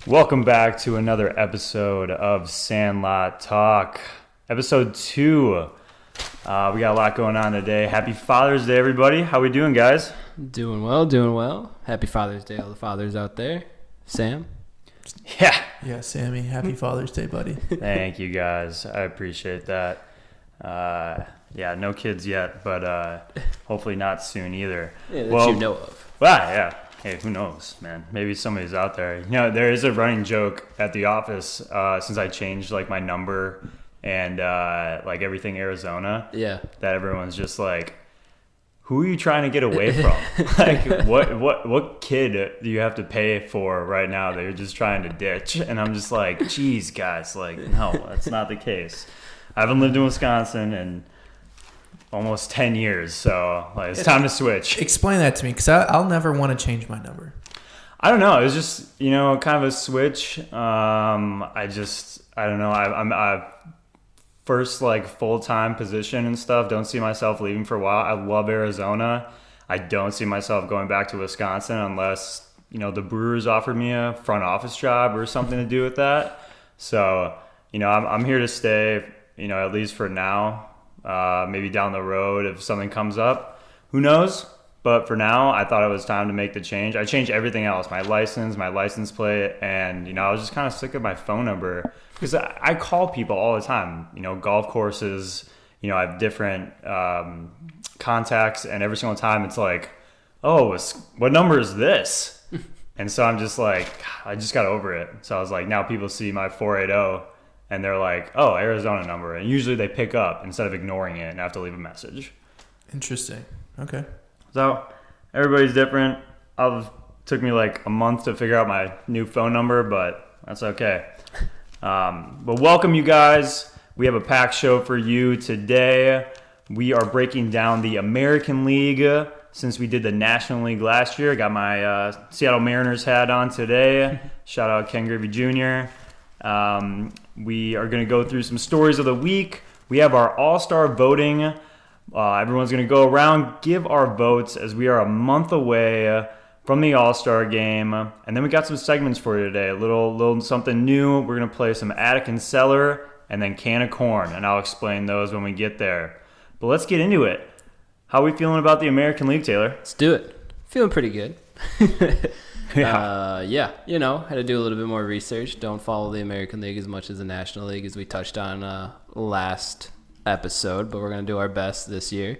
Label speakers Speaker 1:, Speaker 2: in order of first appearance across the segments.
Speaker 1: Welcome back to another episode of Sandlot Talk. Episode 2. We got a lot going on today. Happy Father's Day, everybody. How we doing, guys?
Speaker 2: Doing well. Happy Father's Day, all the fathers out there. Sam?
Speaker 3: Yeah, Sammy. Happy Father's Day, buddy.
Speaker 1: Thank you, guys. I appreciate that. No kids yet, but hopefully not soon either.
Speaker 2: Yeah, that you know of.
Speaker 1: Well, yeah. Hey, who knows, man? Maybe somebody's out there. You know, there is a running joke at the office since I changed my number and everything Arizona.
Speaker 2: Yeah.
Speaker 1: That everyone's just like, who are you trying to get away from? What kid do you have to pay for right now that you're just trying to ditch? And I'm just like, geez, guys, no, that's not the case. I haven't lived in Wisconsin in almost 10 years, so it's time to switch.
Speaker 3: Explain that to me, because I'll never want to change my number.
Speaker 1: I don't know. It was just, kind of a switch. I don't know. I'm first full-time position and stuff. Don't see myself leaving for a while. I love Arizona. I don't see myself going back to Wisconsin unless, the Brewers offered me a front office job or something to do with that. So, I'm here to stay, at least for now. Maybe down the road if something comes up, who knows? But for now, I thought it was time to make the change. I changed everything else, my license plate, and I was just kind of sick of my phone number because I call people all the time. Golf courses. I have different contacts, and every single time it's like, oh, what number is this? And so I'm just like, I just got over it. So I was like, now people see my 480. And they're like, oh, Arizona number. And usually they pick up instead of ignoring it and have to leave a message.
Speaker 3: Interesting. Okay.
Speaker 1: So everybody's different. Took me a month to figure out my new phone number, but that's okay. But welcome, you guys. We have a packed show for you today. We are breaking down the American League since we did the National League last year. I got my Seattle Mariners hat on today. Shout out Ken Griffey Jr. We are going to go through some stories of the week. We have our all-star voting. Everyone's going to go around, give our votes as we are a month away from the all-star game. And then we got some segments for you today. A little something new. We're going to play some Attic and Cellar and then Can of Corn. And I'll explain those when we get there. But let's get into it. How are we feeling about the American League, Taylor?
Speaker 2: Let's do it. Feeling pretty good.
Speaker 1: Yeah.
Speaker 2: Had to do a little bit more research. Don't follow the American League as much as the National League as we touched on last episode, but we're going to do our best this year.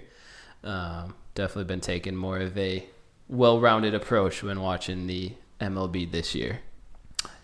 Speaker 2: Definitely been taking more of a well-rounded approach when watching the MLB this year.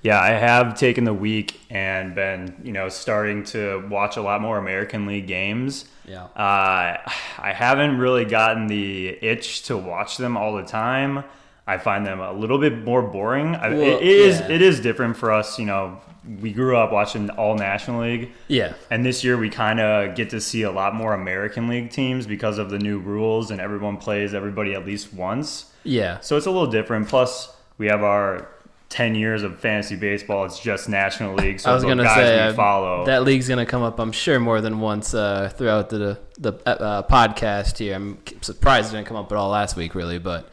Speaker 1: Yeah, I have taken the week and been, starting to watch a lot more American League games.
Speaker 2: Yeah.
Speaker 1: I haven't really gotten the itch to watch them all the time. I find them a little bit more boring. It is different for us. We grew up watching all National League.
Speaker 2: Yeah.
Speaker 1: And this year we kind of get to see a lot more American League teams because of the new rules and everyone plays everybody at least once.
Speaker 2: Yeah.
Speaker 1: So it's a little different. Plus, we have our 10 years of fantasy baseball. It's just National League. So
Speaker 2: I was going to say,
Speaker 1: we follow.
Speaker 2: That league's going to come up, I'm sure, more than once throughout the podcast here. I'm surprised it didn't come up at all last week, really, but...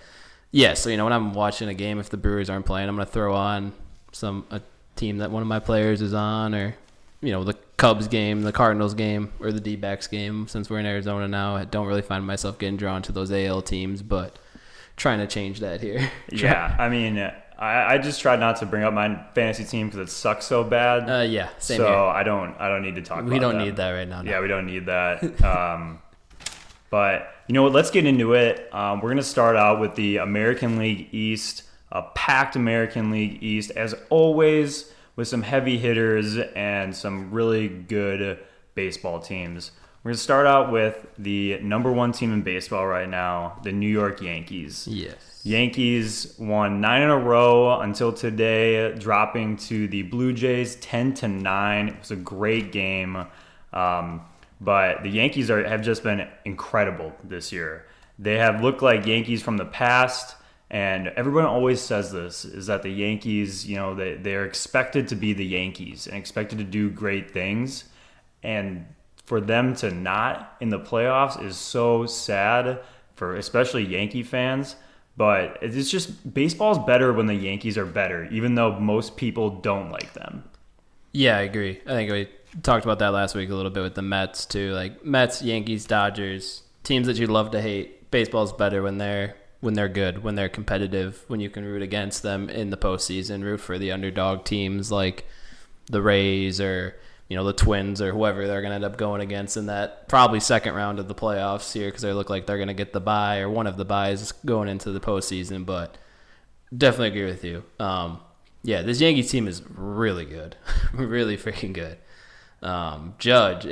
Speaker 2: Yeah, so when I'm watching a game, if the Brewers aren't playing, I'm gonna throw on a team that one of my players is on, or the Cubs game, the Cardinals game, or the D-backs game. Since we're in Arizona now, I don't really find myself getting drawn to those AL teams, but trying to change that here.
Speaker 1: Yeah, I mean, I just tried not to bring up my fantasy team because it sucks so bad.
Speaker 2: Same
Speaker 1: so
Speaker 2: here.
Speaker 1: I don't need to talk about that.
Speaker 2: We don't need that right now. No.
Speaker 1: Yeah, we don't need that. But you know what? Let's get into it. We're going to start out with the American League East, a packed American League East, as always, with some heavy hitters and some really good baseball teams. We're going to start out with the number one team in baseball right now, the New York Yankees.
Speaker 2: Yes.
Speaker 1: Yankees won 9 in a row until today, dropping to the Blue Jays 10-9. It was a great game. But the Yankees have just been incredible this year. They have looked like Yankees from the past, and everyone always says this, is that the Yankees, they're expected to be the Yankees and expected to do great things. And for them to not in the playoffs is so sad for especially Yankee fans. But it's just baseball's better when the Yankees are better, even though most people don't like them.
Speaker 2: Yeah, I agree. I think we talked about that last week a little bit with the Mets too. Like Mets, Yankees, Dodgers, teams that you love to hate. Baseball's better when they're good, when they're competitive, when you can root against them in the postseason, root for the underdog teams like the Rays or the Twins or whoever they're going to end up going against in that probably second round of the playoffs here, because they look like they're going to get the bye or one of the byes going into the postseason. But definitely agree with you. Yeah, this Yankees team is really good, really freaking good. Aaron Judge,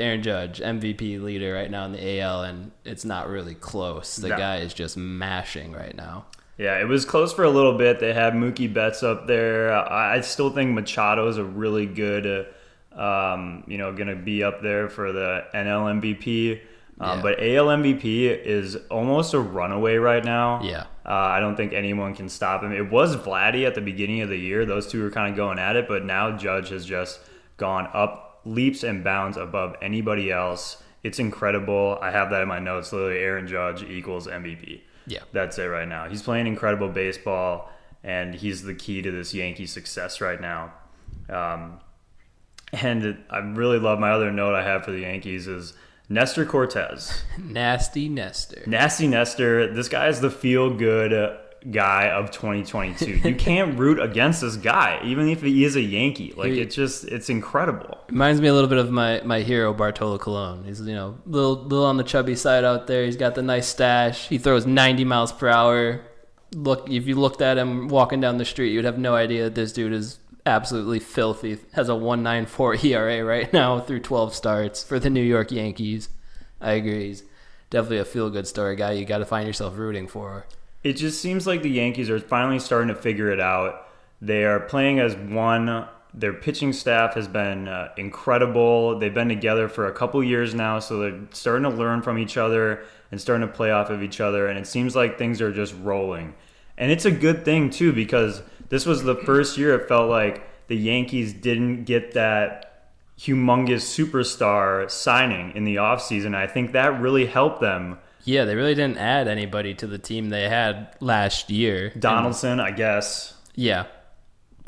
Speaker 2: MVP leader right now in the AL, and it's not really close. The guy is just mashing right now.
Speaker 1: Yeah, it was close for a little bit. They had Mookie Betts up there. I still think Machado is a really good, going to be up there for the NL MVP. But AL MVP is almost a runaway right now.
Speaker 2: Yeah.
Speaker 1: I don't think anyone can stop him. It was Vladdy at the beginning of the year. Those two were kind of going at it, but now Judge has just gone up leaps and bounds above anybody else. It's incredible. I have that in my notes. Literally, Aaron Judge equals MVP.
Speaker 2: Yeah.
Speaker 1: That's it right now. He's playing incredible baseball, and he's the key to this Yankee success right now. And I really love my other note I have for the Yankees is Nestor Cortez.
Speaker 2: Nasty Nestor.
Speaker 1: This guy is the feel-good guy of 2022. You can't root against this guy, even if he is a Yankee. Like, it's incredible.
Speaker 2: Reminds me a little bit of my hero, Bartolo Colon. He's, little on the chubby side out there. He's got the nice stash. He throws 90 miles per hour. If you looked at him walking down the street, you'd have no idea that this dude is absolutely filthy. Has a 1.94 ERA right now through 12 starts for the New York Yankees. I agree. He's definitely a feel-good story guy you got to find yourself rooting for.
Speaker 1: It just seems like the Yankees are finally starting to figure it out. They are playing as one. Their pitching staff has been incredible. They've been together for a couple years now, so they're starting to learn from each other and starting to play off of each other, and it seems like things are just rolling. And it's a good thing, too, because this was the first year it felt like the Yankees didn't get that humongous superstar signing in the offseason. I think that really helped them.
Speaker 2: Yeah, they really didn't add anybody to the team they had last year.
Speaker 1: Donaldson, I guess.
Speaker 2: Yeah.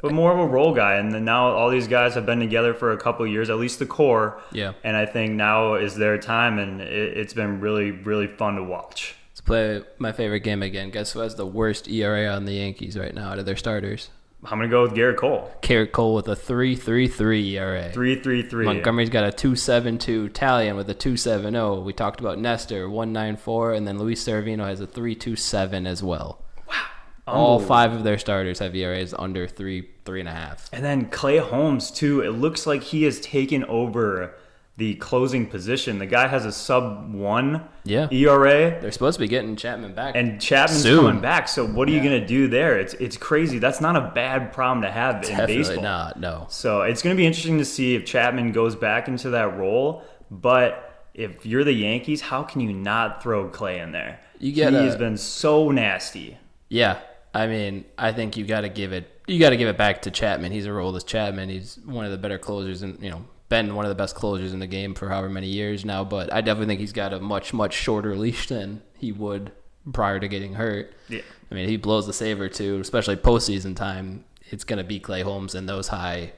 Speaker 1: But more of a role guy. And then now all these guys have been together for a couple of years, at least the core.
Speaker 2: Yeah.
Speaker 1: And I think now is their time, and it's been really, really fun to watch.
Speaker 2: Let's play my favorite game again. Guess who has the worst ERA on the Yankees right now out of their starters?
Speaker 1: I'm going to go with Garrett Cole.
Speaker 2: Garrett Cole with a 3.33 ERA.
Speaker 1: 3.33.
Speaker 2: Montgomery's got a 2.72. Talion with a 2.70. We talked about Nestor, 1.94. And then Luis Severino has a 3.27 as well.
Speaker 1: Wow.
Speaker 2: All five of their starters have ERAs under 3.5.
Speaker 1: And then Clay Holmes, too. It looks like he has taken over the closing position. The guy has a sub-1 ERA.
Speaker 2: They're supposed to be getting Chapman back.
Speaker 1: And Chapman's
Speaker 2: soon.
Speaker 1: Coming back, so what are you going to do there? It's crazy. That's not a bad problem to have in baseball.
Speaker 2: Definitely not, no.
Speaker 1: So it's going to be interesting to see if Chapman goes back into that role. But if you're the Yankees, how can you not throw Clay in there? He has been so nasty.
Speaker 2: Yeah. I mean, I think you got to give it back to Chapman. He's a role as Chapman. He's one of the better closers and, been one of the best closers in the game for however many years now, but I definitely think he's got a much, much shorter leash than he would prior to getting hurt.
Speaker 1: Yeah.
Speaker 2: I mean, he blows the saver too, especially postseason time. It's going to be Clay Holmes in those high,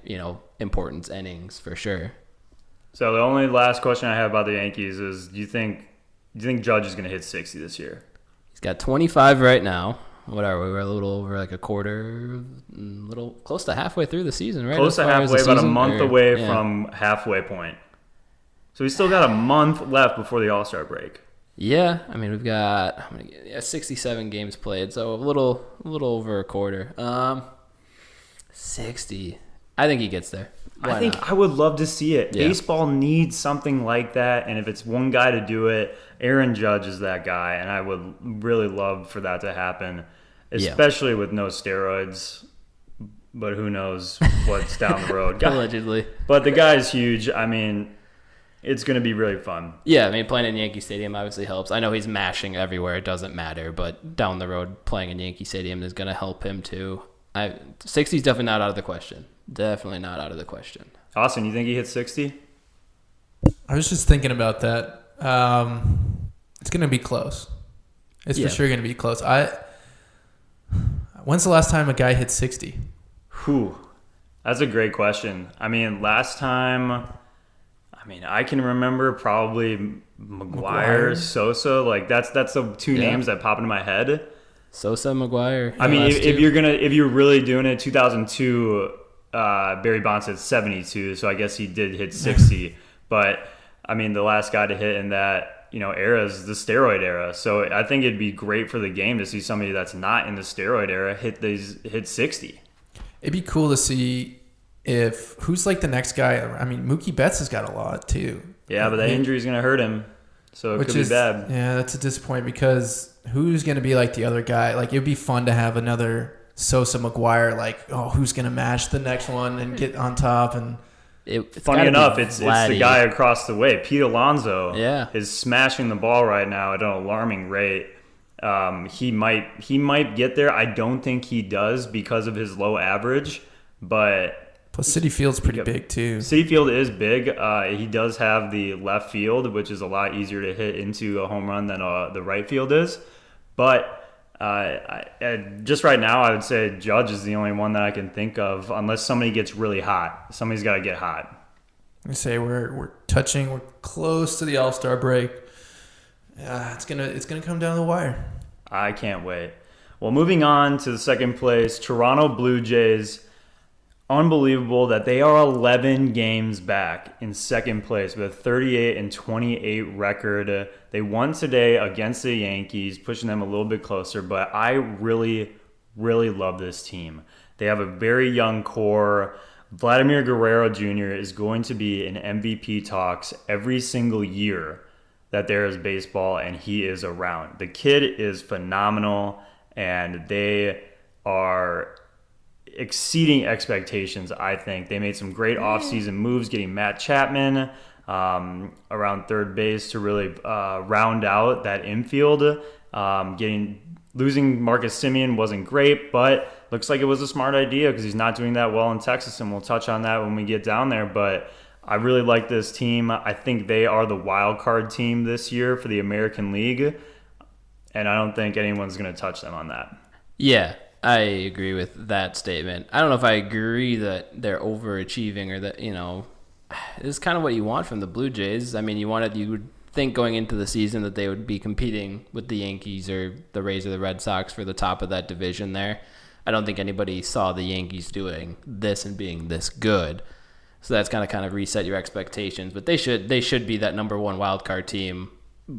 Speaker 2: importance innings for sure.
Speaker 1: So the only last question I have about the Yankees is, do you think Judge is going to hit 60 this year?
Speaker 2: He's got 25 right now. What are we? We're a little over like a quarter, a little close to halfway through the season, right?
Speaker 1: Close to halfway, about a month away from halfway point. So we still got a month left before the All-Star break.
Speaker 2: Yeah, I mean we've got 67 games played, so a little over a quarter. 60. I think he gets there.
Speaker 1: I think I would love to see it.
Speaker 2: Yeah.
Speaker 1: Baseball needs something like that, and if it's one guy to do it, Aaron Judge is that guy, and I would really love for that to happen, especially with no steroids. But who knows what's down the road.
Speaker 2: Allegedly.
Speaker 1: But the guy's huge. I mean, it's going to be really fun.
Speaker 2: Yeah, I mean, playing in Yankee Stadium obviously helps. I know he's mashing everywhere. It doesn't matter, but down the road, playing in Yankee Stadium is going to help him too. 60 is definitely not out of the question. Definitely not out of the question.
Speaker 1: Austin, you think he hits 60?
Speaker 3: I was just thinking about that. It's going to be close. It's for sure going to be close. When's the last time a guy hit 60?
Speaker 1: Whew. That's a great question. I mean, last time, I can remember probably McGuire, Sosa. Like that's the two names that pop into my head.
Speaker 2: Sosa, McGuire.
Speaker 1: I mean, if you're really doing it, 2002, Barry Bonds hit 72, so I guess he did hit 60. But I mean, the last guy to hit in that era is the steroid era. So I think it'd be great for the game to see somebody that's not in the steroid era hit 60.
Speaker 3: It'd be cool to see who's like the next guy. I mean, Mookie Betts has got a lot too.
Speaker 1: Yeah, but that injury is going to hurt him, so it could be bad.
Speaker 3: Yeah, that's a disappointment because who's going to be like the other guy? Like, it'd be fun to have another Sosa McGuire. Like, who's going to match the next one and get on top? And
Speaker 1: funny enough, it's the guy across the way, Pete Alonso. Is smashing the ball right now at an alarming rate. He might get there. I don't think he does because of his low average, but
Speaker 3: plus Citi Field's pretty big too.
Speaker 1: Citi Field is big. He does have the left field, which is a lot easier to hit into a home run than the right field is. But just right now, I would say Judge is the only one that I can think of, unless somebody gets really hot. Somebody's got to get hot.
Speaker 3: I say we're close to the All-Star break. It's gonna come down the wire.
Speaker 1: I can't wait. Well, moving on to the second place, Toronto Blue Jays. Unbelievable that they are 11 games back in second place with a 38-28 record. They won today against the Yankees, pushing them a little bit closer, but I really, really love this team. They have a very young core. Vladimir Guerrero Jr. is going to be in MVP talks every single year that there is baseball and he is around. The kid is phenomenal, and they are exceeding expectations, I think. They made some great offseason moves, getting Matt Chapman around third base to really round out that infield. Losing Marcus Semien wasn't great, but looks like it was a smart idea because he's not doing that well in Texas, and we'll touch on that when we get down there. But I really like this team. I think they are the wild card team this year for the American League, and I don't think anyone's going to touch them on that.
Speaker 2: Yeah, I agree with that statement. I don't know if I agree that they're overachieving or that, it's kind of what you want from the Blue Jays. I mean, you would think going into the season that they would be competing with the Yankees or the Rays or the Red Sox for the top of that division there. I don't think anybody saw the Yankees doing this and being this good. So that's kind of reset your expectations. But they should be that number one wild card team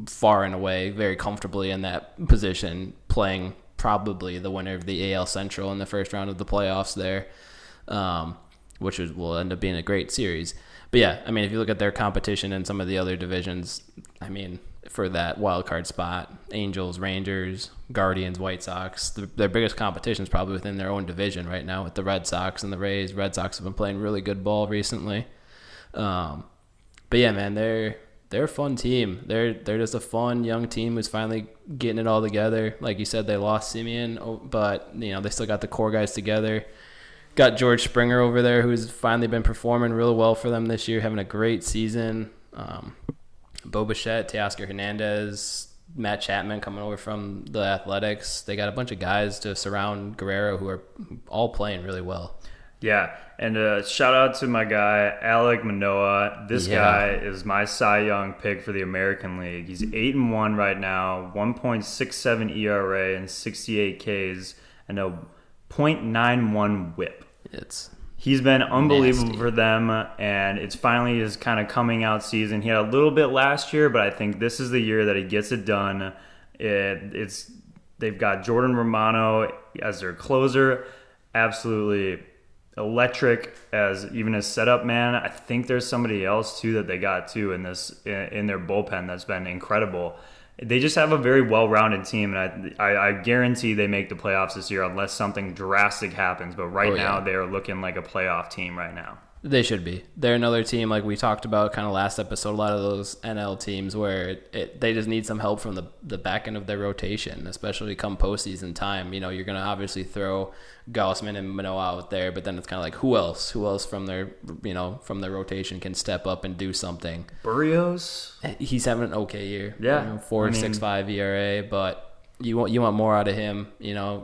Speaker 2: far and away, very comfortably in that position, playing probably the winner of the AL Central in the first round of the playoffs there, which will end up being a great series. But yeah, I mean, if you look at their competition in some of the other divisions, I mean, for that wild card spot, Angels, Rangers, Guardians, White Sox, their biggest competition is probably within their own division right now with the Red Sox and the Rays. Red Sox have been playing really good ball recently. But yeah, man, they're a fun team. They're just a fun young team who's finally getting it all together. Like you said, they lost Semien, but they still got the core guys together. Got George Springer over there, who's finally been performing really well for them this year, having a great season. Bo Bichette, Teoscar Hernandez, Matt Chapman coming over from the Athletics. They got a bunch of guys to surround Guerrero who are all playing really well.
Speaker 1: Yeah, and shout out to my guy, Alek Manoah. This guy is my Cy Young pick for the American League. He's 8-1 right now, 1.67 ERA and 68 Ks and a .91 whip. He's been unbelievable nasty for them, and it's finally his kind of coming out season. He had a little bit last year, but I think this is the year that he gets it done. They've got Jordan Romano as their closer, absolutely electric as even a setup man. I think there's somebody else too that they got too in their bullpen that's been incredible. They just have a very well-rounded team, and I guarantee they make the playoffs this year unless something drastic happens. But now they are looking like a playoff team right now.
Speaker 2: They should be. They're another team like we talked about kind of last episode, a lot of those NL teams where they just need some help from the back end of their rotation, especially come postseason time. You're going to obviously throw Gausman and Manoah out there, but then it's kind of like who else from their rotation can step up and do something.
Speaker 1: Barrios?
Speaker 2: He's having an okay year.
Speaker 1: Yeah.
Speaker 2: 4.65 ERA, but you want more out of him.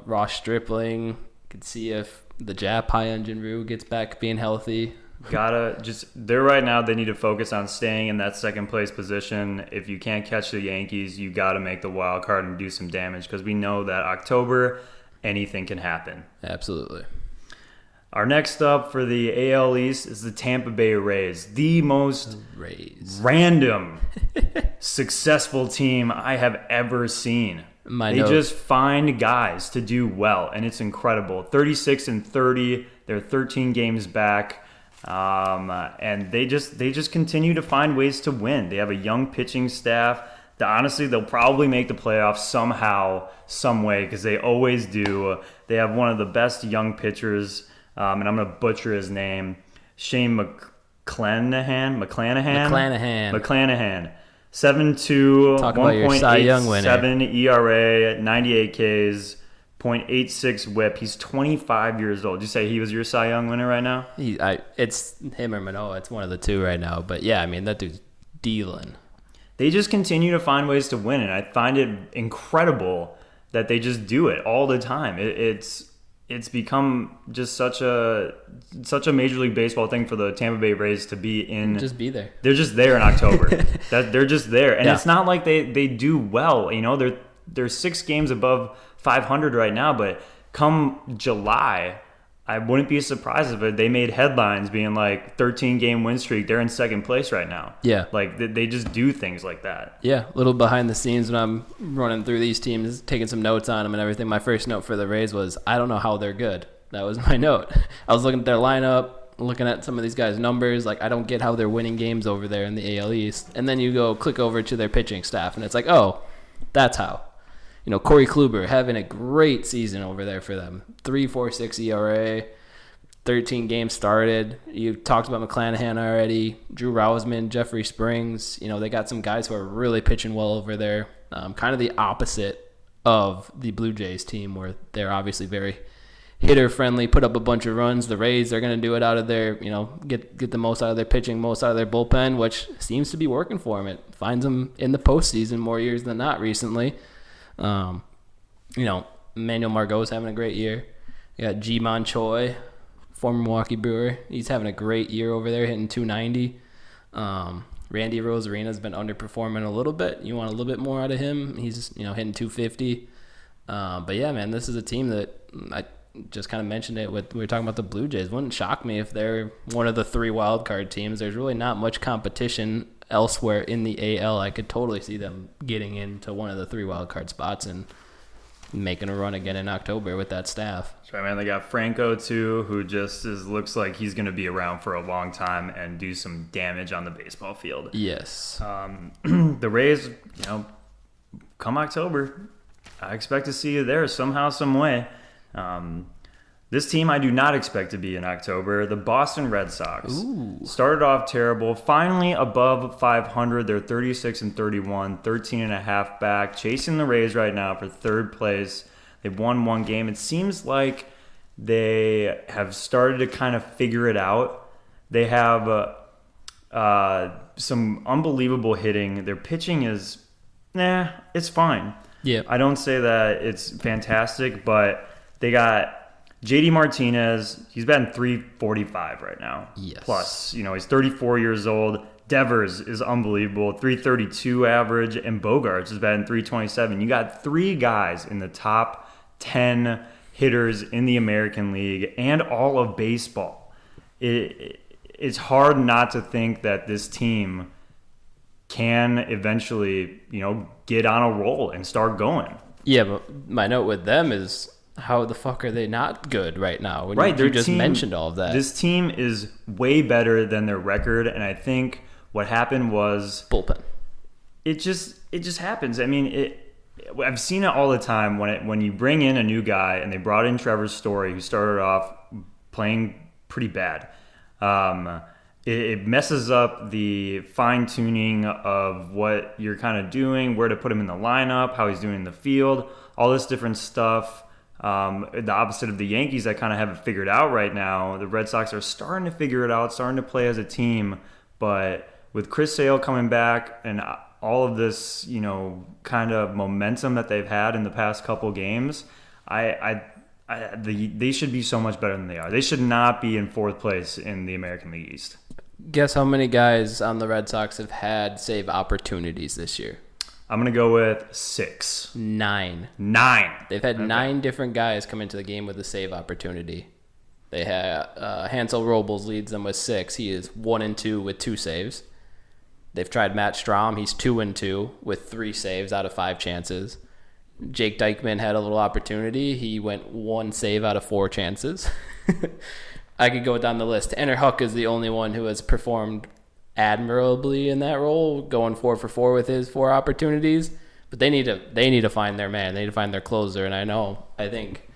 Speaker 2: Ross Stripling. Could see if the Jap Hyunjin Ryu gets back being healthy.
Speaker 1: They're right now, they need to focus on staying in that second place position. If you can't catch the Yankees, you got to make the wild card and do some damage, because we know that October, anything can happen.
Speaker 2: Absolutely.
Speaker 1: Our next up for the AL East is the Tampa Bay Rays, the most random successful team I have ever seen. They just find guys to do well, and it's incredible. 36-30, they're 13 games back. And they just continue to find ways to win. They have a young pitching staff that honestly they'll probably make the playoffs somehow, some way, because they always do. They have one of the best young pitchers, and I'm going to butcher his name, Shane McClanahan. 7.2,
Speaker 2: Talk about your Cy Young winner.
Speaker 1: 1.87 ERA, 98 Ks. .86 whip. He's 25 years old. Did you say he was your Cy Young winner right now?
Speaker 2: It's him or Manoah. It's one of the two right now. But yeah, I mean, that dude's dealing.
Speaker 1: They just continue to find ways to win, and I find it incredible that they just do it all the time. It's become just such a Major League Baseball thing for the Tampa Bay Rays to be in.
Speaker 2: Just be there.
Speaker 1: They're just there in October. They're just there, and It's not like they do well. They're 6 games above 500 right now, but come July, I wouldn't be surprised if they made headlines being like 13-game win streak. They're in second place right now.
Speaker 2: Yeah.
Speaker 1: Like they just do things like that.
Speaker 2: Yeah, a little behind the scenes when I'm running through these teams, taking some notes on them and everything. My first note for the Rays was, I don't know how they're good. That was my note. I was looking at their lineup, looking at some of these guys' numbers. Like, I don't get how they're winning games over there in the AL East. And then you go click over to their pitching staff, and it's like, oh, that's how. Corey Kluber having a great season over there for them. 3.46 ERA, 13 games started. You talked about McClanahan already. Drew Rousman, Jeffrey Springs. They got some guys who are really pitching well over there. Kind of the opposite of the Blue Jays team, where they're obviously very hitter friendly, put up a bunch of runs. The Rays, they're going to do it out of their, get the most out of their pitching, most out of their bullpen, which seems to be working for them. It finds them in the postseason more years than not recently. Manuel Margot's having a great year. You got Ji-Man Choi, former Milwaukee Brewer. He's having a great year over there, hitting 290. Randy Rosarena's been underperforming a little bit. You want a little bit more out of him. He's, hitting 250. But yeah, man, this is a team that I just kind of mentioned it we were talking about the Blue Jays. Wouldn't shock me if they're one of the 3 wild card teams. There's really not much competition elsewhere in the AL. I could totally see them getting into one of the 3 wild card spots and making a run again in October with that staff.
Speaker 1: That's right, man. They got Franco too, who just looks like he's going to be around for a long time and do some damage on the baseball field.
Speaker 2: Yes.
Speaker 1: The Rays, come October, I expect to see you there somehow, some way. This team I do not expect to be in October. The Boston Red Sox started off terrible. Finally above 500. They're 36-31, 13.5 back. Chasing the Rays right now for 3rd place. They've won 1 game. It seems like they have started to kind of figure it out. They have some unbelievable hitting. Their pitching is, it's fine.
Speaker 2: Yeah.
Speaker 1: I don't say that it's fantastic, but they got JD Martinez. He's batting .345 right now.
Speaker 2: Yes.
Speaker 1: Plus, he's 34 years old. Devers is unbelievable, .332 average, and Bogarts is batting .327. You got 3 guys in the top 10 hitters in the American League and all of baseball. It's hard not to think that this team can eventually, get on a roll and start going.
Speaker 2: Yeah, but my note with them is, how the fuck are they not good right now?
Speaker 1: Right,
Speaker 2: you just mentioned all of that.
Speaker 1: This team is way better than their record, and I think what happened was
Speaker 2: bullpen.
Speaker 1: It just happens. I mean, I've seen it all the time when you bring in a new guy, and they brought in Trevor Story, who started off playing pretty bad. It messes up the fine-tuning of what you're kind of doing, where to put him in the lineup, how he's doing in the field, all this different stuff. The opposite of the Yankees that kind of have it figured out right now. The Red Sox are starting to figure it out, starting to play as a team. But with Chris Sale coming back, and all of this, kind of momentum that they've had in the past couple games, they should be so much better than they are. They should not be in fourth place in the American League East.
Speaker 2: Guess how many guys on the Red Sox have had save opportunities this year?
Speaker 1: I'm going to go with 6.
Speaker 2: 9.
Speaker 1: 9.
Speaker 2: They've had 9 different guys come into the game with a save opportunity. They have Hansel Robles leads them with 6. He is 1-2 with 2 saves. They've tried Matt Strahm. He's 2-2 with 3 saves out of 5 chances. Jake Dykman had a little opportunity. He went 1 save out of 4 chances. I could go down the list. Tanner Huck is the only one who has performed admirably in that role, going 4 for 4 with his 4 opportunities. But they need to find their man. They need to find their closer. And I think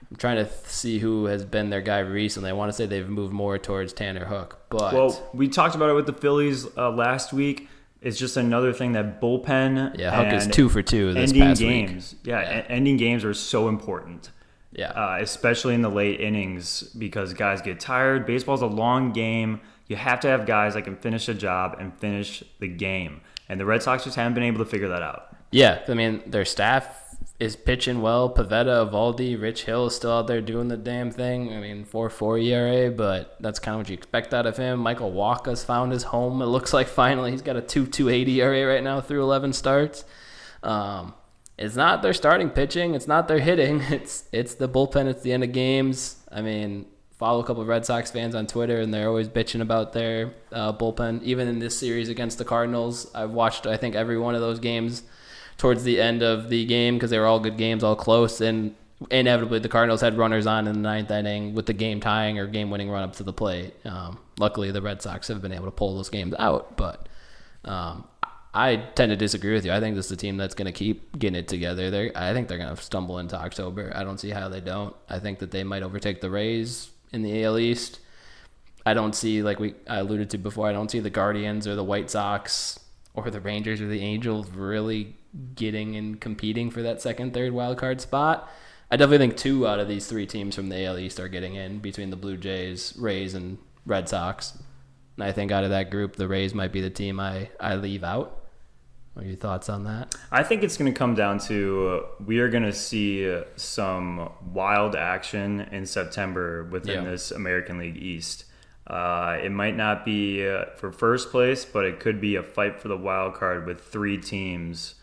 Speaker 2: I'm trying to see who has been their guy recently. I want to say they've moved more towards Tanner Hook. But
Speaker 1: well, we talked about it with the Phillies last week. It's just another thing that bullpen.
Speaker 2: Yeah, Hook is 2 for 2 this past
Speaker 1: games.
Speaker 2: week.
Speaker 1: Yeah, ending games are so important.
Speaker 2: Yeah,
Speaker 1: especially in the late innings because guys get tired. Baseball's a long game. You have to have guys that can finish a job and finish the game. And the Red Sox just haven't been able to figure that out.
Speaker 2: Yeah, I mean, their staff is pitching well. Pivetta, Evaldi, Rich Hill is still out there doing the damn thing. I mean, 4.4 ERA, but that's kind of what you expect out of him. Michael Wacha's found his home. It looks like finally he's got a 2.28 ERA right now through 11 starts. It's not their starting pitching. It's not their hitting. It's the bullpen. It's the end of games. I mean, follow a couple of Red Sox fans on Twitter, and they're always bitching about their bullpen. Even in this series against the Cardinals, I've watched, I think, every one of those games towards the end of the game because they were all good games, all close. And inevitably, the Cardinals had runners on in the 9th inning with the game tying or game-winning run up to the plate. Luckily, the Red Sox have been able to pull those games out, but I tend to disagree with you. I think this is a team that's going to keep getting it together. I think they're going to stumble into October. I don't see how they don't. I think that they might overtake the Rays in the AL East. I don't see, like I alluded to before, I don't see the Guardians or the White Sox or the Rangers or the Angels really getting and competing for that second, third wild card spot. I definitely think 2 out of these 3 teams from the AL East are getting in between the Blue Jays, Rays, and Red Sox. And I think out of that group, the Rays might be the team I leave out. What are your thoughts on that?
Speaker 1: I think it's going to come down to we are going to see some wild action in September within this American League East. It might not be for first place, but it could be a fight for the wild card with 3 teams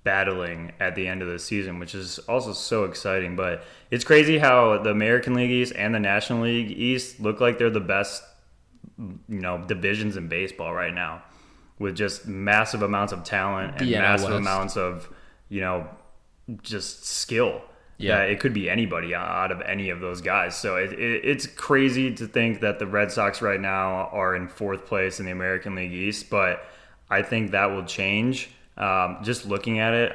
Speaker 1: battling at the end of the season, which is also so exciting. But it's crazy how the American League East and the National League East look like they're the best, divisions in baseball right now, with just massive amounts of talent and massive amounts of, just skill. Yeah, it could be anybody out of any of those guys. So it's crazy to think that the Red Sox right now are in 4th place in the American League East, but I think that will change. Just looking at it,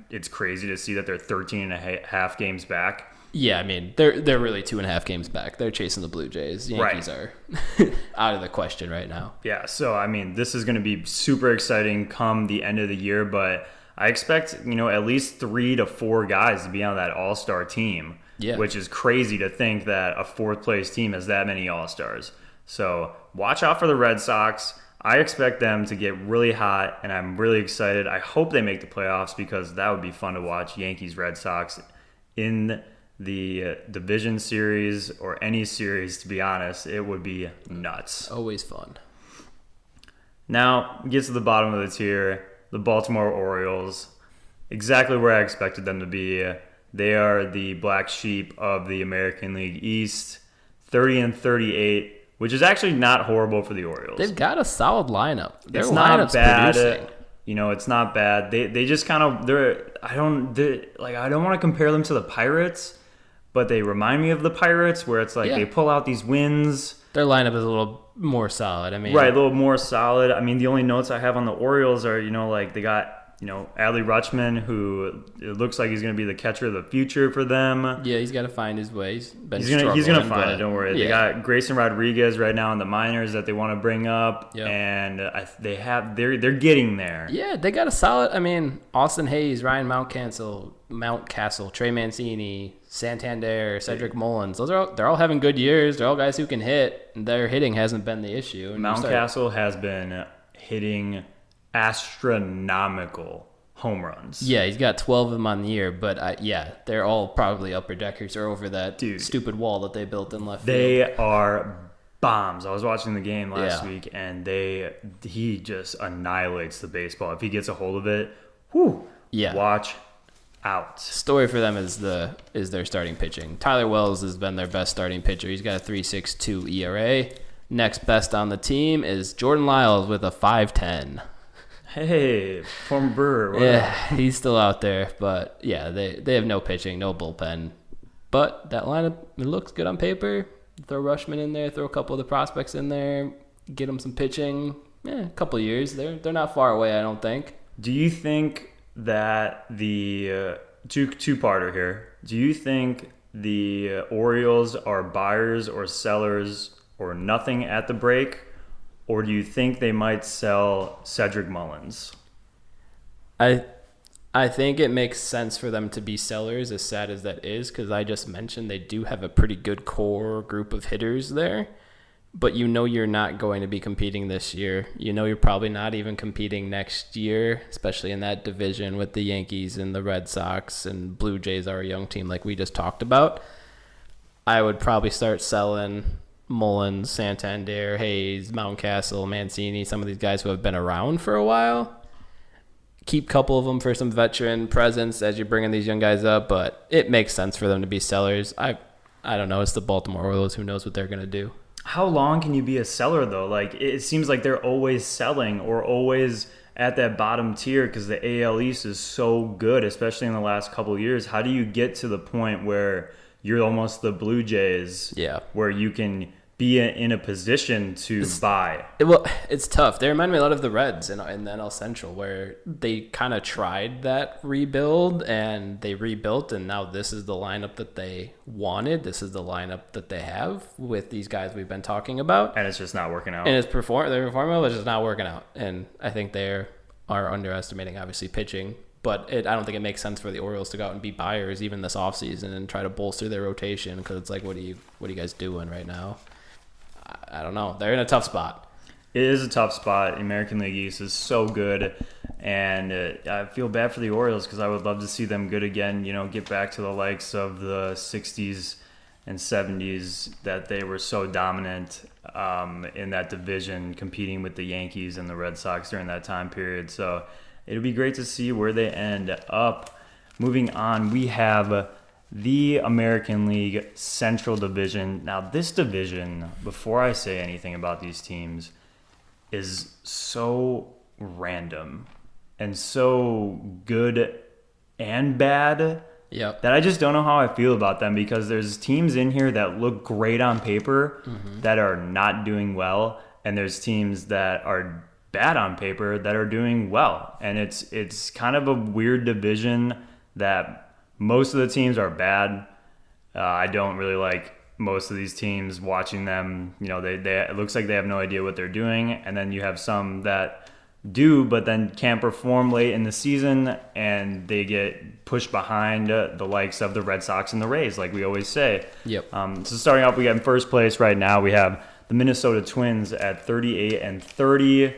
Speaker 1: it's crazy to see that they're 13 and a half games back.
Speaker 2: Yeah, I mean, they're really 2.5 games back. They're chasing the Blue Jays. Yankees are out of the question right now.
Speaker 1: Yeah, so, I mean, this is going to be super exciting come the end of the year, but I expect, at least 3 to 4 guys to be on that all-star team, which is crazy to think that a 4th-place team has that many all-stars. So watch out for the Red Sox. I expect them to get really hot, and I'm really excited. I hope they make the playoffs because that would be fun to watch, Yankees-Red Sox in the division series or any series, to be honest. It would be nuts.
Speaker 2: Always fun.
Speaker 1: Now, we get to the bottom of the tier, the Baltimore Orioles. Exactly where I expected them to be. They are the black sheep of the American League East, 30-38, which is actually not horrible for the Orioles.
Speaker 2: They've got a solid lineup. Their
Speaker 1: it's
Speaker 2: lineup's
Speaker 1: not bad.
Speaker 2: Producing.
Speaker 1: It's not bad. They just kind of I don't want to compare them to the Pirates, but they remind me of the Pirates, where it's like they pull out these wins.
Speaker 2: Their lineup is a little more solid. I mean,
Speaker 1: right, a little more solid. I mean, the only notes I have on the Orioles are, they got, Adley Rutschman, who it looks like he's going to be the catcher of the future for them.
Speaker 2: Yeah, he's got to find his way. He's
Speaker 1: going to find it. Don't worry. They got Grayson Rodriguez right now in the minors that they want to bring up, and they're getting there.
Speaker 2: Yeah, they got a solid. I mean, Austin Hayes, Ryan Mountcastle, Trey Mancini, Santander, Cedric Mullins. They're all having good years. They're all guys who can hit. Their hitting hasn't been the issue.
Speaker 1: Mountcastle has been hitting astronomical home runs.
Speaker 2: Yeah, he's got 12 of them on the year, but they're all probably upper deckers or over that stupid wall that they built in left field.
Speaker 1: They are bombs. I was watching the game last week, and he just annihilates the baseball. If he gets a hold of it, watch out.
Speaker 2: Story for them is their starting pitching. Tyler Wells has been their best starting pitcher. He's got a 3.62 ERA. Next best on the team is Jordan Lyles with a 5.10.
Speaker 1: Hey, former Brewer.
Speaker 2: Yeah, he's still out there, but yeah, they have no pitching, no bullpen. But that lineup, it looks good on paper. Throw Rushman in there, throw a couple of the prospects in there, get them some pitching. A couple of years. They're not far away, I don't think.
Speaker 1: Do you think that the two-parter here? Do you think the Orioles are buyers or sellers or nothing at the break, or do you think they might sell Cedric Mullins?
Speaker 2: I think it makes sense for them to be sellers, as sad as that is, because I just mentioned they do have a pretty good core group of hitters there. But you're not going to be competing this year. You're probably not even competing next year, especially in that division with the Yankees and the Red Sox, and Blue Jays are a young team like we just talked about. I would probably start selling Mullins, Santander, Hayes, Mountcastle, Mancini, some of these guys who have been around for a while. Keep a couple of them for some veteran presence as you're bringing these young guys up, but it makes sense for them to be sellers. I don't know. It's the Baltimore Orioles. Who knows what they're going to do?
Speaker 1: How long can you be a seller, though? Like, it seems like they're always selling or always at that bottom tier because the AL East is so good, especially in the last couple of years. How do you get to the point where you're almost the Blue Jays, where you can be in a position to buy?
Speaker 2: It's tough. They remind me a lot of the Reds in the NL Central, where they kind of tried that rebuild and they rebuilt, and now this is the lineup that they wanted. This is the lineup that they have with these guys we've been talking about.
Speaker 1: And it's just not working out.
Speaker 2: And they're performing, but it's just not working out. And I think they are underestimating, obviously, pitching. But I don't think it makes sense for the Orioles to go out and be buyers even this offseason and try to bolster their rotation, because it's like, what are you guys doing right now? I don't know. They're in a tough spot.
Speaker 1: It is a tough spot. The American League East is so good, and I feel bad for the Orioles because I would love to see them good again. Get back to the likes of the 60s and 70s that they were so dominant in that division, competing with the Yankees and the Red Sox during that time period. So it'll be great to see where they end up. Moving on, we have the American League Central Division. Now, this division, before I say anything about these teams, is so random and so good and bad that I just don't know how I feel about them, because there's teams in here that look great on paper that are not doing well, and there's teams that are bad on paper that are doing well. And it's kind of a weird division that most of the teams are bad. I don't really like most of these teams. Watching them, it looks like they have no idea what they're doing. And then you have some that do, but then can't perform late in the season, and they get pushed behind the likes of the Red Sox and the Rays, like we always say. So starting off, we got in first place right now, we have the Minnesota Twins at 38-30.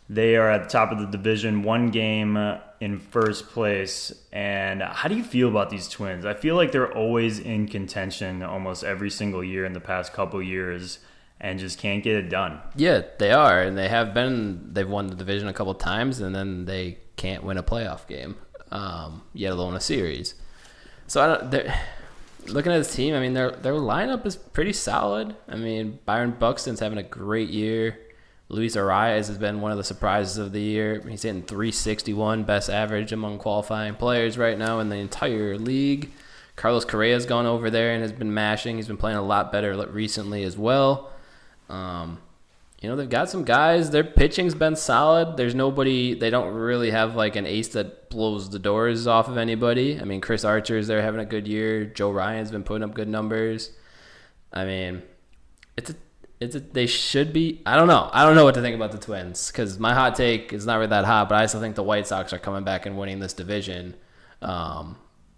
Speaker 1: They are at the top of the division, one game in first place. And how do you feel about these Twins? I feel like they're always in contention almost every single year in the past couple years and just can't get it done.
Speaker 2: Yeah, they are, and they have been. They've won the division a couple times, and then they can't win a playoff game, yet alone a series. So looking at this team, I mean, their lineup is pretty solid. I mean, Byron Buxton's having a great year. Luis Arias has been one of the surprises of the year. He's hitting .361, best average among qualifying players right now in the entire league. Carlos Correa's gone over there and has been mashing. He's been playing a lot better recently as well. They've got some guys. Their pitching's been solid. There's nobody. They don't really have like an ace that blows the doors off of anybody. I mean, Chris Archer's there having a good year. Joe Ryan's been putting up good numbers. I mean, they should be. I don't know. I don't know what to think about the Twins, because my hot take is not really that hot, but I still think the White Sox are coming back and winning this division.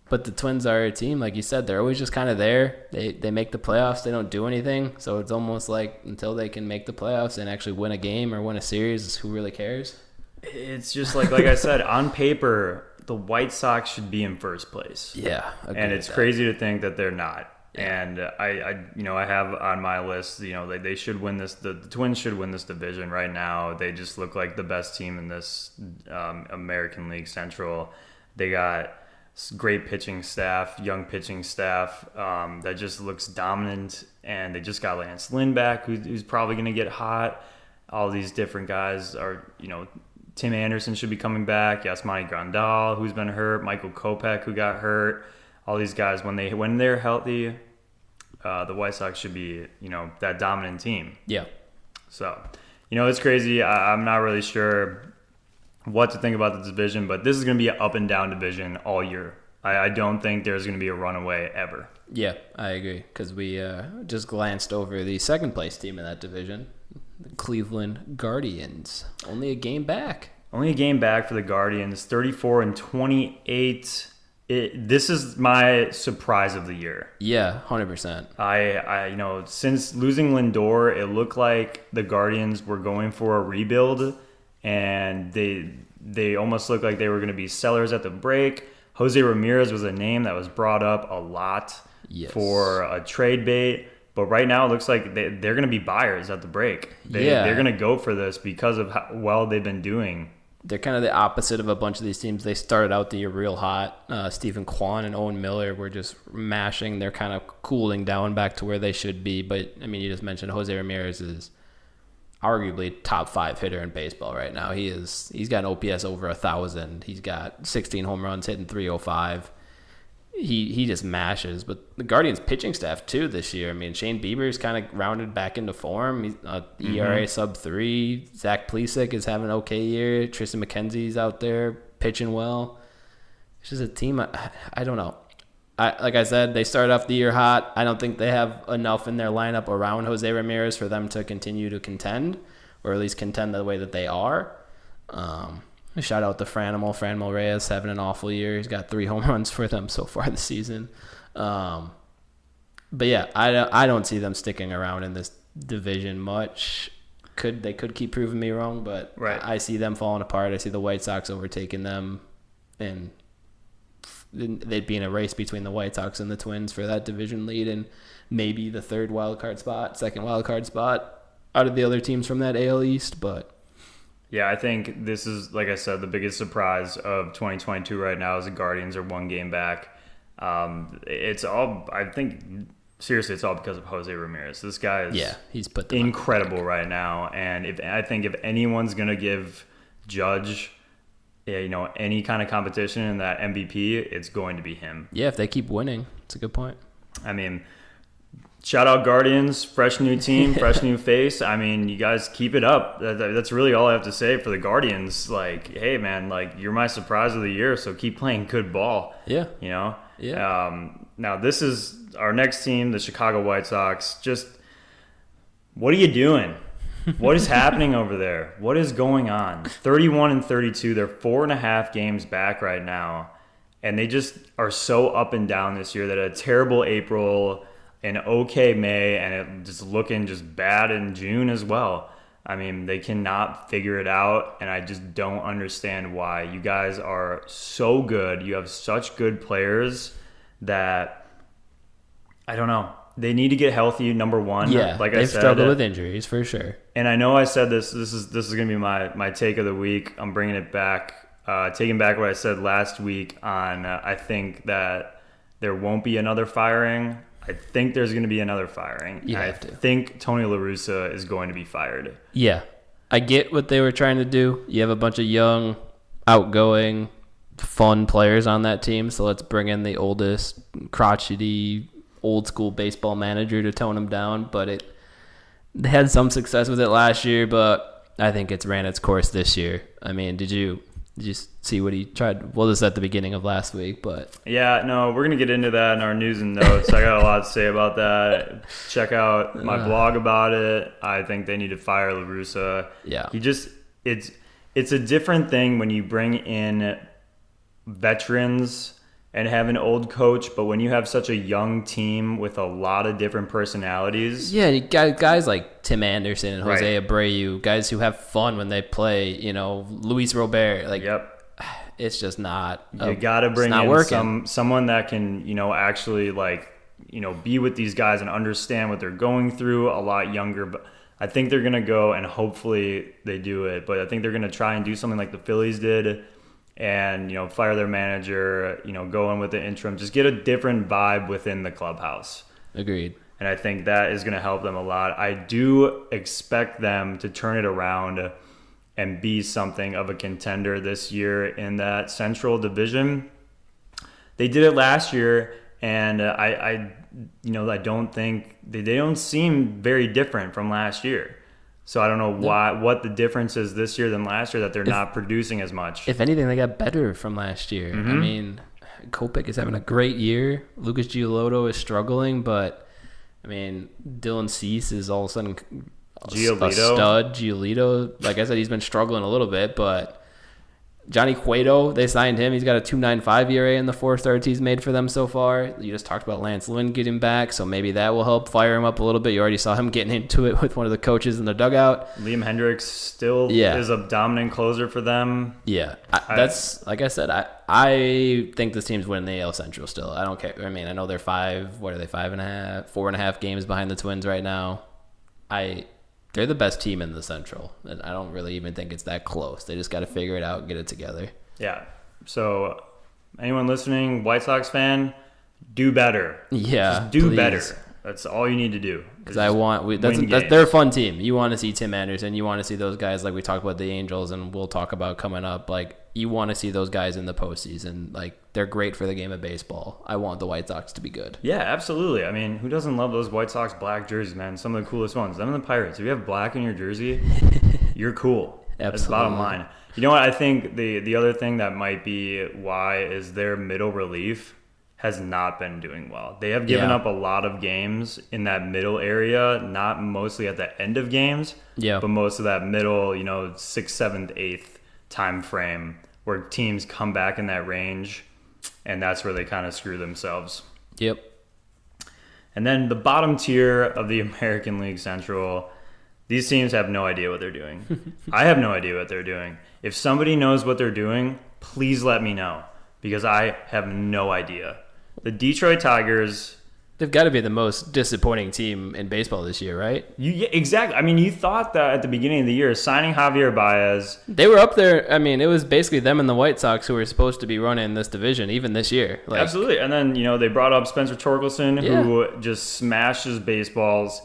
Speaker 2: But the Twins are a team, like you said, they're always just kind of there. They make the playoffs. They don't do anything. So it's almost like until they can make the playoffs and actually win a game or win a series, who really cares?
Speaker 1: It's just like I said, on paper, the White Sox should be in first place.
Speaker 2: Yeah.
Speaker 1: And it's crazy to think that they're not. Yeah. And I have on my list, they should win this. The Twins should win this division right now. They just look like the best team in this American League Central. They got great pitching staff, young pitching staff that just looks dominant. And they just got Lance Lynn back, who's probably going to get hot. All these different guys are, Tim Anderson should be coming back. Yasmani Grandal, who's been hurt. Michael Kopech, who got hurt. All these guys, when they're healthy, the White Sox should be, that dominant team.
Speaker 2: Yeah.
Speaker 1: So, it's crazy. I'm not really sure what to think about the division, but this is going to be an up and down division all year. I don't think there's going to be a runaway ever.
Speaker 2: Yeah, I agree, because we just glanced over the second place team in that division, the Cleveland Guardians. Only a game back. Only a game back for the Guardians, 34-28. This is my surprise of the year. Yeah, 100%. I since losing Lindor, it looked like the Guardians were going for a rebuild, and they almost looked like they were going to be sellers at the break. Jose Ramirez was a name that was brought up a lot for a trade bait, but right now it looks like they're going to be buyers at the break. They're going to go for this because of how well they've been doing. They're kind of the opposite of a bunch of these teams. They started out the year real hot. Stephen Kwan and Owen Miller were just mashing. They're kind of cooling down back to where they should be. But, I mean, you just mentioned Jose Ramirez is arguably top 5 hitter in baseball right now. He's got an OPS over 1,000. He's got 16 home runs, hitting 305. He just mashes. But the Guardians pitching staff too this year. I mean, Shane Bieber's kind of rounded back into form. He's ERA sub 3. Zach Plesac is having an okay year. Tristan McKenzie's out there pitching well. It's just a team. I don't know. Like I said, they started off the year hot. I don't think they have enough in their lineup around Jose Ramirez for them to continue to contend, or at least contend the way that they are. Shout out to Franmil Reyes, having an awful year. He's got 3 home runs for them so far this season. But yeah, I don't see them sticking around in this division much. They could keep proving me wrong, but right. I see them falling apart. I see the White Sox overtaking them, and they'd be in a race between the White Sox and the Twins for that division lead, and maybe the second wild card spot out of the other teams from that AL East. But yeah, I think this is, like I said, the biggest surprise of 2022 right now is the Guardians are 1 game back. It's all because of Jose Ramirez. This guy is he's put incredible right now, and if anyone's gonna give Judge any kind of competition in that MVP, it's going to be him. Yeah, if they keep winning. It's a good point. I mean, shout out Guardians, fresh new team, fresh new face. I mean, you guys keep it up. That's really all I have to say for the Guardians. Like, hey, man, you're my surprise of the year, so keep playing good ball. Yeah. Yeah. Now, this is our next team, the Chicago White Sox. Just, what are you doing? What is happening over there? What is going on? 31-32. They're 4.5 games back right now. And they just are so up and down this year. That a terrible April, an okay May, and it just looking just bad in June as well. I mean, they cannot figure it out, and I just don't understand why. You guys are so good. You have such good players that I don't know. They need to get healthy, number one. Yeah, like they've struggled with injuries for sure. And I know I said this. This is going to be my take of the week. I'm bringing it back, taking back what I said last week on. I think that there won't be another firing. I think there's going to be another firing. I think Tony La Russa is going to be fired. Yeah, I get what they were trying to do. You have a bunch of young, outgoing, fun players on that team, so let's bring in the oldest, crotchety, old school baseball manager to tone them down. But they had some success with it last year, but I think it's ran its course this year. I mean, did you see what he tried? Well, this is at the beginning of last week, but yeah, no, we're gonna get into that in our news and notes. I got a lot to say about that. Check out my blog about it. I think they need to fire La Russa. Yeah, it's a different thing when you bring in veterans
Speaker 1: and have an old coach, but when you have such a young team with a lot of different personalities.
Speaker 2: Yeah, you got guys like Tim Anderson and Jose
Speaker 1: Right.
Speaker 2: Abreu, guys who have fun when they play, Luis Robert. Like,
Speaker 1: Yep.
Speaker 2: it's just not.
Speaker 1: You got to bring in
Speaker 2: working.
Speaker 1: someone that can, actually be with these guys and understand what they're going through a lot younger. But I think they're going to go, and hopefully they do it, but I think they're going to try and do something like the Phillies did and, fire their manager, go in with the interim, just get a different vibe within the clubhouse.
Speaker 2: Agreed.
Speaker 1: And I think that is going to help them a lot. I do expect them to turn it around and be something of a contender this year in that Central Division. They did it last year, and I don't think they don't seem very different from last year. So I don't know what the difference is this year than last year that they're not producing as much.
Speaker 2: If anything, they got better from last year.
Speaker 1: Mm-hmm.
Speaker 2: I mean, Kopech is having a great year. Lucas Giolito is struggling, but I mean, Dylan Cease is all of a sudden a stud. Giolito, like I said, he's been struggling a little bit, but Johnny Cueto, they signed him. He's got a 2.95 ERA in the 4 starts he's made for them so far. You just talked about Lance Lynn getting back, so maybe that will help fire him up a little bit. You already saw him getting into it with one of the coaches in the dugout.
Speaker 1: Liam Hendricks still is a dominant closer for them.
Speaker 2: Yeah, that's like I said. I think this team's winning the AL Central still. I don't care. I mean, I know they're 4.5 games behind the Twins right now. They're the best team in the Central, and I don't really even think it's that close. They just got to figure it out and get it together.
Speaker 1: Yeah. So, anyone listening, White Sox fan, do better.
Speaker 2: Yeah,
Speaker 1: just do
Speaker 2: please.
Speaker 1: better. That's all you need to do.
Speaker 2: Because they're a fun team. You want to see Tim Anderson. You want to see those guys like we talked about the Angels, and we'll talk about coming up. Like, you want to see those guys in the postseason. Like, they're great for the game of baseball. I want the White Sox to be good.
Speaker 1: Yeah, absolutely. I mean, who doesn't love those White Sox black jerseys, man? Some of the coolest ones. Them and the Pirates. If you have black in your jersey, you're cool.
Speaker 2: Absolutely.
Speaker 1: That's the bottom line. You know what? I think the other thing that might be why is their middle relief has not been doing well. They have given up a lot of games in that middle area, not mostly at the end of games, but most of that middle, 6th, 7th, 8th time frame where teams come back in that range, and that's where they kind of screw themselves.
Speaker 2: Yep.
Speaker 1: And then the bottom tier of the American League Central, these teams have no idea what they're doing. I have no idea what they're doing. If somebody knows what they're doing, please let me know, because I have no idea. The Detroit Tigers...
Speaker 2: They've got to be the most disappointing team in baseball this year, right?
Speaker 1: Exactly. I mean, you thought that at the beginning of the year, signing Javier Baez...
Speaker 2: They were up there. I mean, it was basically them and the White Sox who were supposed to be running this division, even this year.
Speaker 1: Absolutely. And then, they brought up Spencer Torkelson, who just smashes baseballs.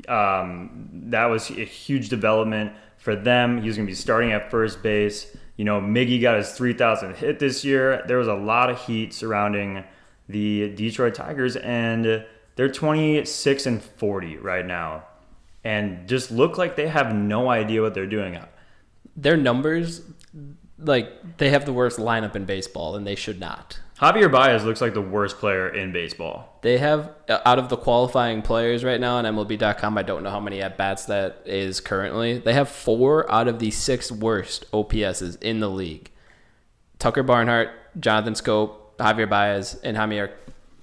Speaker 1: That was a huge development for them. He was going to be starting at first base. Miggy got his 3,000th hit this year. There was a lot of heat surrounding the Detroit Tigers, and they're 26-40 right now, and just look like they have no idea what they're doing.
Speaker 2: Their numbers, they have the worst lineup in baseball, and they should not.
Speaker 1: Javier Baez looks like the worst player in baseball.
Speaker 2: They have, out of the qualifying players right now on MLB.com, I don't know how many at-bats that is currently. They have 4 out of the 6 worst OPSs in the league. Tucker Barnhart, Jonathan Scope, Javier Baez, and Javier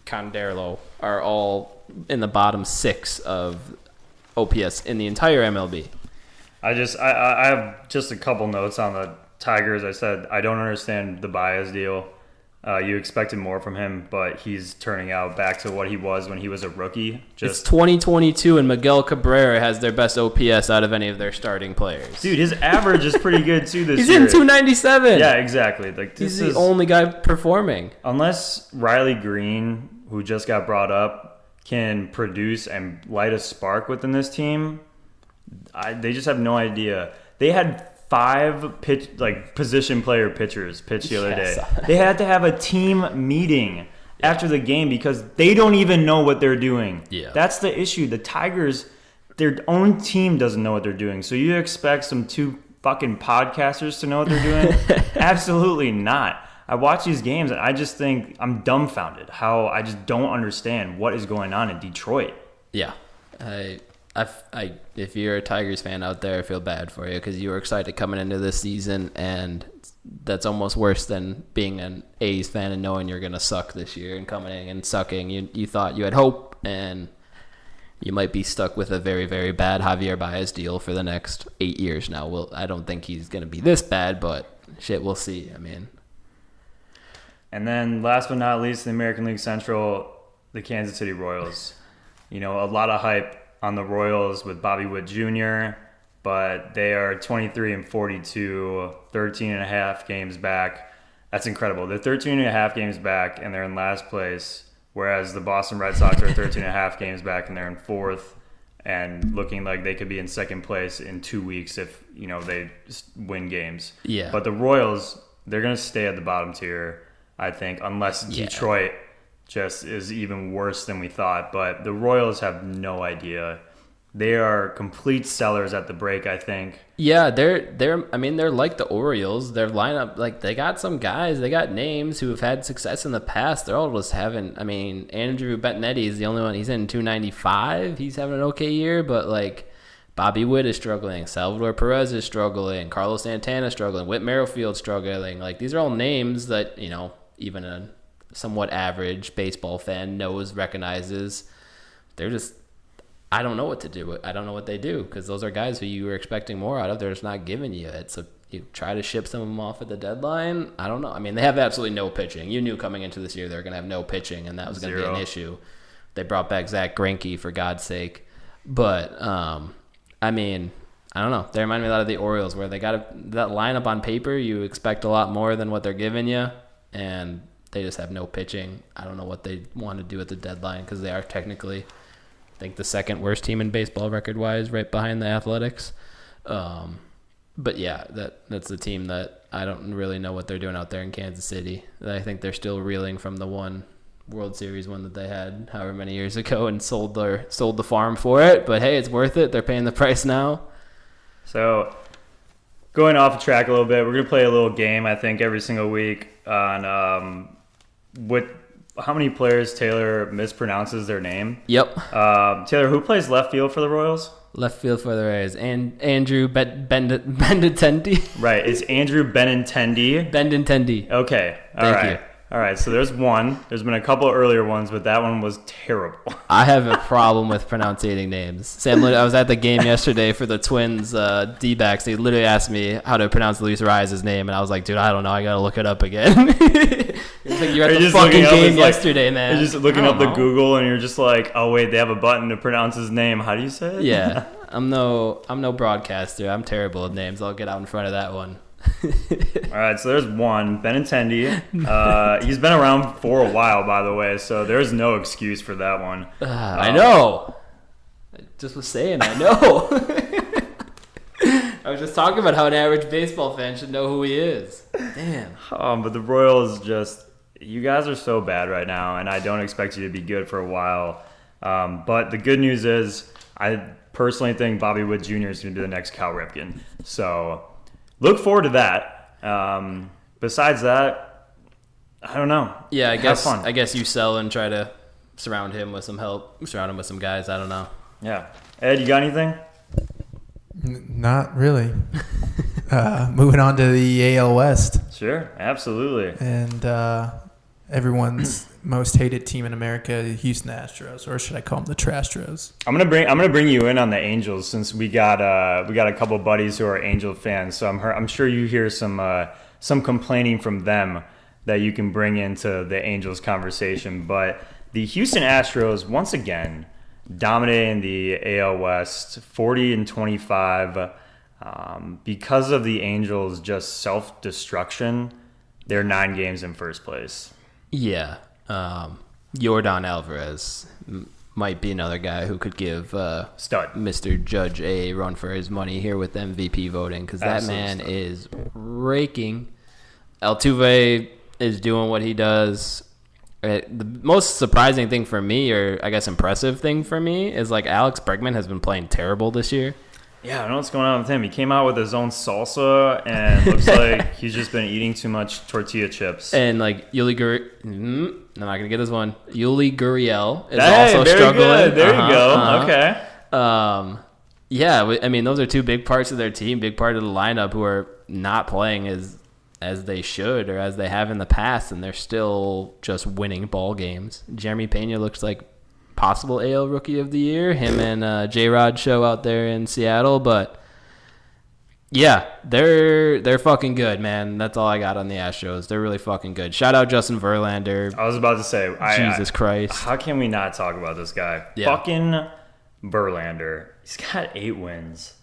Speaker 2: Conderlo are all in the bottom 6 of OPS in the entire MLB.
Speaker 1: I have just a couple notes on the Tigers. I said I don't understand the Baez deal. You expected more from him, but he's turning out back to what he was when he was a rookie.
Speaker 2: It's 2022, and Miguel Cabrera has their best OPS out of any of their starting players.
Speaker 1: Dude, his average is pretty good too this
Speaker 2: He's
Speaker 1: year.
Speaker 2: He's in 297.
Speaker 1: Yeah, exactly.
Speaker 2: He's the only guy performing.
Speaker 1: Unless Riley Green, who just got brought up, can produce and light a spark within this team, they just have no idea. They had 5 position player pitchers pitch the other day. They had to have a team meeting after the game because they don't even know what they're doing.
Speaker 2: Yeah.
Speaker 1: That's the issue. The Tigers, their own team doesn't know what they're doing. So you expect some 2 fucking podcasters to know what they're doing? Absolutely not. I watch these games and I just think I'm dumbfounded how I just don't understand what is going on in Detroit.
Speaker 2: Yeah. If you're a Tigers fan out there, I feel bad for you because you were excited coming into this season, and that's almost worse than being an A's fan and knowing you're gonna suck this year and coming in and sucking. You thought you had hope, and you might be stuck with a very, very bad Javier Baez deal for the next 8 years now. Well, I don't think he's gonna be this bad, but shit, we'll see. I mean.
Speaker 1: And then last but not least, the American League Central, the Kansas City Royals. A lot of hype on the Royals with Bobby Witt Jr., but they are 23-42, 13 and a half games back. That's incredible. They're 13 and a half games back, and they're in last place, whereas the Boston Red Sox are 13 and a half games back, and they're in fourth, and looking like they could be in second place in 2 weeks if, they just win games.
Speaker 2: Yeah.
Speaker 1: But the Royals, they're going to stay at the bottom tier, I think, unless Detroit just is even worse than we thought. But the Royals have no idea. They are complete sellers at the break, I think.
Speaker 2: Yeah, they're like the Orioles. Their lineup, like, they got some guys, they got names who have had success in the past. They're all just having, Andrew Benintendi is the only one. He's in 295. He's having an okay year, but like Bobby Witt is struggling, Salvador Perez is struggling, Carlos Santana is struggling, Whit Merrifield struggling. Like, these are all names that, even a somewhat average baseball fan recognizes. They're just, I don't know what to do. I don't know what they do, because those are guys who you were expecting more out of. They're just not giving you it. So you try to ship some of them off at the deadline. I don't know. They have absolutely no pitching. You knew coming into this year they were going to have no pitching, and that was going to be an issue. They brought back Zach Greinke, for God's sake. But, I don't know. They remind me a lot of the Orioles, where they got that lineup on paper. You expect a lot more than what they're giving you, and they just have no pitching. I don't know what they want to do at the deadline, because they are technically, I think, the second worst team in baseball record-wise, right behind the Athletics. But yeah, that's the team that I don't really know what they're doing out there in Kansas City. I think they're still reeling from the one World Series one that they had however many years ago and sold the farm for it. But hey, it's worth it. They're paying the price now.
Speaker 1: So going off the track a little bit, we're going to play a little game, I think, every single week on how many players Taylor mispronounces their name.
Speaker 2: Yep.
Speaker 1: Taylor, who plays left field for the Royals?
Speaker 2: Left field for the Rays. And Andrew Benintendi.
Speaker 1: Right. It's Andrew Benintendi.
Speaker 2: Benintendi.
Speaker 1: Okay.
Speaker 2: Thank you.
Speaker 1: All right. So there's one. There's been a couple earlier ones, but that one was terrible.
Speaker 2: I have a problem with pronouncing names. I was at the game yesterday for the Twins D-backs. They literally asked me how to pronounce Luis Ariza's name, and I was like, dude, I don't know. I got to look it up again. It's like you're at the fucking game yesterday, man.
Speaker 1: You're just looking up the Google, and you're just like, oh, wait, they have a button to pronounce his name. How do you say it?
Speaker 2: Yeah. I'm no broadcaster. I'm terrible at names. I'll get out in front of that one.
Speaker 1: All right, so there's one, Benintendi. He's been around for a while, by the way, so there's no excuse for that one.
Speaker 2: I know. I just was saying, I know. I was just talking about how an average baseball fan should know who he is. Damn.
Speaker 1: But the Royals you guys are so bad right now, and I don't expect you to be good for a while. But the good news is, I personally think Bobby Witt Jr. is going to be the next Cal Ripken. So look forward to that. Besides that, I don't know.
Speaker 2: Yeah, I guess you sell and try to surround him with some help, surround him with some guys. I don't know.
Speaker 1: Yeah. Ed, you got anything?
Speaker 3: Not really. Moving on to the AL West.
Speaker 1: Sure, absolutely.
Speaker 3: And everyone's most hated team in America, the Houston Astros, or should I call them the Trastros?
Speaker 1: I'm gonna bring you in on the Angels, since we got a couple buddies who are Angel fans. So I'm sure you hear some complaining from them that you can bring into the Angels conversation. But the Houston Astros, once again, dominating the AL West, 40-25. Because of the Angels' just self-destruction, they're 9 games in first place.
Speaker 2: Yeah. Yordan Alvarez might be another guy who could give
Speaker 1: Stud
Speaker 2: Mr. Judge a run for his money here with MVP voting, because that man is raking. Altuve is doing what he does. The most surprising thing for me, or I guess impressive thing for me, is like Alex Bregman has been playing terrible this year.
Speaker 1: Yeah, I don't know what's going on with him. He came out with his own salsa, and looks like he's just been eating too much tortilla chips.
Speaker 2: And like I'm not gonna get this one. Yuli Gurriel is also struggling.
Speaker 1: Good. There you go. Okay.
Speaker 2: Yeah, I mean, those are two big parts of their team, big part of the lineup who are not playing as as they should or as they have in the past, and they're still just winning ball games. Jeremy Pena looks like possible AL Rookie of the Year. Him and J-Rod show out there in Seattle, but yeah, they're fucking good, man. That's all I got on the Astros. They're really fucking good. Shout out Justin Verlander.
Speaker 1: I was about to say,
Speaker 2: Jesus Christ.
Speaker 1: How can we not talk about this guy?
Speaker 2: Yeah.
Speaker 1: Fucking Verlander. He's got 8 wins,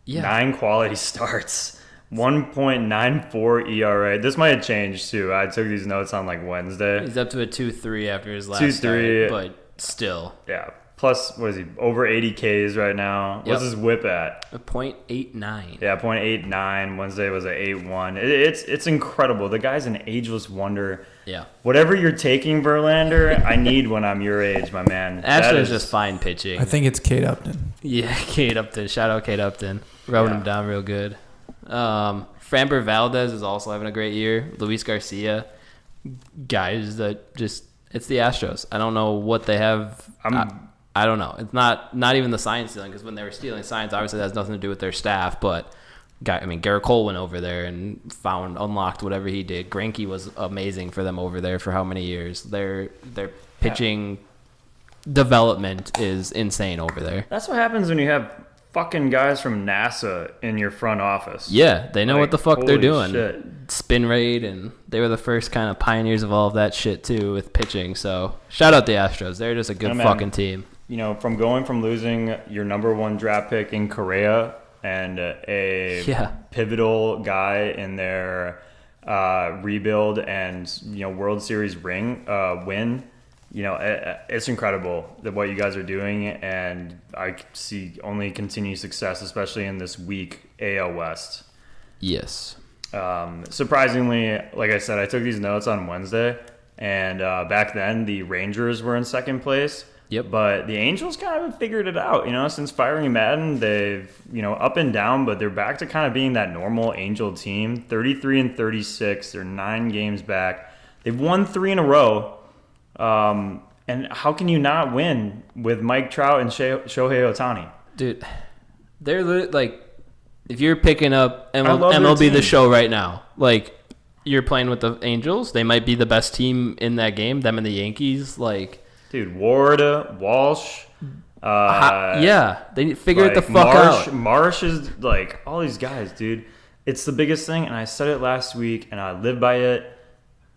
Speaker 2: Yeah.
Speaker 1: 9 quality starts, 1.94 ERA. This might have changed too. I took these notes on like Wednesday.
Speaker 2: He's up to a 2.3 after his last
Speaker 1: 2.3,
Speaker 2: start, but still.
Speaker 1: Yeah. Plus, what is he? Over 80 Ks right now.
Speaker 2: Yep.
Speaker 1: What's his whip at?
Speaker 2: A .89.
Speaker 1: Yeah, 0.89. Wednesday was an 8.1. It's incredible. The guy's an ageless wonder.
Speaker 2: Yeah.
Speaker 1: Whatever you're taking, Verlander, I need when I'm your age, my man.
Speaker 2: Astros just fine pitching.
Speaker 3: I think it's Kate Upton.
Speaker 2: Yeah, Kate Upton. Shout out Kate Upton. Rubbing him down real good. Framber Valdez is also having a great year. Luis Garcia. Guys that just, it's the Astros. I don't know what they have. I don't know. It's not even the sign stealing, because when they were stealing signs, obviously that has nothing to do with their staff. But Garrett Cole went over there and unlocked whatever he did. Greinke was amazing for them over there for how many years? Their pitching development is insane over there.
Speaker 1: That's what happens when you have fucking guys from NASA in your front office.
Speaker 2: Yeah, they know what the fuck they're doing.
Speaker 1: Shit.
Speaker 2: Spin rate, and they were the first kind of pioneers of all of that shit too with pitching. So shout out the Astros. They're just a good fucking team.
Speaker 1: You know, from losing your number 1 draft pick in Correa and a pivotal guy in their rebuild and, World Series win, it's incredible that what you guys are doing, and I see only continued success, especially in this weak AL West.
Speaker 2: Yes.
Speaker 1: Surprisingly, like I said, I took these notes on Wednesday, and back then the Rangers were in second place.
Speaker 2: Yep.
Speaker 1: But the Angels kind of figured it out, since firing Madden. They've, up and down, but they're back to kind of being that normal Angel team. 33-36. They're 9 games back. They've won 3 in a row. And how can you not win with Mike Trout and Shohei Ohtani?
Speaker 2: Dude, they're like, if you're picking up
Speaker 1: love their
Speaker 2: MLB
Speaker 1: team.
Speaker 2: The Show right now, like, you're playing with the Angels. They might be the best team in that game, them and the Yankees. Like,
Speaker 1: dude, Ward, Walsh.
Speaker 2: They figure it the fuck out.
Speaker 1: Marsh is like, all these guys, dude. It's the biggest thing, and I said it last week, and I live by it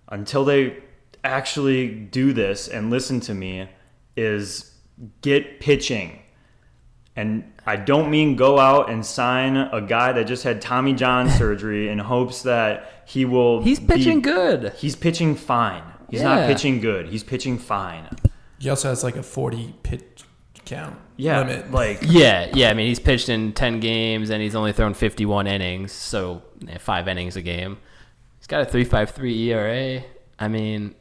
Speaker 1: until they actually do this and listen to me, is get pitching. And I don't mean go out and sign a guy that just had Tommy John surgery in hopes that he will
Speaker 2: He's pitching good.
Speaker 1: He's pitching fine. He's not pitching good. He's pitching fine.
Speaker 3: He also has like a 40 pitch count limit.
Speaker 2: I mean, he's pitched in 10 games and he's only thrown 51 innings, so 5 innings a game. He's got a 3.53 ERA. I mean,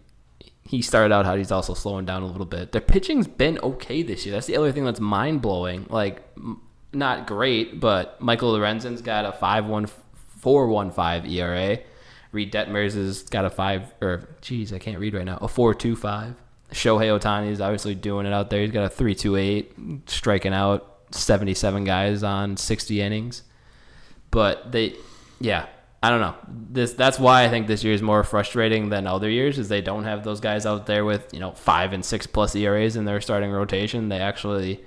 Speaker 2: he started out how he's also slowing down a little bit. Their pitching's been okay this year. That's the other thing that's mind blowing. Like, not great, but Michael Lorenzen's got a 4.15 ERA. Reed Detmers has got a 4.25. Shohei Ohtani is obviously doing it out there. He's got a 3.28, striking out 77 guys on 60 innings. But I don't know. That's why I think this year is more frustrating than other years, is they don't have those guys out there with 5 and 6 plus ERAs in their starting rotation. They actually,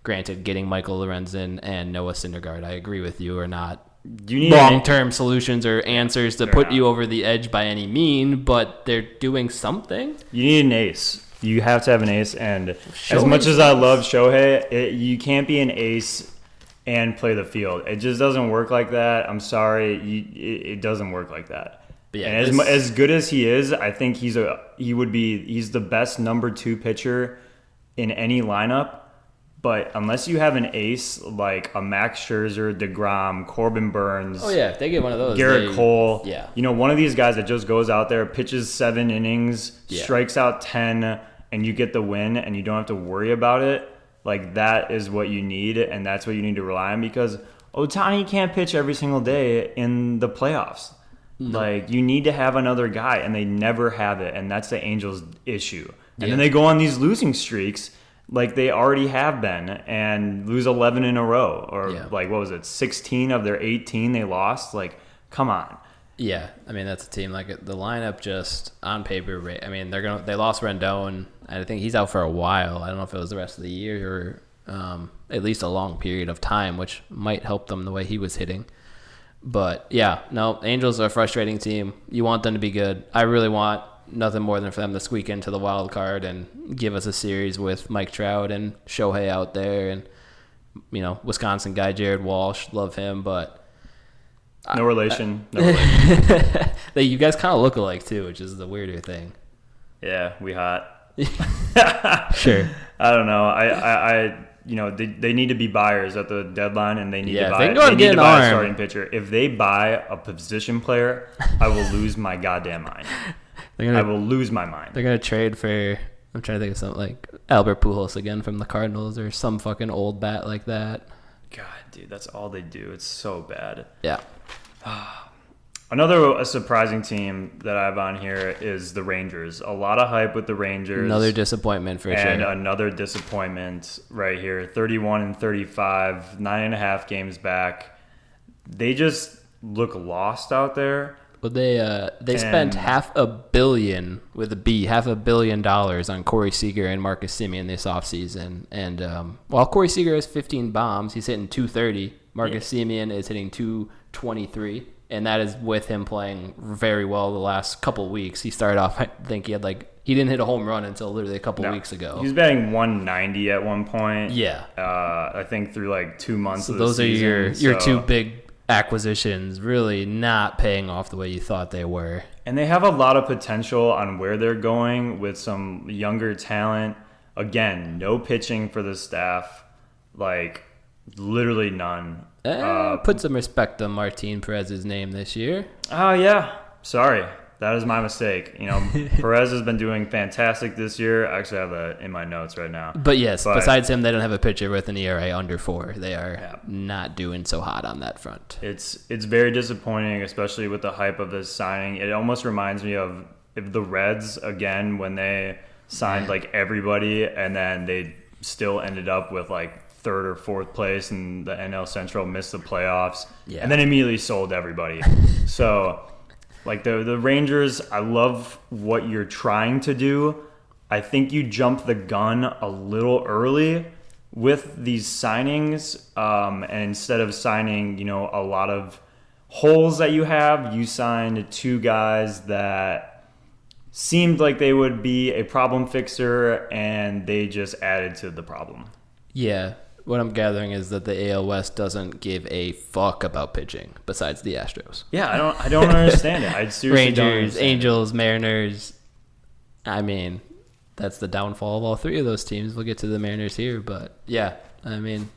Speaker 2: granted, getting Michael Lorenzen and Noah Syndergaard, I agree with you, are not long-term solutions or answers to put you over the edge by any mean, but they're doing something.
Speaker 1: You need an ace. You have to have an ace, and as much as I love Shohei, you can't be an ace and play the field. It just doesn't work like that. I'm sorry, it doesn't work like that. Yeah, and as good as he is, I think he's the best number 2 pitcher in any lineup. But unless you have an ace like a Max Scherzer, DeGrom, Corbin Burns,
Speaker 2: if they get one of those,
Speaker 1: Garrett Cole,
Speaker 2: yeah,
Speaker 1: one of these guys that just goes out there, pitches 7 innings, strikes out 10, and you get the win, and you don't have to worry about it. Like, that is what you need, and that's what you need to rely on, because Ohtani can't pitch every single day in the playoffs. No. Like, you need to have another guy, and they never have it, and that's the Angels' issue. And then they go on these losing streaks, like they already have been, and lose 11 in a row, or 16 of their 18 they lost. Like, come on.
Speaker 2: Yeah, I mean that's a team like the lineup just on paper. I mean they lost Rendon. I think he's out for a while. I don't know if it was the rest of the year or at least a long period of time, which might help them the way he was hitting. But yeah, no, Angels are a frustrating team. You want them to be good. I really want nothing more than for them to squeak into the wild card and give us a series with Mike Trout and Shohei out there, and Wisconsin guy Jared Walsh, love him, but
Speaker 1: no relation.
Speaker 2: You guys kind of look alike too, which is the weirder thing.
Speaker 1: Yeah, we hot.
Speaker 2: Sure.
Speaker 1: I don't know. They need to be buyers at the deadline, and they need to buy.
Speaker 2: They need to buy
Speaker 1: a starting pitcher. If they buy a position player, I will lose my goddamn mind. I will lose my mind.
Speaker 2: They're gonna trade for. I'm trying to think of something like Albert Pujols again from the Cardinals or some fucking old bat like that.
Speaker 1: God, dude, that's all they do. It's so bad.
Speaker 2: Yeah.
Speaker 1: Another surprising team that I have on here is the Rangers. A lot of hype with the Rangers.
Speaker 2: Another disappointment for sure.
Speaker 1: And another disappointment right here. 31-35, 9.5 games back. They just look lost out there.
Speaker 2: Well, they spent $500 million with a B, $500 million on Corey Seager and Marcus Semien this offseason. And while Corey Seager has 15 bombs, he's hitting 230. Marcus Semien is hitting 223. And that is with him playing very well the last couple weeks. He started off, I think he didn't hit a home run until literally a couple weeks ago.
Speaker 1: He was batting 190 at one point.
Speaker 2: Yeah.
Speaker 1: I think through like 2 months of the
Speaker 2: those
Speaker 1: season.
Speaker 2: Are your two big acquisitions, really not paying off the way you thought they were.
Speaker 1: And they have a lot of potential on where they're going with some younger talent. Again, no pitching for the staff. Like, literally none.
Speaker 2: Put some respect on Martin Perez's name this year.
Speaker 1: Oh, yeah. Sorry. That is my mistake. Perez has been doing fantastic this year. I actually have that in my notes right now.
Speaker 2: But yes, besides him, they don't have a pitcher with an ERA under 4. They are not doing so hot on that front.
Speaker 1: It's very disappointing, especially with the hype of this signing. It almost reminds me of the Reds, again, when they signed like everybody and then they still ended up with like third or fourth place and the NL Central, missed the playoffs, and then immediately sold everybody. So like the Rangers, I love what you're trying to do. I think you jumped the gun a little early with these signings, and instead of signing a lot of holes that you have, you signed 2 guys that seemed like they would be a problem fixer, and they just added to the problem.
Speaker 2: Yeah. What I'm gathering is that the AL West doesn't give a fuck about pitching besides the Astros.
Speaker 1: Yeah, I don't understand it. I seriously don't
Speaker 2: Rangers,
Speaker 1: understand
Speaker 2: Angels, Mariners. I mean, that's the downfall of all 3 of those teams. We'll get to the Mariners here, but yeah, I mean,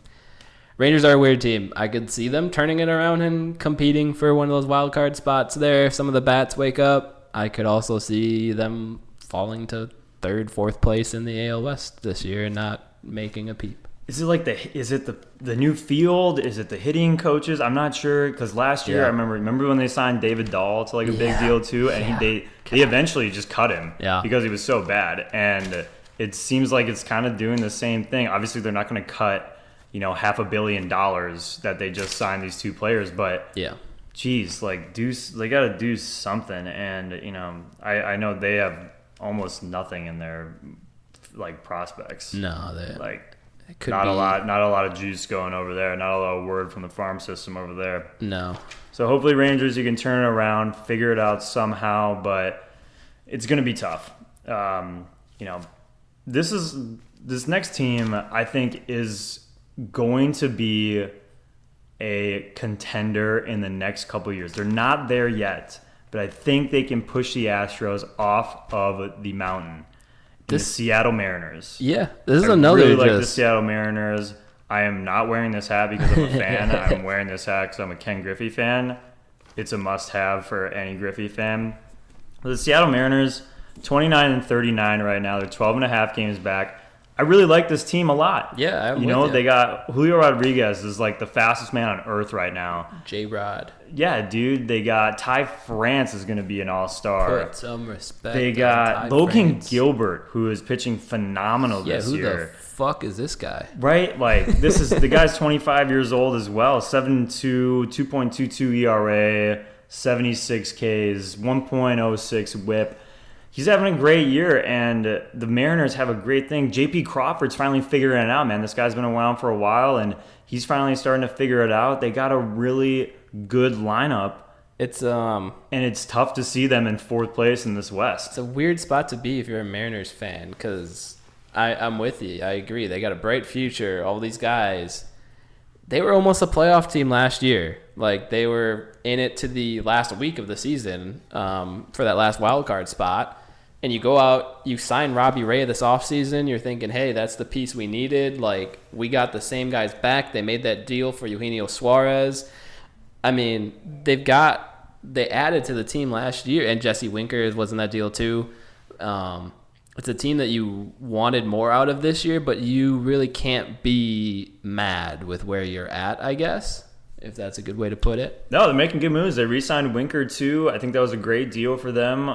Speaker 2: Rangers are a weird team. I could see them turning it around and competing for one of those wild card spots there if some of the bats wake up. I could also see them falling to 3rd, 4th place in the AL West this year and not making a peep.
Speaker 1: Is it like the new field? Is it the hitting coaches? I'm not sure, because last year I remember when they signed David Dahl to like a big deal too, and they eventually just cut him because he was so bad. And it seems like it's kind of doing the same thing. Obviously, they're not going to cut $500 million that they just signed these 2 players, but geez, like they got to do something. And I know they have almost nothing in their like prospects.
Speaker 2: No, they
Speaker 1: like. Not a lot of juice going over there. Not a lot of word from the farm system over there.
Speaker 2: No.
Speaker 1: So hopefully Rangers, you can turn it around, figure it out somehow, but it's going to be tough. This next team I think is going to be a contender in the next couple of years. They're not there yet, but I think they can push the Astros off of the mountain. The Seattle Mariners.
Speaker 2: Yeah, this is another.
Speaker 1: I really like the Seattle Mariners. I am not wearing this hat because I'm a fan. I'm wearing this hat because I'm a Ken Griffey fan. It's a must-have for any Griffey fan. The Seattle Mariners, 29-39 right now. They're 12.5 games back. I really like this team a lot.
Speaker 2: Yeah,
Speaker 1: they got Julio Rodriguez is like the fastest man on earth right now.
Speaker 2: J-Rod.
Speaker 1: Yeah, dude. They got Ty France is going to be an all-star.
Speaker 2: Put some respect.
Speaker 1: They got Logan Gilbert, who is pitching phenomenal this year.
Speaker 2: Who the fuck is this guy?
Speaker 1: Right? Like, the guy's 25 years old as well. 7.2, 2.22 ERA. 76 Ks, 1.06 whip. He's having a great year, and the Mariners have a great thing. J.P. Crawford's finally figuring it out, man. This guy's been around for a while, and he's finally starting to figure it out. They got a really good lineup. And it's tough to see them in fourth place in this West.
Speaker 2: It's a weird spot to be if you're a Mariners fan, because I'm with you. I agree. They got a bright future. All these guys, they were almost a playoff team last year. Like, they were in it to the last week of the season for that last wild card spot. And you go out, you sign Robbie Ray this offseason. You're thinking, hey, that's the piece we needed. Like, we got the same guys back. They made that deal for Eugenio Suarez. I mean, they added to the team last year, and Jesse Winker was in that deal too. It's a team that you wanted more out of this year, but you really can't be mad with where you're at, I guess, if that's a good way to put it.
Speaker 1: No, they're making good moves. They re-signed Winker too. I think that was a great deal for them.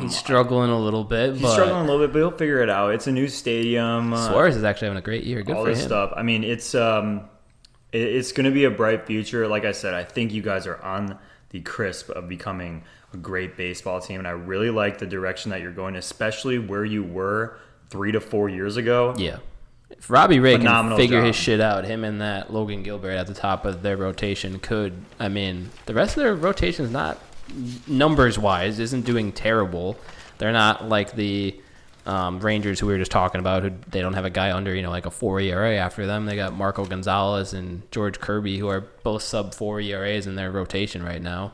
Speaker 2: He's struggling a little bit.
Speaker 1: He's struggling a little bit, but he'll figure it out. It's a new stadium.
Speaker 2: Suarez is actually having a great year. Good
Speaker 1: all
Speaker 2: for him.
Speaker 1: This stuff. I mean, it's going to be a bright future. Like I said, I think you guys are on the crisp of becoming a great baseball team, and I really like the direction that you're going, especially where you were 3 to 4 years ago.
Speaker 2: Yeah. If Robbie Ray
Speaker 1: Phenomenal
Speaker 2: can figure
Speaker 1: job.
Speaker 2: his shit out, him and that Logan Gilbert at the top of their rotation could, I mean, the rest of their rotation is not, numbers-wise, isn't doing terrible. They're not like the Rangers who we were just talking about, who they don't have a guy under, like a 4 ERA after them. They got Marco Gonzalez and George Kirby, who are both sub-4 ERAs in their rotation right now.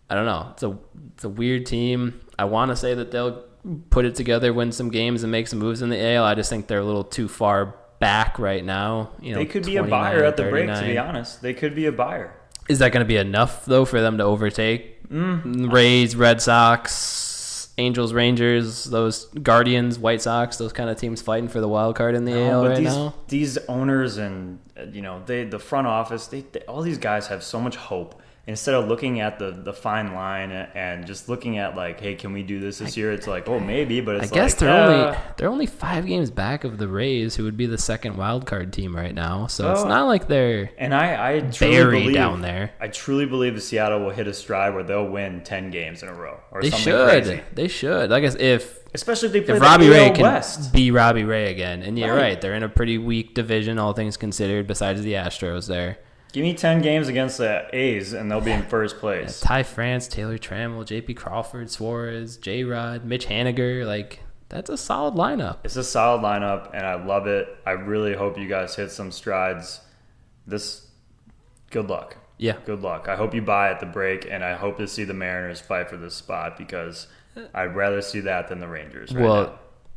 Speaker 2: I don't know. It's a weird team. I want to say that they'll put it together, win some games, and make some moves in the AL. I just think they're a little too far back right now.
Speaker 1: They could be a buyer at the break, to be honest. They could be a buyer.
Speaker 2: Is that going to be enough, though, for them to overtake Rays, Red Sox, Angels, Rangers, those Guardians, White Sox, those kind of teams fighting for the wild card in the AL right now?
Speaker 1: These owners and the front office, they all these guys have so much hope. Instead of looking at the fine line and just looking at like, hey, can we do this year? It's like, oh, maybe, but it's
Speaker 2: I guess
Speaker 1: like,
Speaker 2: they're only 5 games back of the Rays, who would be the second wild card team right now. So it's not like they're
Speaker 1: I truly
Speaker 2: buried
Speaker 1: believe,
Speaker 2: down there.
Speaker 1: I truly believe the Seattle will hit a stride where they'll win 10 games in a row or
Speaker 2: They
Speaker 1: something
Speaker 2: should.
Speaker 1: crazy.
Speaker 2: They should. I guess
Speaker 1: Especially if they play
Speaker 2: if Robbie
Speaker 1: the
Speaker 2: Ray
Speaker 1: AL
Speaker 2: can
Speaker 1: West.
Speaker 2: be Robbie Ray again, and you're
Speaker 1: Right.
Speaker 2: right, they're in a pretty weak division, all things considered, besides the Astros there.
Speaker 1: Give me 10 games against the A's, and they'll be in first place.
Speaker 2: Ty France, Taylor Trammell, J.P. Crawford, Suarez, J-Rod, Mitch Haniger, like, that's a solid lineup.
Speaker 1: It's a solid lineup, and I love it. I really hope you guys hit some strides. Good luck.
Speaker 2: Yeah.
Speaker 1: Good luck. I hope you buy at the break, and I hope to see the Mariners fight for this spot because I'd rather see that than the Rangers right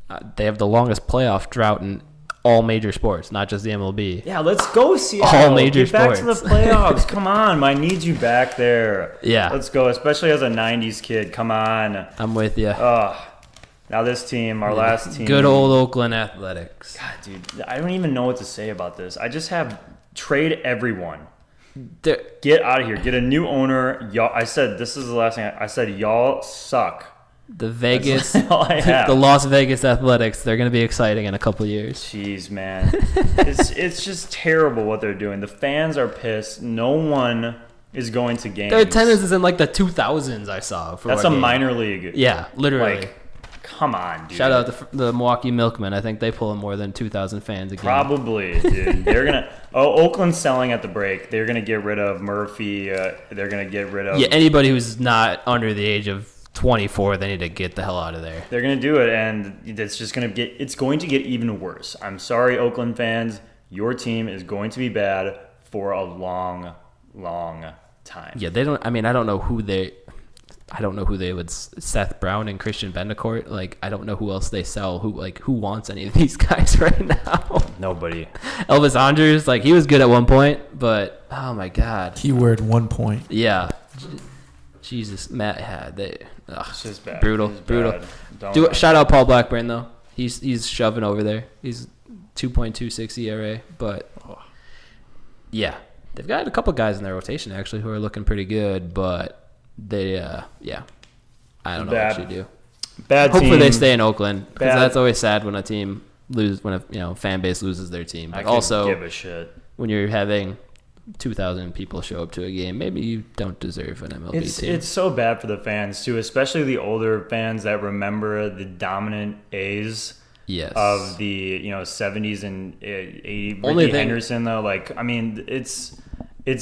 Speaker 1: now.
Speaker 2: They have the longest playoff drought in all major sports, not just the MLB.
Speaker 1: Yeah, let's go, Seattle.
Speaker 2: All major
Speaker 1: Get back
Speaker 2: sports.
Speaker 1: to the playoffs. Come on. I need you back there.
Speaker 2: Yeah.
Speaker 1: Let's go, especially as a 90s kid. Come on.
Speaker 2: I'm with you.
Speaker 1: Now this team, our last team.
Speaker 2: Good old Oakland Athletics.
Speaker 1: God, dude, I don't even know what to say about this. I just have trade everyone. Get out of here. Get a new owner. Y'all, I said, this is the last thing. I said, y'all suck.
Speaker 2: The Vegas,
Speaker 1: That's all I have.
Speaker 2: the Las Vegas Athletics, they're going to be exciting in a couple years.
Speaker 1: Jeez, man. it's just terrible what they're doing. The fans are pissed. No one is going to games.
Speaker 2: Their attendance is in like the 2000s, I saw.
Speaker 1: That's a minor league.
Speaker 2: Yeah, literally.
Speaker 1: Like, come on, dude.
Speaker 2: Shout out the Milwaukee Milkmen. I think they pull in more than 2,000 fans a game.
Speaker 1: Probably, dude. They're going to... Oakland's selling at the break. They're going to get rid of Murphy. They're going to get rid of...
Speaker 2: Yeah, anybody who's not under the age of 24, they need to get the hell out of there.
Speaker 1: They're going to do it, and it's going to get even worse. I'm sorry, Oakland fans. Your team is going to be bad for a long, long time.
Speaker 2: Yeah, they don't... I mean, I don't know who they would... Seth Brown and Christian Bendecourt. Like, I don't know who else they sell. Who wants any of these guys right now?
Speaker 1: Nobody.
Speaker 2: Elvis Andrews, like, he was good at one point, but oh my god.
Speaker 3: Keyword 1 point.
Speaker 2: Yeah. Jesus, Matt had
Speaker 1: It's just bad.
Speaker 2: Brutal. Shout out Paul Blackburn though. He's shoving over there. He's 2.26 ERA, but yeah, they've got a couple guys in their rotation actually who are looking pretty good, but they I don't know what you do.
Speaker 1: Bad
Speaker 2: Hopefully
Speaker 1: team.
Speaker 2: they stay in Oakland because
Speaker 1: Bad.
Speaker 2: that's always sad when a team when a fan base loses their team. But
Speaker 1: I could
Speaker 2: also
Speaker 1: give a shit.
Speaker 2: when you're having 2,000 people show up to a game, maybe you don't deserve an MLB team.
Speaker 1: It's so bad for the fans too, especially the older fans that remember the dominant A's.
Speaker 2: Yes.
Speaker 1: Of the 70s and 80s.
Speaker 2: Only
Speaker 1: Ricky Henderson though, like I mean, it's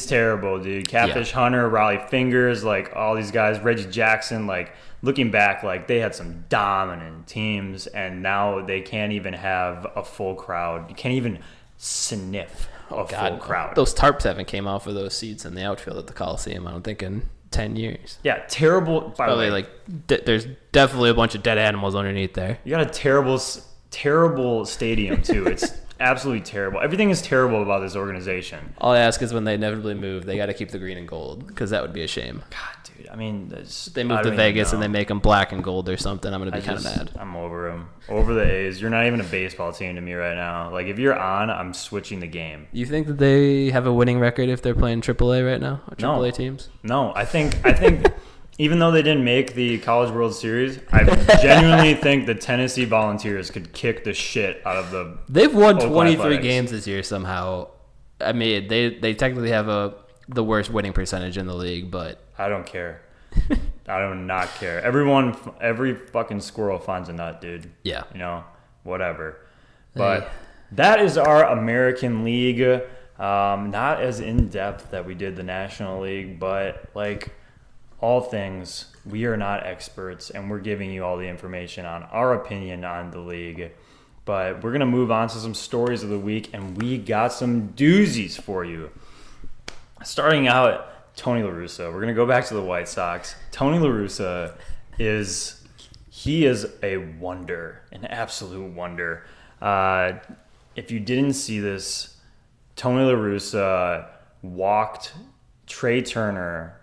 Speaker 1: terrible, dude. Catfish Hunter, Raleigh Fingers, like all these guys, Reggie Jackson, like looking back, like they had some dominant teams, and now they can't even have a full crowd. You can't even sniff a full crowd.
Speaker 2: Those tarps haven't came off of those seats in the outfield at the Coliseum, I don't think, in 10 years.
Speaker 1: Yeah, terrible. By the way,
Speaker 2: there's definitely a bunch of dead animals underneath there.
Speaker 1: You got a terrible stadium too. It's absolutely terrible. Everything is terrible about this organization.
Speaker 2: All I ask is when they inevitably move, they got to keep the green and gold, because that would be a shame.
Speaker 1: God, dude. I mean,
Speaker 2: if they move to Vegas and they make them black and gold or something, I'm going to be kind of mad.
Speaker 1: I'm over them. Over the A's. You're not even a baseball team to me right now. Like, if you're on, I'm switching the game.
Speaker 2: You think that they have a winning record if they're playing AAA right now? Or AAA teams?
Speaker 1: No. I think even though they didn't make the College World Series, I genuinely think the Tennessee Volunteers could kick the shit out of the
Speaker 2: They've won
Speaker 1: Oakland
Speaker 2: 23
Speaker 1: Athletics.
Speaker 2: games this year somehow. I mean, they technically have the worst winning percentage in the league, but
Speaker 1: I don't care. I do not care. Every fucking squirrel finds a nut, dude.
Speaker 2: Yeah.
Speaker 1: Whatever. But that is our American League. Not as in-depth that we did the National League, but like all things, we are not experts, and we're giving you all the information on our opinion on the league. But we're going to move on to some stories of the week, and we got some doozies for you. Starting out, Tony La Russa. We're going to go back to the White Sox. Tony La Russa is a wonder, an absolute wonder. If you didn't see this, Tony La Russa walked Trey Turner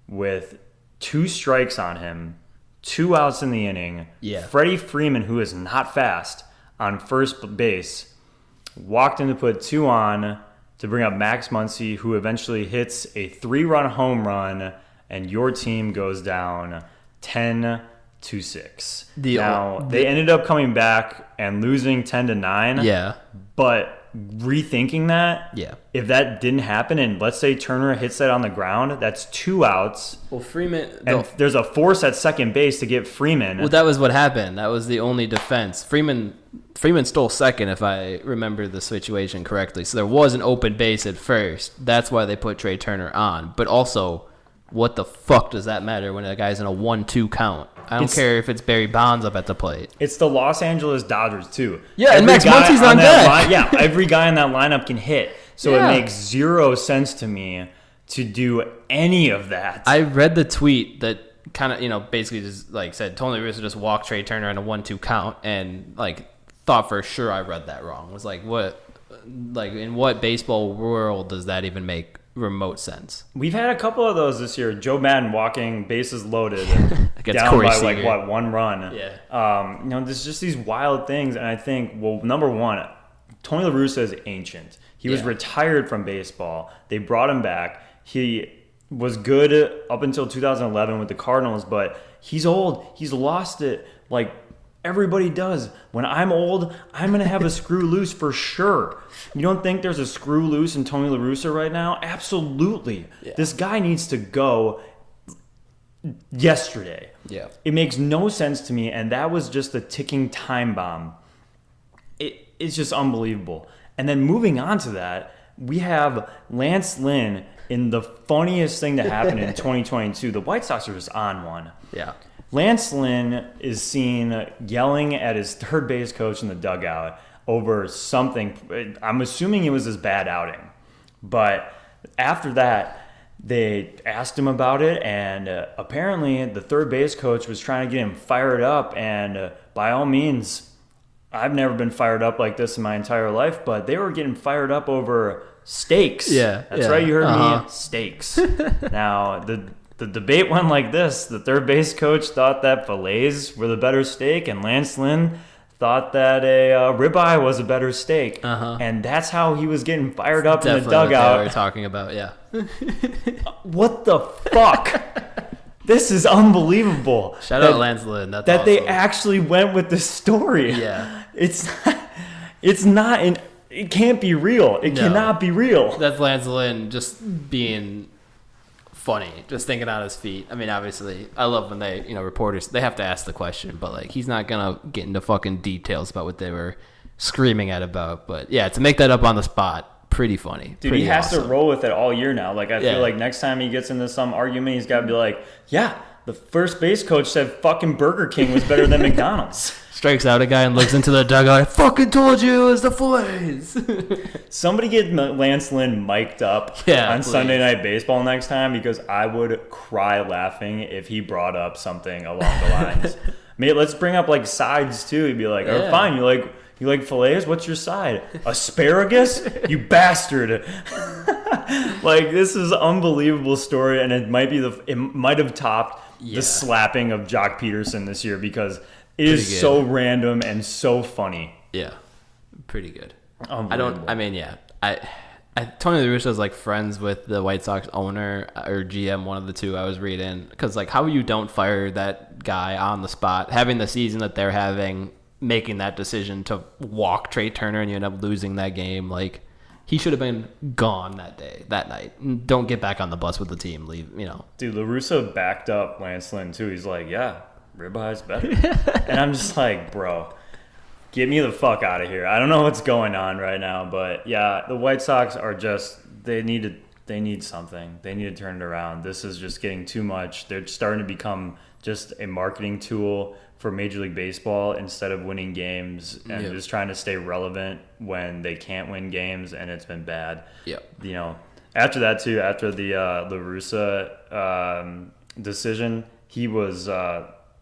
Speaker 1: with 2 strikes on him, 2 outs in the inning.
Speaker 2: Yeah.
Speaker 1: Freddie Freeman, who is not fast, on first base, walked in to put 2 on to bring up Max Muncy, who eventually hits a 3-run home run, and your team goes down 10-6. They ended up coming back and losing 10-9.
Speaker 2: Yeah.
Speaker 1: But rethinking that, if that didn't happen, and let's say Turner hits that on the ground, that's 2 outs.
Speaker 2: Well, Freeman,
Speaker 1: and there's a force at second base to get Freeman.
Speaker 2: Well, that was what happened. That was the only defense. Freeman stole second, if I remember the situation correctly. So there was an open base at first. That's why they put Trey Turner on. But also, what the fuck does that matter when a guy's in a 1-2 count? I don't care if it's Barry Bonds up at the plate.
Speaker 1: It's the Los Angeles Dodgers, too.
Speaker 2: Yeah, and Max Muncy's on deck.
Speaker 1: Every guy in that lineup can hit. So it makes 0 sense to me to do any of that.
Speaker 2: I read the tweet that kind of, basically just like said Tony La Russa just walked Trey Turner in a 1-2 count, and like thought for sure I read that wrong. It was like, what, like in what baseball world does that even make remote sense?
Speaker 1: We've had a couple of those this year. Joe Madden walking bases loaded down
Speaker 2: Corey
Speaker 1: by
Speaker 2: Seager.
Speaker 1: 1 run. There's just these wild things, and I think, well, number one, Tony La Russa is ancient. He was retired from baseball. They brought him back. He was good up until 2011 with the Cardinals, but he's old. He's lost it like everybody does. When I'm old, I'm going to have a screw loose for sure. You don't think there's a screw loose in Tony La Russa right now? Absolutely. Yeah. This guy needs to go yesterday.
Speaker 2: Yeah.
Speaker 1: It makes no sense to me, and that was just a ticking time bomb. It's just unbelievable. And then moving on to that, we have Lance Lynn in the funniest thing that happened in 2022. The White Sox are just on one.
Speaker 2: Yeah.
Speaker 1: Lance Lynn is seen yelling at his third base coach in the dugout over something. I'm assuming it was his bad outing. But after that, they asked him about it, and apparently the third base coach was trying to get him fired up. And by all means, I've never been fired up like this in my entire life, but they were getting fired up over steaks.
Speaker 2: Yeah.
Speaker 1: That's right, you heard me, steaks. Now, the debate went like this. The third base coach thought that fillets were the better steak, and Lance Lynn thought that a ribeye was a better steak. And that's how he was getting fired up in the dugout.
Speaker 2: What they were talking about, yeah.
Speaker 1: What the fuck? This is unbelievable.
Speaker 2: Shout out Lance Lynn. That's
Speaker 1: that
Speaker 2: awesome.
Speaker 1: They actually went with this story.
Speaker 2: Yeah.
Speaker 1: It's not it can't be real. It cannot be real.
Speaker 2: That's Lance Lynn just being funny, just thinking on his feet. I mean, obviously, I love when they, reporters, they have to ask the question, but like, he's not gonna get into fucking details about what they were screaming at about. But yeah, to make that up on the spot, pretty funny.
Speaker 1: Dude,
Speaker 2: pretty
Speaker 1: he has
Speaker 2: awesome.
Speaker 1: to roll with it all year now. Like, I feel like next time he gets into some argument, he's got to be like, yeah, the first base coach said fucking Burger King was better than McDonald's.
Speaker 2: Strikes out a guy and looks into the dugout. I fucking told you it was the Fillets.
Speaker 1: Somebody get Lance Lynn mic'd up on
Speaker 2: please.
Speaker 1: Sunday Night Baseball next time, because I would cry laughing if he brought up something along the lines. Maybe let's bring up like sides too. He'd be like, "Oh, fine, you like fillets? What's your side? Asparagus? You bastard!" Like, this is an unbelievable story, and it might have topped the slapping of Jock Peterson this year, because it is so random and so funny.
Speaker 2: Yeah, pretty good. Tony La Russa's like friends with the White Sox owner or GM, one of the two I was reading, because like, how you don't fire that guy on the spot, having the season that they're having, making that decision to walk Trey Turner and you end up losing that game. Like, he should have been gone that night. Don't get back on the bus with the team. Leave,
Speaker 1: Dude, La Russa backed up Lance Lynn too. He's like, yeah, ribeye's better. And I'm just like, bro, get me the fuck out of here. I don't know what's going on right now, but yeah, the White Sox are just, they need something. They need to turn it around. This is just getting too much. They're starting to become just a marketing tool for Major League Baseball instead of winning games, and just trying to stay relevant when they can't win games, and it's been bad. After that too, after the La Russa decision, he was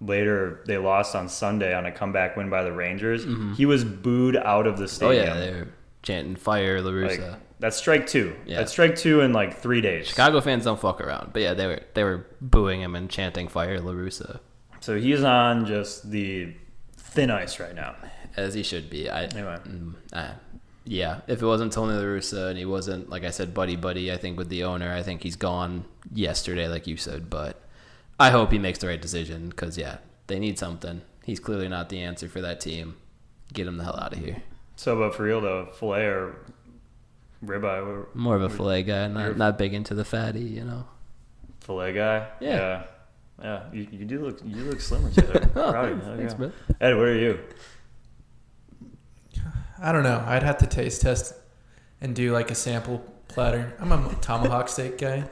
Speaker 1: later, they lost on Sunday on a comeback win by the Rangers. He was booed out of the stadium.
Speaker 2: Oh yeah, they were chanting "Fire La Russa."
Speaker 1: Like, that's strike two. Yeah. That's strike two in like 3 days.
Speaker 2: Chicago fans don't fuck around, but yeah, they were booing him and chanting "Fire La Russa."
Speaker 1: So he's on just the thin ice right now,
Speaker 2: as he should be.
Speaker 1: Anyway.
Speaker 2: Yeah, if it wasn't Tony La Russa and he wasn't, like I said, buddy, I think with the owner, I think he's gone yesterday, like you said. But I hope he makes the right decision, because they need something. He's clearly not the answer for that team. Get him the hell out of here.
Speaker 1: So, but for real though, filet or ribeye?
Speaker 2: More of a filet guy, not big into the fatty,
Speaker 1: Filet guy?
Speaker 2: Yeah.
Speaker 1: Yeah, you do look slimmer today. Proud of you.
Speaker 2: Thanks, bro.
Speaker 1: Ed, what are you?
Speaker 3: I don't know. I'd have to taste test and do like a sample platter. I'm a tomahawk steak guy.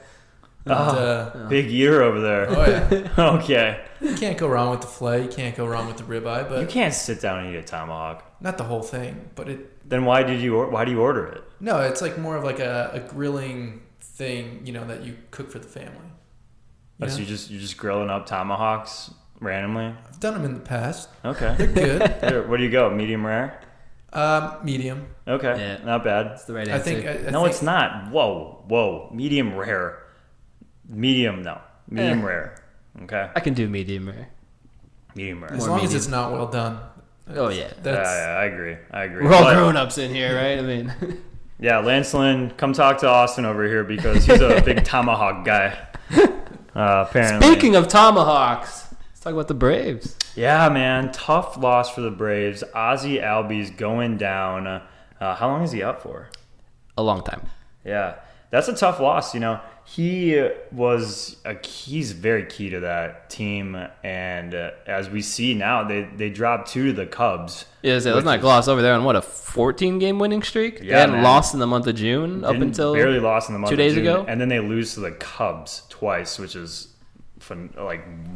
Speaker 3: And,
Speaker 1: big eater over there.
Speaker 3: Oh yeah.
Speaker 1: Okay.
Speaker 3: You can't go wrong with the filet. You can't go wrong with the ribeye. But
Speaker 1: you can't sit down and eat a tomahawk.
Speaker 3: Not the whole thing, but it.
Speaker 1: Then why do you order it?
Speaker 3: No, it's like more of like a grilling thing, that you cook for the family.
Speaker 1: So you're just grilling up tomahawks randomly?
Speaker 3: I've done them in the past.
Speaker 1: Okay.
Speaker 3: They're good.
Speaker 1: Where do you go? Medium rare?
Speaker 3: Medium.
Speaker 1: Okay.
Speaker 2: Yeah.
Speaker 1: Not bad.
Speaker 2: That's the right answer.
Speaker 3: I
Speaker 1: No,
Speaker 3: think
Speaker 1: it's not. Whoa. Medium rare. Medium rare. Okay.
Speaker 2: I can do medium rare.
Speaker 1: Medium rare.
Speaker 3: as long as it's not well done.
Speaker 2: Oh yeah.
Speaker 1: I agree.
Speaker 2: We're all grown-ups in here, right? I mean.
Speaker 1: Yeah, Lance Lynn, come talk to Austin over here, because he's a big tomahawk guy. Apparently.
Speaker 2: Speaking of tomahawks, let's talk about the Braves.
Speaker 1: Yeah, man, tough loss for the Braves. Ozzie Albies going down. How long is he out for?
Speaker 2: A long time.
Speaker 1: Yeah, that's a tough loss. He's very key to that team, and as we see now, they dropped 2 to the Cubs.
Speaker 2: Yeah, let's not gloss over there on a 14-game winning streak.
Speaker 1: Yeah,
Speaker 2: they hadn't
Speaker 1: man.
Speaker 2: lost in the month of June up until
Speaker 1: barely lost in the month
Speaker 2: 2
Speaker 1: of
Speaker 2: days
Speaker 1: June,
Speaker 2: ago,
Speaker 1: and then they lose to the Cubs twice, which is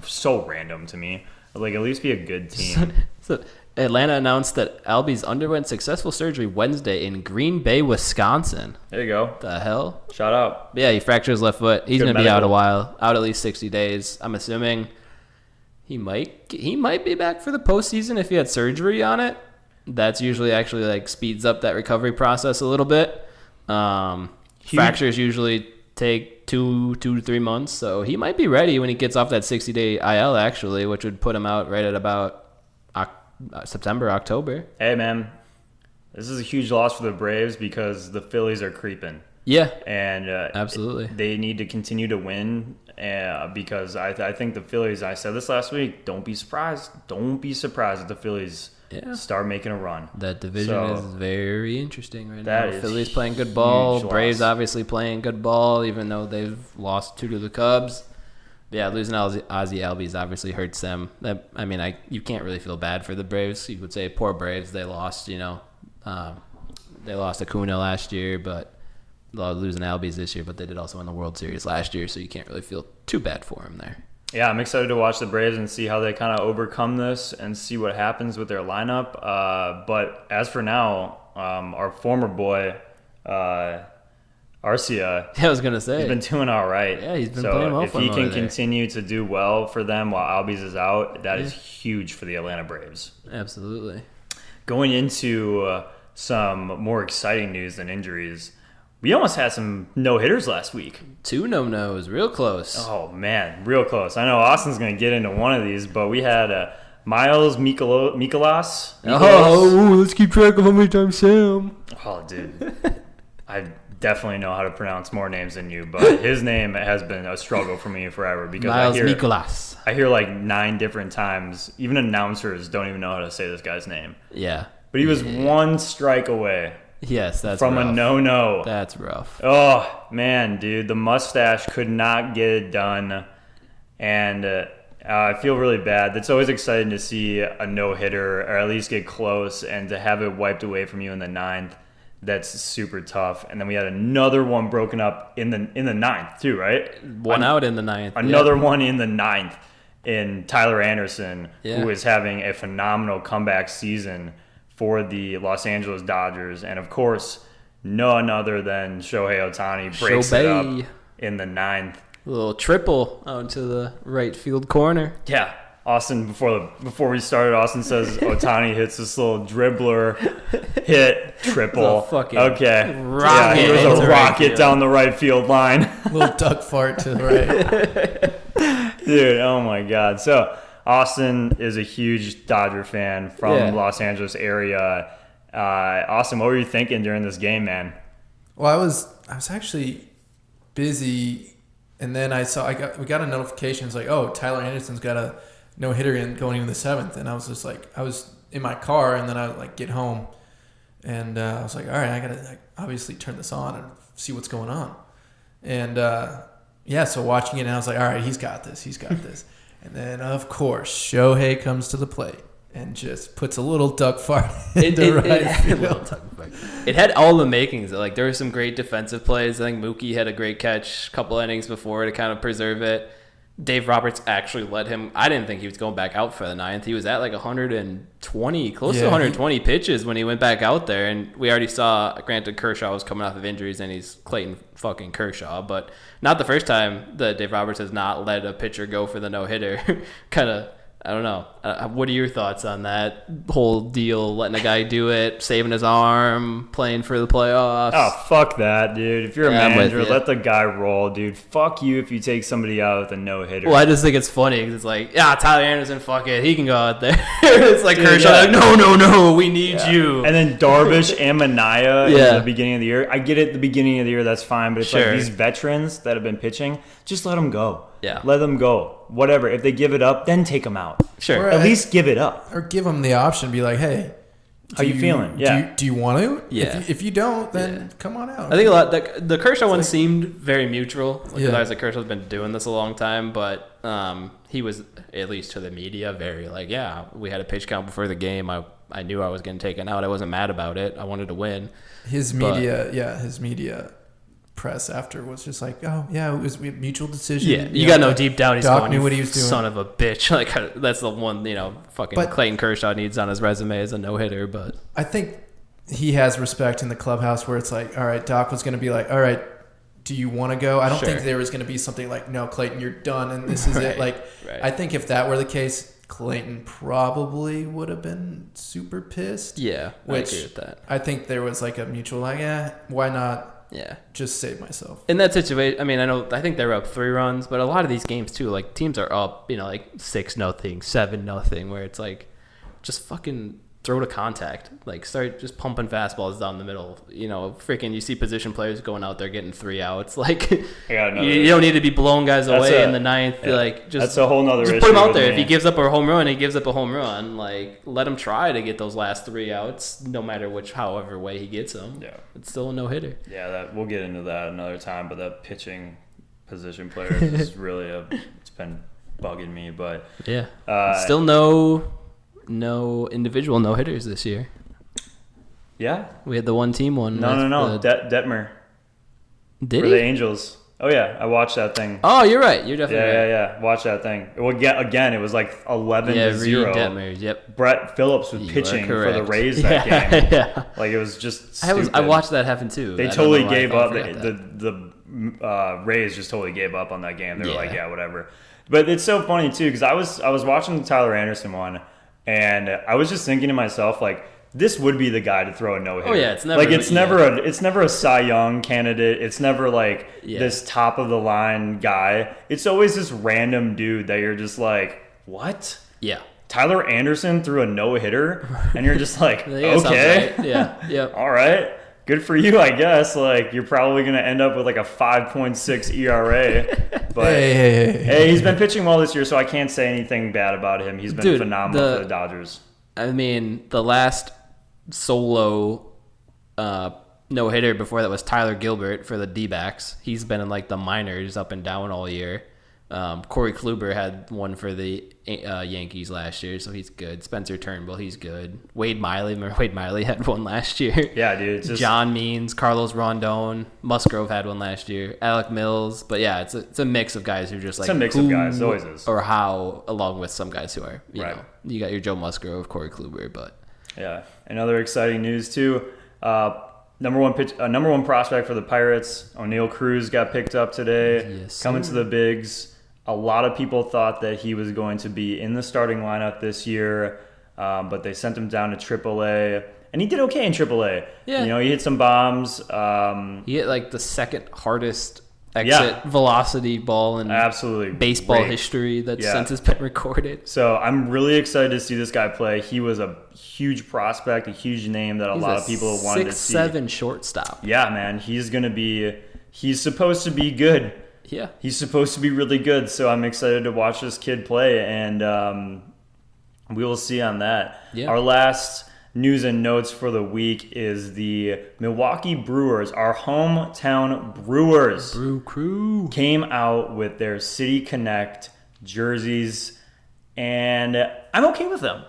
Speaker 1: so random to me. Like, at least be a good team.
Speaker 2: So Atlanta announced that Albies underwent successful surgery Wednesday in Green Bay, Wisconsin.
Speaker 1: There you go.
Speaker 2: The hell?
Speaker 1: Shout out.
Speaker 2: Yeah, he fractured his left foot. He's
Speaker 1: Good
Speaker 2: going to be out a
Speaker 1: medical.
Speaker 2: while, out at least 60 days. I'm assuming he might be back for the postseason if he had surgery on it. That's usually actually speeds up that recovery process a little bit. Fractures usually take 2 to 3 months, so he might be ready when he gets off that 60-day IL actually, which would put him out right at about September, October.
Speaker 1: Hey, man, this is a huge loss for the Braves because the Phillies are creeping.
Speaker 2: Yeah,
Speaker 1: And
Speaker 2: absolutely.
Speaker 1: they need to continue to win because I think the Phillies, I said this last week, don't be surprised. Don't be surprised if the Phillies start making a run.
Speaker 2: That division is very interesting right
Speaker 1: that
Speaker 2: now.
Speaker 1: is
Speaker 2: Philly's playing good ball.
Speaker 1: huge
Speaker 2: Braves
Speaker 1: loss.
Speaker 2: obviously playing good ball, even though they've lost 2 to the Cubs. Yeah, losing Ozzy Albies obviously hurts them. You can't really feel bad for the Braves. You would say poor Braves. They lost, they lost Acuna last year, but losing Albies this year. But they did also win the World Series last year, so you can't really feel too bad for them there.
Speaker 1: Yeah, I'm excited to watch the Braves and see how they kind of overcome this and see what happens with their lineup. But as for now, our former boy, Arcia,
Speaker 2: I was going to say.
Speaker 1: he's been doing all right.
Speaker 2: Yeah, he's been playing well
Speaker 1: if
Speaker 2: for
Speaker 1: he
Speaker 2: him
Speaker 1: can
Speaker 2: over there.
Speaker 1: continue to do well for them while Albies is out, that is huge for the Atlanta Braves.
Speaker 2: Absolutely.
Speaker 1: Going into some more exciting news than injuries, we almost had some no-hitters last week.
Speaker 2: 2 no-nos, real close.
Speaker 1: Oh, man, real close. I know Austin's going to get into one of these, but we had Miles Mikolas.
Speaker 2: Let's keep track of how many times Sam.
Speaker 1: Oh, dude. I definitely know how to pronounce more names than you, but his name has been a struggle for me forever because
Speaker 2: Miles Mikolas.
Speaker 1: I hear like 9 different times. Even announcers don't even know how to say this guy's name.
Speaker 2: Yeah.
Speaker 1: But he was 1 strike away
Speaker 2: Yes, that's
Speaker 1: from
Speaker 2: rough.
Speaker 1: a no-no.
Speaker 2: That's rough.
Speaker 1: Oh, man, dude. The mustache could not get it done. And I feel really bad. It's always exciting to see a no-hitter or at least get close and to have it wiped away from you in the 9th. That's super tough. And then we had another one broken up in the 9th too, right?
Speaker 2: One out in the 9th.
Speaker 1: Another one in the 9th in Tyler Anderson,
Speaker 2: Yeah.
Speaker 1: who is having a phenomenal comeback season for the Los Angeles Dodgers. And, of course, none other than Shohei Ohtani breaks it up in the 9th.
Speaker 2: A little triple out to the right field corner.
Speaker 1: Yeah. Austin, before we started, Austin says Ohtani hits this little dribbler hit triple.
Speaker 2: Fucking
Speaker 1: okay.
Speaker 2: rocket
Speaker 1: he was
Speaker 2: into
Speaker 1: a
Speaker 2: right
Speaker 1: rocket
Speaker 2: field.
Speaker 1: down the right field line.
Speaker 3: Little duck fart to the right.
Speaker 1: Dude, oh my God. So Austin is a huge Dodger fan from Los Angeles area. Austin, what were you thinking during this game, man?
Speaker 3: Well, I was actually busy, and then we got a notification. It's like, oh, Tyler Anderson's got a no hitter in going into the 7th, and I was just like, I was in my car, and then I like get home, and I was like, all right, I gotta obviously turn this on and see what's going on, and so watching it, and I was like, all right, he's got this, and then of course Shohei comes to the plate and just puts a little duck fart into right field.
Speaker 2: It had all the makings. Like, there were some great defensive plays. I think Mookie had a great catch a couple innings before to kind of preserve it. Dave Roberts actually let him. I didn't think he was going back out for the 9th. He was at like 120, close to 120 pitches when he went back out there. And we already saw, granted, Kershaw was coming off of injuries and he's Clayton fucking Kershaw, but not the first time that Dave Roberts has not let a pitcher go for the no-hitter. Kind of, I don't know. What are your thoughts on that whole deal? Letting a guy do it, saving his arm, playing for the playoffs.
Speaker 1: Oh, fuck that, dude. If you're a
Speaker 2: I'm with
Speaker 1: manager,
Speaker 2: you.
Speaker 1: let the guy roll, dude. Fuck you if you take somebody out with a no-hitter.
Speaker 2: Well, I just think it's funny because it's like, Tyler Anderson, fuck it, he can go out there. It's like
Speaker 1: Dude,
Speaker 2: Kershaw,
Speaker 1: yeah.
Speaker 2: like, no, we need you.
Speaker 1: And then Darvish and Mania
Speaker 2: Yeah.
Speaker 1: in the beginning of the year. I get it at the beginning of the year, that's fine. But it's
Speaker 2: Sure.
Speaker 1: like these veterans that have been pitching, just let them go.
Speaker 2: Yeah.
Speaker 1: Let them go. Whatever. If they give it up, then take them out.
Speaker 2: Sure.
Speaker 3: Or
Speaker 1: At least give it up.
Speaker 3: or give them the option. Be like, hey,
Speaker 1: How you feeling? Yeah.
Speaker 3: Do you want to?
Speaker 2: Yeah.
Speaker 3: If you don't, then come on out.
Speaker 2: I think a lot. The Kershaw one seemed very mutual. Like,
Speaker 3: Yeah.
Speaker 2: I was like, Kershaw's been doing this a long time, but he was, at least to the media, very like, we had a pitch count before the game. I knew I was getting taken out. I wasn't mad about it. I wanted to win.
Speaker 3: his media press after was just like, oh yeah, it was a mutual decision.
Speaker 2: Yeah, you got to know
Speaker 3: like,
Speaker 2: deep down he's
Speaker 3: Doc
Speaker 2: going,
Speaker 3: knew
Speaker 2: "You
Speaker 3: what he was doing."
Speaker 2: son of a bitch." Like, that's the one, fucking
Speaker 3: But-
Speaker 2: Clayton Kershaw needs on his resume as a no-hitter, but
Speaker 3: I think he has respect in the clubhouse where it's like, all right, Doc was going to be like, all right, do you want to go? I don't
Speaker 2: Sure.
Speaker 3: think there was going to be something like, no, Clayton, you're done and this is it. Like,
Speaker 2: right.
Speaker 3: I think if that were the case, Clayton probably would have been super pissed.
Speaker 2: yeah, I
Speaker 3: Which
Speaker 2: agree with that.
Speaker 3: I think there was like a mutual like, why not
Speaker 2: Yeah.
Speaker 3: just save myself?
Speaker 2: In that situation, I think they were up 3 runs, but a lot of these games too, like teams are up, like 6-0, 7-0, where it's like, just fucking throw to contact. Like, start just pumping fastballs down the middle. You know, freaking, you see position players going out there getting 3 outs. Like, you don't need to be blowing guys away in the ninth. Yeah. Like,
Speaker 1: that's a whole nother issue.
Speaker 2: Just put him out there. If he gives up a home run, he gives up a home run. Like, let him try to get those last 3 outs, no matter however way he gets them. Yeah. It's still a no-hitter.
Speaker 1: Yeah, we'll get into that another time, but the pitching position players is really it's been bugging me. But
Speaker 2: yeah, still no individual no-hitters this year.
Speaker 1: Yeah.
Speaker 2: We had the one team one.
Speaker 1: No. Detmer.
Speaker 2: Did
Speaker 1: for
Speaker 2: he?
Speaker 1: the Angels. Oh, yeah. I watched that thing.
Speaker 2: Oh, you're right. You're definitely right.
Speaker 1: Yeah. Watch that thing. Well, again, it was like 11-0.
Speaker 2: Detmers, yep.
Speaker 1: Brett Phillips was pitching for the Rays that game.
Speaker 2: Yeah.
Speaker 1: Like, it was just stupid.
Speaker 2: I watched that happen, too.
Speaker 1: They totally gave up. The Rays just totally gave up on that game. They were like, yeah, whatever. But it's so funny, too, because I was watching the Tyler Anderson one, and I was just thinking to myself, like, this would be the guy to throw a no-hitter.
Speaker 2: Oh yeah, it's
Speaker 1: never a Cy Young candidate. It's never like this top of the line guy. It's always this random dude that you're just like, what?
Speaker 2: Yeah.
Speaker 1: Tyler Anderson threw a no-hitter, and you're just like, okay,
Speaker 2: right. Yeah,
Speaker 1: all right, good for you, I guess. Like, you're probably gonna end up with like a 5.6 ERA. But hey, he's been pitching well this year, so I can't say anything bad about him. He's been phenomenal for the Dodgers.
Speaker 2: I mean, the last solo no-hitter before that was Tyler Gilbert for the D-backs. He's been in like the minors up and down all year. Corey Kluber had one for the Yankees last year, so he's good. Spencer Turnbull, he's good. Wade Miley had one last year.
Speaker 1: Yeah, dude.
Speaker 2: John Means, Carlos Rondon, Musgrove had one last year. Alec Mills, but yeah, it's a mix of guys who are just like
Speaker 1: it's a mix of guys, it always is.
Speaker 2: Or how, along with some guys who are you know, you got your Joe Musgrove, Corey Kluber, but
Speaker 1: yeah. Another exciting news too. Number one prospect for the Pirates, O'Neal Cruz got picked up today.
Speaker 2: Yes,
Speaker 1: coming to the bigs. A lot of people thought that he was going to be in the starting lineup this year, but they sent him down to AAA, and he did okay in AAA.
Speaker 2: Yeah.
Speaker 1: You know, he hit some bombs.
Speaker 2: He hit like the second hardest exit velocity ball in baseball history that since has been recorded.
Speaker 1: So I'm really excited to see this guy play. He was a huge prospect, a huge name that a lot of people wanted to see.
Speaker 2: 6'7" shortstop.
Speaker 1: Yeah, man. He's supposed to be good.
Speaker 2: Yeah.
Speaker 1: He's supposed to be really good, so I'm excited to watch this kid play, and we will see on that.
Speaker 2: Yeah.
Speaker 1: Our last news and notes for the week is the Milwaukee Brewers, our hometown Brewers.
Speaker 2: Brew Crew.
Speaker 1: Came out with their City Connect jerseys, and I'm okay with them.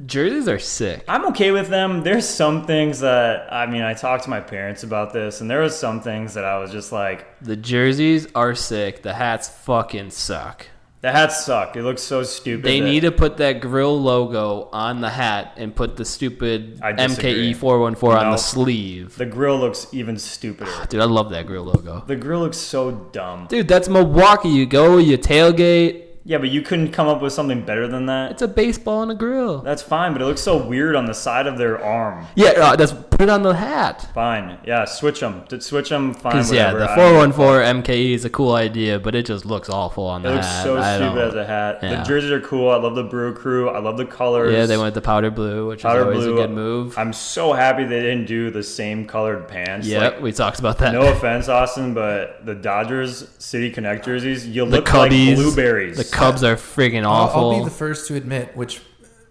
Speaker 2: Jerseys are sick.
Speaker 1: I'm okay with them. There's some things that, I talked to my parents about this, and there was some things that I was just like...
Speaker 2: The jerseys are sick. The hats fucking suck.
Speaker 1: The hats suck. It looks so stupid.
Speaker 2: They need to put that grill logo on the hat and put the stupid MKE 414 on the sleeve.
Speaker 1: The grill looks even stupider.
Speaker 2: Dude, I love that grill logo.
Speaker 1: The grill looks so dumb.
Speaker 2: Dude, that's Milwaukee. You go, you tailgate.
Speaker 1: Yeah, but you couldn't come up with something better than that?
Speaker 2: It's a baseball and a grill.
Speaker 1: That's fine, but it looks so weird on the side of their arm.
Speaker 2: Yeah, just put it on the hat.
Speaker 1: Fine. Yeah, switch them. Switch them, fine,
Speaker 2: whatever. Yeah, the 414 MKE is a cool idea, but it just looks awful on the hat.
Speaker 1: It looks so stupid as a hat. Yeah. The jerseys are cool. I love the Brew Crew. I love the colors.
Speaker 2: Yeah, they went with the powder blue, which is always a good move.
Speaker 1: I'm so happy they didn't do the same colored pants.
Speaker 2: Yep, we talked about that.
Speaker 1: No offense, Austin, but the Dodgers City Connect jerseys, you look like blueberries.
Speaker 2: The Cubs are friggin' awful.
Speaker 3: I'll be the first to admit, which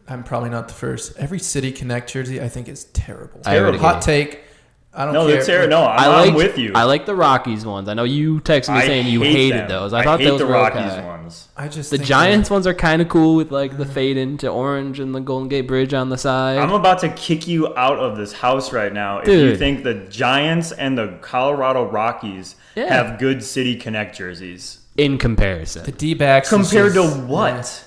Speaker 3: I'm probably not the first. Every City Connect jersey I think is terrible. Hot take. I don't care.
Speaker 1: I'm with you.
Speaker 2: I like the Rockies ones. I know you texted me saying you hated those. I thought
Speaker 1: hate
Speaker 2: those
Speaker 1: the
Speaker 2: were
Speaker 1: Rockies
Speaker 2: okay.
Speaker 1: ones.
Speaker 2: The Giants ones are kind of cool with like the fade into orange and the Golden Gate Bridge on the side.
Speaker 1: I'm about to kick you out of this house right now if you think the Giants and the Colorado Rockies have good City Connect jerseys.
Speaker 2: In comparison.
Speaker 3: The D-backs.
Speaker 1: Compared to what?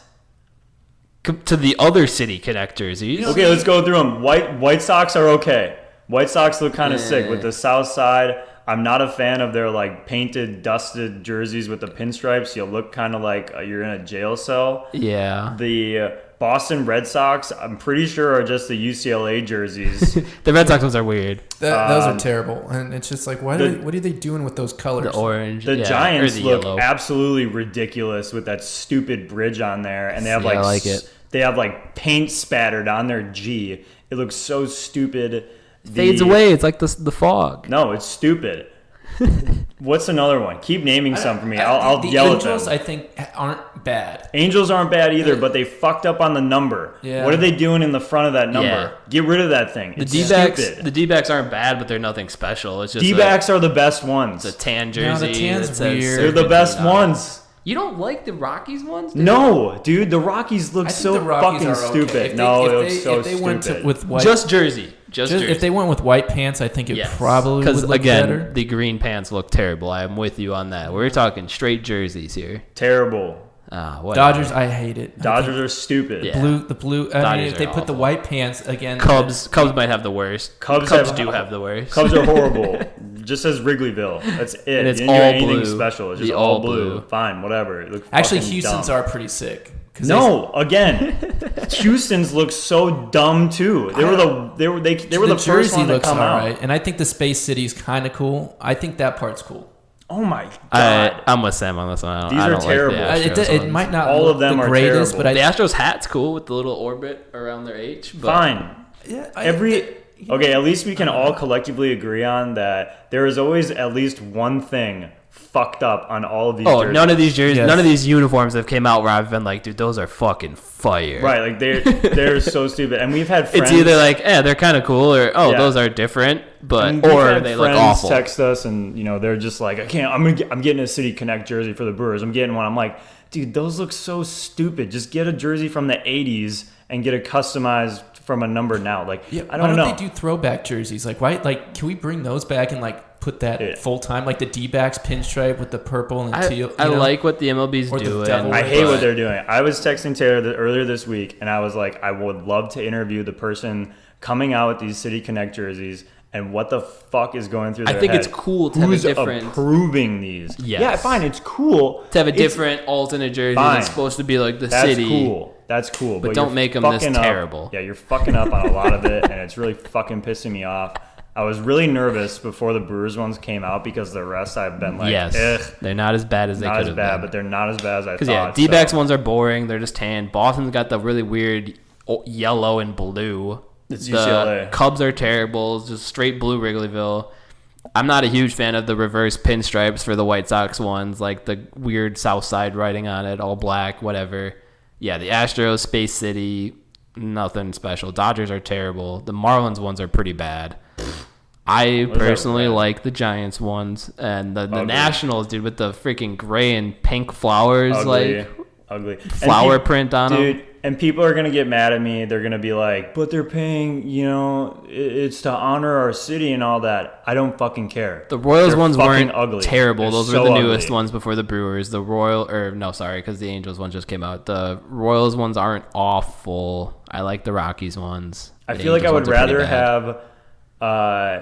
Speaker 2: To the other City Connect jerseys.
Speaker 1: Okay, let's go through them. White Sox are okay. White Sox look kind of sick with the south side. I'm not a fan of their like painted, dusted jerseys with the pinstripes. You look kind of like you're in a jail cell.
Speaker 2: Yeah.
Speaker 1: The Boston Red Sox, I'm pretty sure, are just the UCLA jerseys.
Speaker 2: The Red Sox ones are weird.
Speaker 3: Those are terrible, and it's just like, what are they doing with those colors?
Speaker 2: The orange.
Speaker 1: The
Speaker 2: yeah,
Speaker 1: Giants
Speaker 2: or the
Speaker 1: look
Speaker 2: yellow.
Speaker 1: absolutely ridiculous with that stupid bridge on there, and they have
Speaker 2: I like it.
Speaker 1: They have like paint spattered on their G. It looks so stupid.
Speaker 2: Fades away. It's like the fog.
Speaker 1: No, it's stupid. What's another one? Keep naming some for me. I'll
Speaker 3: the
Speaker 1: yell
Speaker 3: Angels,
Speaker 1: at them.
Speaker 3: I think, aren't bad.
Speaker 1: Angels aren't bad either, but they fucked up on the number.
Speaker 3: Yeah.
Speaker 1: What are they doing in the front of that number?
Speaker 2: Yeah.
Speaker 1: Get rid of that thing.
Speaker 2: The
Speaker 1: It's
Speaker 2: D-backs,
Speaker 1: stupid.
Speaker 2: the D-backs aren't bad, but they're nothing special. It's just
Speaker 1: D-backs are the best ones.
Speaker 2: the tan
Speaker 3: No,
Speaker 2: jersey.
Speaker 3: the tan's
Speaker 2: that says
Speaker 3: weird.
Speaker 1: They're the best
Speaker 2: Serpentine on it.
Speaker 1: ones.
Speaker 2: You don't like the Rockies ones? Dude?
Speaker 1: No, dude, the Rockies look
Speaker 3: I think
Speaker 1: so
Speaker 3: the Rockies
Speaker 1: fucking
Speaker 3: are okay.
Speaker 1: stupid.
Speaker 3: If
Speaker 1: No, it
Speaker 3: they,
Speaker 1: looks so
Speaker 3: if they went
Speaker 1: stupid.
Speaker 3: with white,
Speaker 2: Just jersey. Just jersey.
Speaker 3: if they went with white pants, I think it
Speaker 2: Yes.
Speaker 3: probably would look
Speaker 2: again,
Speaker 3: better.
Speaker 2: the green pants look terrible. I am with you on that. We're talking straight jerseys here.
Speaker 1: Terrible.
Speaker 2: Whatever.
Speaker 3: Dodgers, I hate it.
Speaker 1: Dodgers are stupid.
Speaker 2: Yeah.
Speaker 3: The blue. I mean,
Speaker 2: Dodgers
Speaker 3: if they
Speaker 2: are
Speaker 3: put the
Speaker 2: awful.
Speaker 3: white pants again,
Speaker 2: Cubs might have the worst. Cubs do have the worst.
Speaker 1: Cubs are horrible. Just says Wrigleyville. That's it.
Speaker 2: And it's
Speaker 1: you didn't do
Speaker 2: all
Speaker 1: anything
Speaker 2: blue.
Speaker 1: special. It's
Speaker 2: The
Speaker 1: just
Speaker 2: all
Speaker 1: all blue.
Speaker 2: blue.
Speaker 1: Fine, whatever. It looked
Speaker 3: actually,
Speaker 1: fucking
Speaker 3: Houston's
Speaker 1: dumb.
Speaker 3: are pretty sick. 'Cause
Speaker 1: No, again, Houston's look so dumb too. They were the first
Speaker 3: jersey
Speaker 1: one to
Speaker 3: looks
Speaker 1: come
Speaker 3: all
Speaker 1: out.
Speaker 3: right, and I think the Space City's kind of cool. I think that part's cool.
Speaker 1: Oh my god.
Speaker 2: I'm with Sam on this one.
Speaker 1: These
Speaker 2: I
Speaker 1: are
Speaker 2: don't
Speaker 1: terrible.
Speaker 2: Like the
Speaker 3: It,
Speaker 2: Astros
Speaker 3: it
Speaker 2: ones.
Speaker 3: might not
Speaker 1: All
Speaker 3: look
Speaker 1: of them
Speaker 3: the
Speaker 1: are
Speaker 3: greatest,
Speaker 1: terrible.
Speaker 3: but
Speaker 2: The Astros hat's cool with the little orbit around their H. But
Speaker 1: Fine.
Speaker 3: yeah,
Speaker 1: Okay, at least we can all collectively agree on that there is always at least one thing fucked up on all of these jerseys.
Speaker 2: none of these jerseys,
Speaker 3: Yes.
Speaker 2: none of these uniforms have came out where I've been like, dude, those are fucking fire.
Speaker 1: Right, like they're so stupid. And we've had friends.
Speaker 2: It's either like, they're kind of cool, or
Speaker 1: Yeah.
Speaker 2: those are different, but
Speaker 1: and we've
Speaker 2: or
Speaker 1: had
Speaker 2: they look
Speaker 1: friends
Speaker 2: awful.
Speaker 1: text us and they're just like, I'm getting a City Connect jersey for the Brewers. I'm getting one. I'm like, dude, those look so stupid. Just get a jersey from the 80s and get it customized from a number now. Like,
Speaker 3: yeah,
Speaker 1: I don't
Speaker 3: why
Speaker 1: know.
Speaker 3: don't they do throwback jerseys? Like, why? Like, can we bring those back and like put that
Speaker 1: Yeah.
Speaker 3: full time, like the D-backs pinstripe with the purple and teal?
Speaker 2: I like what the MLB's
Speaker 3: Or the
Speaker 2: doing.
Speaker 3: devil
Speaker 1: I hate
Speaker 2: but
Speaker 1: what they're doing. I was texting Taylor earlier this week, and I was like, I would love to interview the person coming out with these City Connect jerseys and what the fuck is going through
Speaker 2: I
Speaker 1: their
Speaker 2: think
Speaker 1: head.
Speaker 2: it's cool to have a
Speaker 1: Who's
Speaker 2: different-
Speaker 1: approving these?
Speaker 2: Yes.
Speaker 1: Yeah, fine, it's cool.
Speaker 2: to have a
Speaker 1: It's-
Speaker 2: different alternate jersey
Speaker 1: Fine.
Speaker 2: that's supposed to be like the
Speaker 1: That's
Speaker 2: city.
Speaker 1: cool. That's cool.
Speaker 2: But
Speaker 1: But
Speaker 2: don't
Speaker 1: you're
Speaker 2: make 'em this
Speaker 1: fucking up.
Speaker 2: terrible.
Speaker 1: Yeah, you're fucking up on a lot of it, and it's really fucking pissing me off. I was really nervous before the Brewers ones came out because the rest I've been like,
Speaker 2: Yes,
Speaker 1: ugh,
Speaker 2: they're not as bad as they
Speaker 1: not
Speaker 2: could
Speaker 1: as
Speaker 2: have
Speaker 1: bad,
Speaker 2: been.
Speaker 1: but they're not as bad as I
Speaker 2: Because
Speaker 1: thought.
Speaker 2: yeah, D-backs
Speaker 1: so.
Speaker 2: ones are boring. They're just tan. Boston's got the really weird yellow and blue.
Speaker 1: It's
Speaker 2: the
Speaker 1: UCLA.
Speaker 2: Cubs are terrible. It's just straight blue Wrigleyville. I'm not a huge fan of the reverse pinstripes for the White Sox ones, like the weird South Side writing on it, all black, whatever. Yeah, the Astros, Space City, nothing special. Dodgers are terrible. The Marlins ones are pretty bad. I
Speaker 1: Those are
Speaker 2: personally
Speaker 1: bad.
Speaker 2: like the Giants ones, and the
Speaker 1: Ugly.
Speaker 2: Nationals, dude, with the freaking gray and pink flowers,
Speaker 1: Ugly,
Speaker 2: like
Speaker 1: ugly
Speaker 2: flower print on them.
Speaker 1: dude. And people are gonna get mad at me. They're gonna be like, "But they're paying, it's to honor our city and all that." I don't fucking care.
Speaker 2: The Royals
Speaker 1: They're
Speaker 2: ones
Speaker 1: fucking
Speaker 2: weren't
Speaker 1: ugly.
Speaker 2: terrible.
Speaker 1: They're
Speaker 2: Those
Speaker 1: so
Speaker 2: were the newest
Speaker 1: ugly.
Speaker 2: ones before the Brewers. The because the Angels one just came out. The Royals ones aren't awful. I like the Rockies ones.
Speaker 1: I
Speaker 2: The
Speaker 1: feel like I
Speaker 2: Angels
Speaker 1: would
Speaker 2: ones are pretty
Speaker 1: rather
Speaker 2: bad.
Speaker 1: have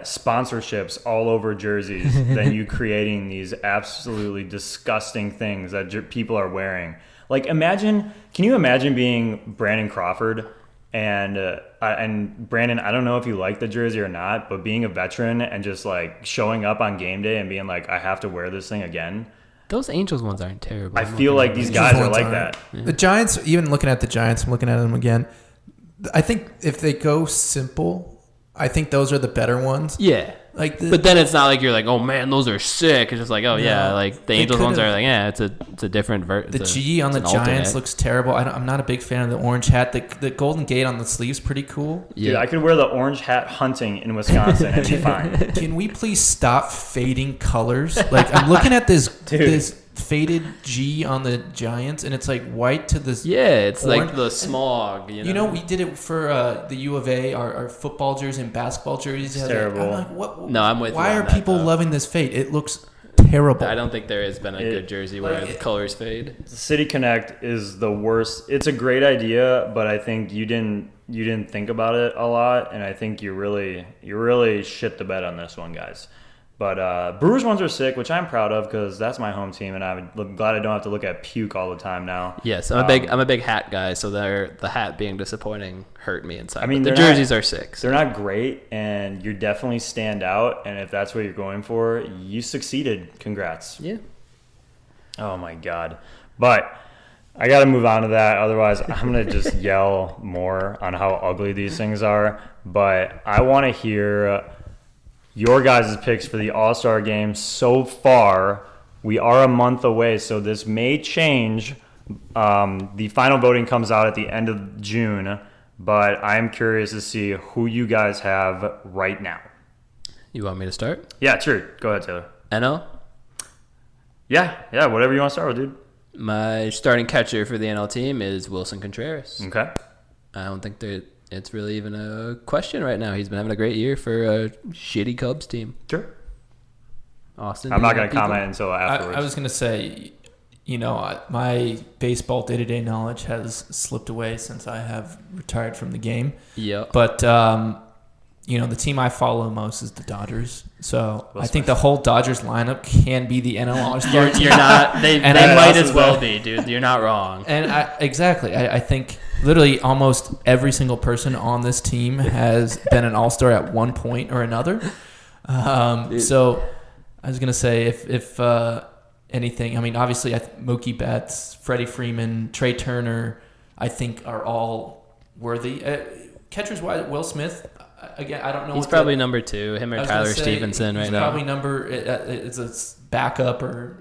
Speaker 1: sponsorships all over jerseys than you creating these absolutely disgusting things that people are wearing. Like, can you imagine being Brandon Crawford and Brandon, I don't know if you like the jersey or not, but being a veteran and just like showing up on game day and being like, I have to wear this thing again.
Speaker 2: Those Angels ones aren't terrible.
Speaker 1: I feel like these guys are like that.
Speaker 3: The Giants, even looking at the Giants, I'm looking at them again. I think if they go simple, I think those are the better ones.
Speaker 2: Yeah.
Speaker 3: Like,
Speaker 2: But then it's not like you're like, oh man, those are sick. It's just like, oh yeah,
Speaker 3: No,
Speaker 2: like the
Speaker 3: they
Speaker 2: Angels ones
Speaker 3: could've-
Speaker 2: are like, yeah, it's a different
Speaker 3: the G on the Giants looks terrible. I'm not a big fan of the orange hat. The Golden Gate on the sleeve's pretty cool.
Speaker 1: Dude, I could wear the orange hat hunting in Wisconsin and be fine.
Speaker 3: Can we please stop fading colors? Like, I'm looking at this this faded G on the Giants, and it's like white to this.
Speaker 2: Yeah, it's
Speaker 3: orange.
Speaker 2: like the smog.
Speaker 3: You know, we did it for the U of A, our football jerseys and basketball jerseys.
Speaker 1: It's
Speaker 3: I'm
Speaker 1: terrible.
Speaker 3: like, what?
Speaker 2: No, I'm with you
Speaker 3: Why
Speaker 2: on
Speaker 3: are
Speaker 2: that,
Speaker 3: people
Speaker 2: though.
Speaker 3: loving this fade? It looks terrible.
Speaker 2: I don't think there has been a good jersey where
Speaker 3: like,
Speaker 2: the colors fade.
Speaker 1: City Connect is the worst. It's a great idea, but I think you didn't think about it a lot, and I think you really shit the bed on this one, guys. But Brewers ones are sick, which I'm proud of because that's my home team, and I'm glad I don't have to look at puke all the time now.
Speaker 2: Yes, I'm a big hat guy, so the hat being disappointing hurt me inside.
Speaker 1: I mean,
Speaker 2: but the jerseys are sick. So.
Speaker 1: They're not great, and you definitely stand out. And if that's what you're going for, you succeeded. Congrats.
Speaker 2: Yeah.
Speaker 1: Oh my God. But I got to move on to that. Otherwise, I'm going to just yell more on how ugly these things are. But I want to hear your guys' picks for the All-Star game so far. We are a month away, so this may change. The final voting comes out at the end of June, but I'm curious to see who you guys have right now.
Speaker 2: You want me to start?
Speaker 1: Yeah, sure. Go ahead, Taylor.
Speaker 2: NL?
Speaker 1: Yeah, whatever you want to start with, dude.
Speaker 2: My starting catcher for the NL team is Wilson Contreras.
Speaker 1: Okay.
Speaker 2: I don't think it's really even a question right now. He's been having a great year for a shitty Cubs team.
Speaker 1: Sure.
Speaker 2: Austin?
Speaker 1: I'm not going to comment until afterwards.
Speaker 3: I was going to say, my baseball day-to-day knowledge has slipped away since I have retired from the game.
Speaker 2: Yeah.
Speaker 3: But, the team I follow most is the Dodgers. So I think the whole Dodgers lineup can be the NL All-Star team.
Speaker 2: You're not. They might as well be, dude. You're not wrong.
Speaker 3: And I think literally almost every single person on this team has been an All-Star at one point or another. So I was going to say if anything, I mean, obviously Mookie Betts, Freddie Freeman, Trey Turner, I think are all worthy. Catchers wise, Will Smith, again, I don't know.
Speaker 2: He's probably number 2. Him or Tyler Stevenson right now.
Speaker 3: He's probably it's a backup or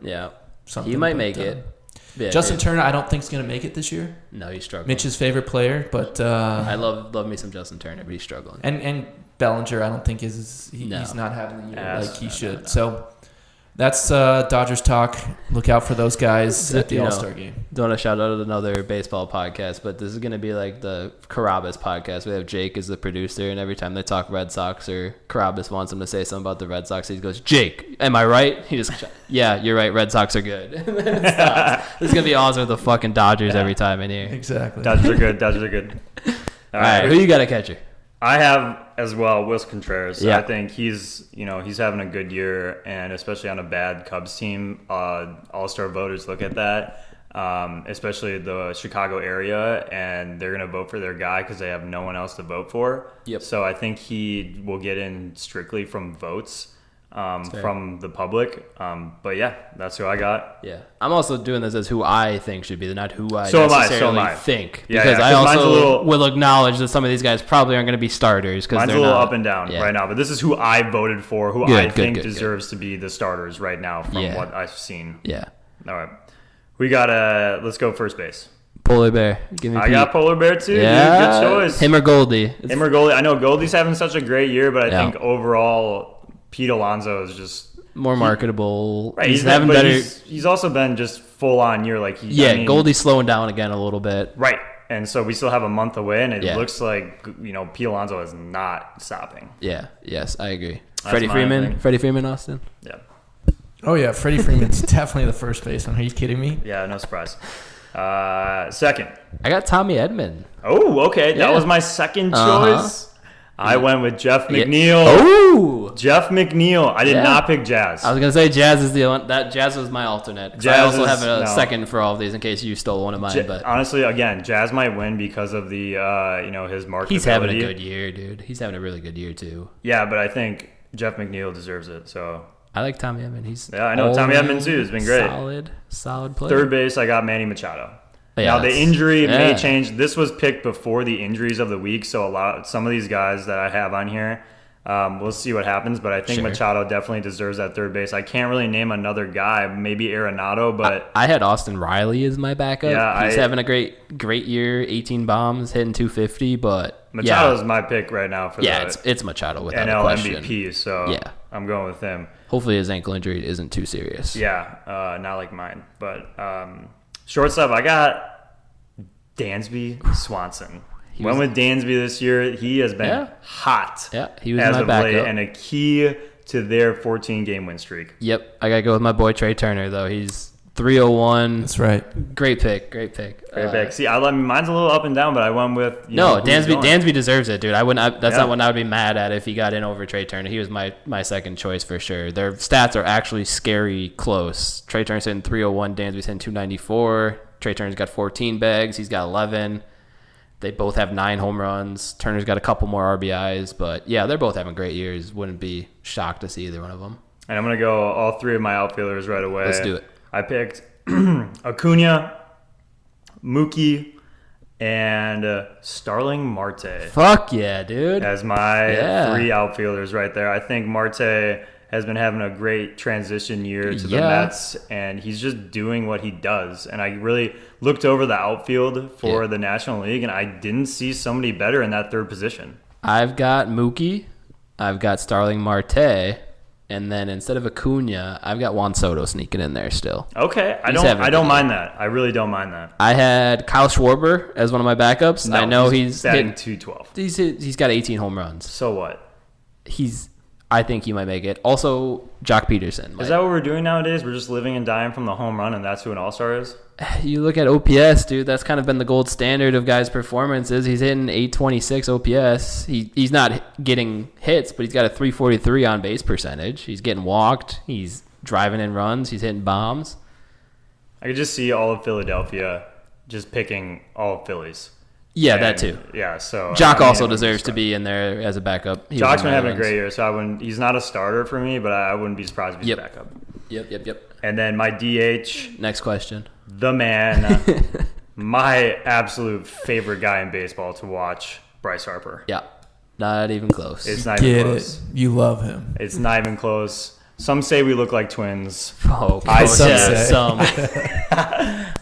Speaker 3: something.
Speaker 2: He might make it. Yeah,
Speaker 3: Justin Turner, I don't think is going to make it this year.
Speaker 2: No, he's struggling.
Speaker 3: Mitch's favorite player, but
Speaker 2: I love me some Justin Turner, but he's struggling.
Speaker 3: And Bellinger, I don't think he's not having the year like he should. So that's Dodgers talk. Look out for those guys at the All-Star game.
Speaker 2: Don't want to shout out another baseball podcast, but this is going to be like the Carabas podcast. We have Jake as the producer, and every time they talk Red Sox or Carabas wants him to say something about the Red Sox, he goes, "Jake, am I right?" He just, "Yeah, you're right. Red Sox are good." And then it stops. This is going to be awesome with the fucking Dodgers every time in here.
Speaker 3: Exactly.
Speaker 1: Dodgers are good.
Speaker 2: All right, who you got a catcher?
Speaker 1: I have as well Wilson Contreras.
Speaker 2: Yeah.
Speaker 1: I think he's having a good year, and especially on a bad Cubs team, All-Star voters look at that, especially the Chicago area, and they're going to vote for their guy because they have no one else to vote for.
Speaker 2: Yep.
Speaker 1: So I think he will get in strictly from votes from the public. But yeah, that's who I got.
Speaker 2: Yeah, I'm also doing this as who I think should be, not who I
Speaker 1: So
Speaker 2: necessarily
Speaker 1: am I.
Speaker 2: think.
Speaker 1: Yeah,
Speaker 2: because
Speaker 1: yeah,
Speaker 2: I
Speaker 1: 'cause mine's a
Speaker 2: also
Speaker 1: little-
Speaker 2: will acknowledge that some of these guys probably aren't going to be starters.
Speaker 1: Mine's
Speaker 2: they're
Speaker 1: a little
Speaker 2: not,
Speaker 1: up and down
Speaker 2: yeah.
Speaker 1: right now, but this is who I voted for, who I think deserves to be the starters right now from what I've seen.
Speaker 2: Yeah.
Speaker 1: All right. We got let's go first base.
Speaker 2: Polar Bear. Give me
Speaker 1: I
Speaker 2: Pete.
Speaker 1: got Polar Bear too.
Speaker 2: Yeah.
Speaker 1: Dude. Good choice.
Speaker 2: Him or Goldie.
Speaker 1: Him or Goldie. I know Goldie's having such a great year, but I
Speaker 2: Yeah.
Speaker 1: think overall Pete Alonso is just
Speaker 2: more marketable.
Speaker 1: right.
Speaker 2: He's having better.
Speaker 1: He's also been just full on year. Like
Speaker 2: Goldie's slowing down again a little bit.
Speaker 1: Right. And so we still have a month away, and it
Speaker 2: Yeah.
Speaker 1: looks like Pete Alonso is not stopping.
Speaker 2: Yeah. Yes, I agree.
Speaker 1: That's
Speaker 2: Freddie
Speaker 1: my
Speaker 2: Freeman.
Speaker 1: thing.
Speaker 2: Freddie Freeman, Austin.
Speaker 1: Yeah.
Speaker 3: Oh yeah, Freddie Freeman's definitely the first baseman. Are you kidding me?
Speaker 1: Yeah. No surprise. Second.
Speaker 2: I got Tommy Edman.
Speaker 1: Oh, okay. That
Speaker 2: Yeah.
Speaker 1: was my second
Speaker 2: Uh-huh.
Speaker 1: choice. I went with Jeff McNeil.
Speaker 2: Oh.
Speaker 1: Jeff McNeil. I did not pick Jazz.
Speaker 2: I was gonna say Jazz is the one. That Jazz was my alternate. I also have a
Speaker 1: no.
Speaker 2: second for all of these in case you stole one of mine. But
Speaker 1: honestly, again, Jazz might win because of the his marketability.
Speaker 2: he's having a good year, dude. He's having a really good year too.
Speaker 1: Yeah, but I think Jeff McNeil deserves it. So
Speaker 2: I like Tommy Edman. He's
Speaker 1: I know Tommy Edman too. Has been great.
Speaker 2: Solid player.
Speaker 1: Third base, I got Manny Machado.
Speaker 2: Yeah,
Speaker 1: now the injury may
Speaker 2: yeah.
Speaker 1: change. This was picked before the injuries of the week, so some of these guys that I have on here, we'll see what happens. But I think Machado definitely deserves that third base. I can't really name another guy, maybe Arenado, but
Speaker 2: I had Austin Riley as my backup.
Speaker 1: Yeah,
Speaker 2: he's having a great year. 18 bombs, hitting 250. But
Speaker 1: Machado's my pick right now for
Speaker 2: it's Machado without a
Speaker 1: NL
Speaker 2: question.
Speaker 1: MVP. So
Speaker 2: yeah.
Speaker 1: I'm going with him.
Speaker 2: Hopefully his ankle injury isn't too serious.
Speaker 1: Yeah, not like mine. But shortstop, I got Dansby Swanson. Went with Dansby this year. He has been hot.
Speaker 2: Yeah, he was
Speaker 1: as
Speaker 2: my
Speaker 1: of
Speaker 2: backup.
Speaker 1: late, and a key to their 14-game win streak.
Speaker 2: Yep, I gotta go with my boy Trey Turner though. He's 301.
Speaker 3: That's right.
Speaker 2: Great pick.
Speaker 1: Great pick. See, mine's a little up and down, but I went with
Speaker 2: Dansby deserves it, dude. That's not one I would be mad at if he got in over Trey Turner. He was my second choice for sure. Their stats are actually scary close. Trey Turner's hitting 301, Dansby's hitting 294. Trey Turner's got 14 bags. He's got 11. They both have 9 home runs. Turner's got a couple more RBIs, but yeah, they're both having great years. Wouldn't be shocked to see either one of them.
Speaker 1: And I'm gonna go all 3 of my outfielders right away.
Speaker 2: Let's do it.
Speaker 1: I picked Acuna, Mookie, and Starling Marte.
Speaker 2: Fuck yeah, dude.
Speaker 1: As my 3 outfielders right there. I think Marte has been having a great transition year to the Mets, and he's just doing what he does. And I really looked over the outfield for the National League, and I didn't see somebody better in that third position.
Speaker 2: I've got Mookie, I've got Starling Marte, and then instead of Acuna, I've got Juan Soto sneaking in there still.
Speaker 1: Okay, I don't mind that. I really don't mind that.
Speaker 2: I had Kyle Schwarber as one of my backups.
Speaker 1: No,
Speaker 2: I know
Speaker 1: he's batting .212.
Speaker 2: He's got 18 home runs.
Speaker 1: So what?
Speaker 2: I think he might make it. Also, Jock Peterson.
Speaker 1: Is that what we're doing nowadays? We're just living and dying from the home run, and that's who an all-star is?
Speaker 2: You look at OPS, dude. That's kind of been the gold standard of guys' performances. He's hitting 826 OPS. He's not getting hits, but he's got a 343 on base percentage. He's getting walked. He's driving in runs. He's hitting bombs.
Speaker 1: I could just see all of Philadelphia just picking all of Phillies.
Speaker 2: Yeah, that too.
Speaker 1: Yeah, so
Speaker 2: Jock also deserves to be in there as a backup.
Speaker 1: Jock's been having a great year, so he's not a starter for me, but I wouldn't be surprised if he's a backup.
Speaker 2: Yep.
Speaker 1: And then my DH.
Speaker 2: Next question.
Speaker 1: The man, my absolute favorite guy in baseball to watch, Bryce Harper.
Speaker 2: Yeah, not even close.
Speaker 1: It's not even close.
Speaker 3: You love him.
Speaker 1: It's not even close. Some say we look like twins.
Speaker 2: Oh,
Speaker 3: some.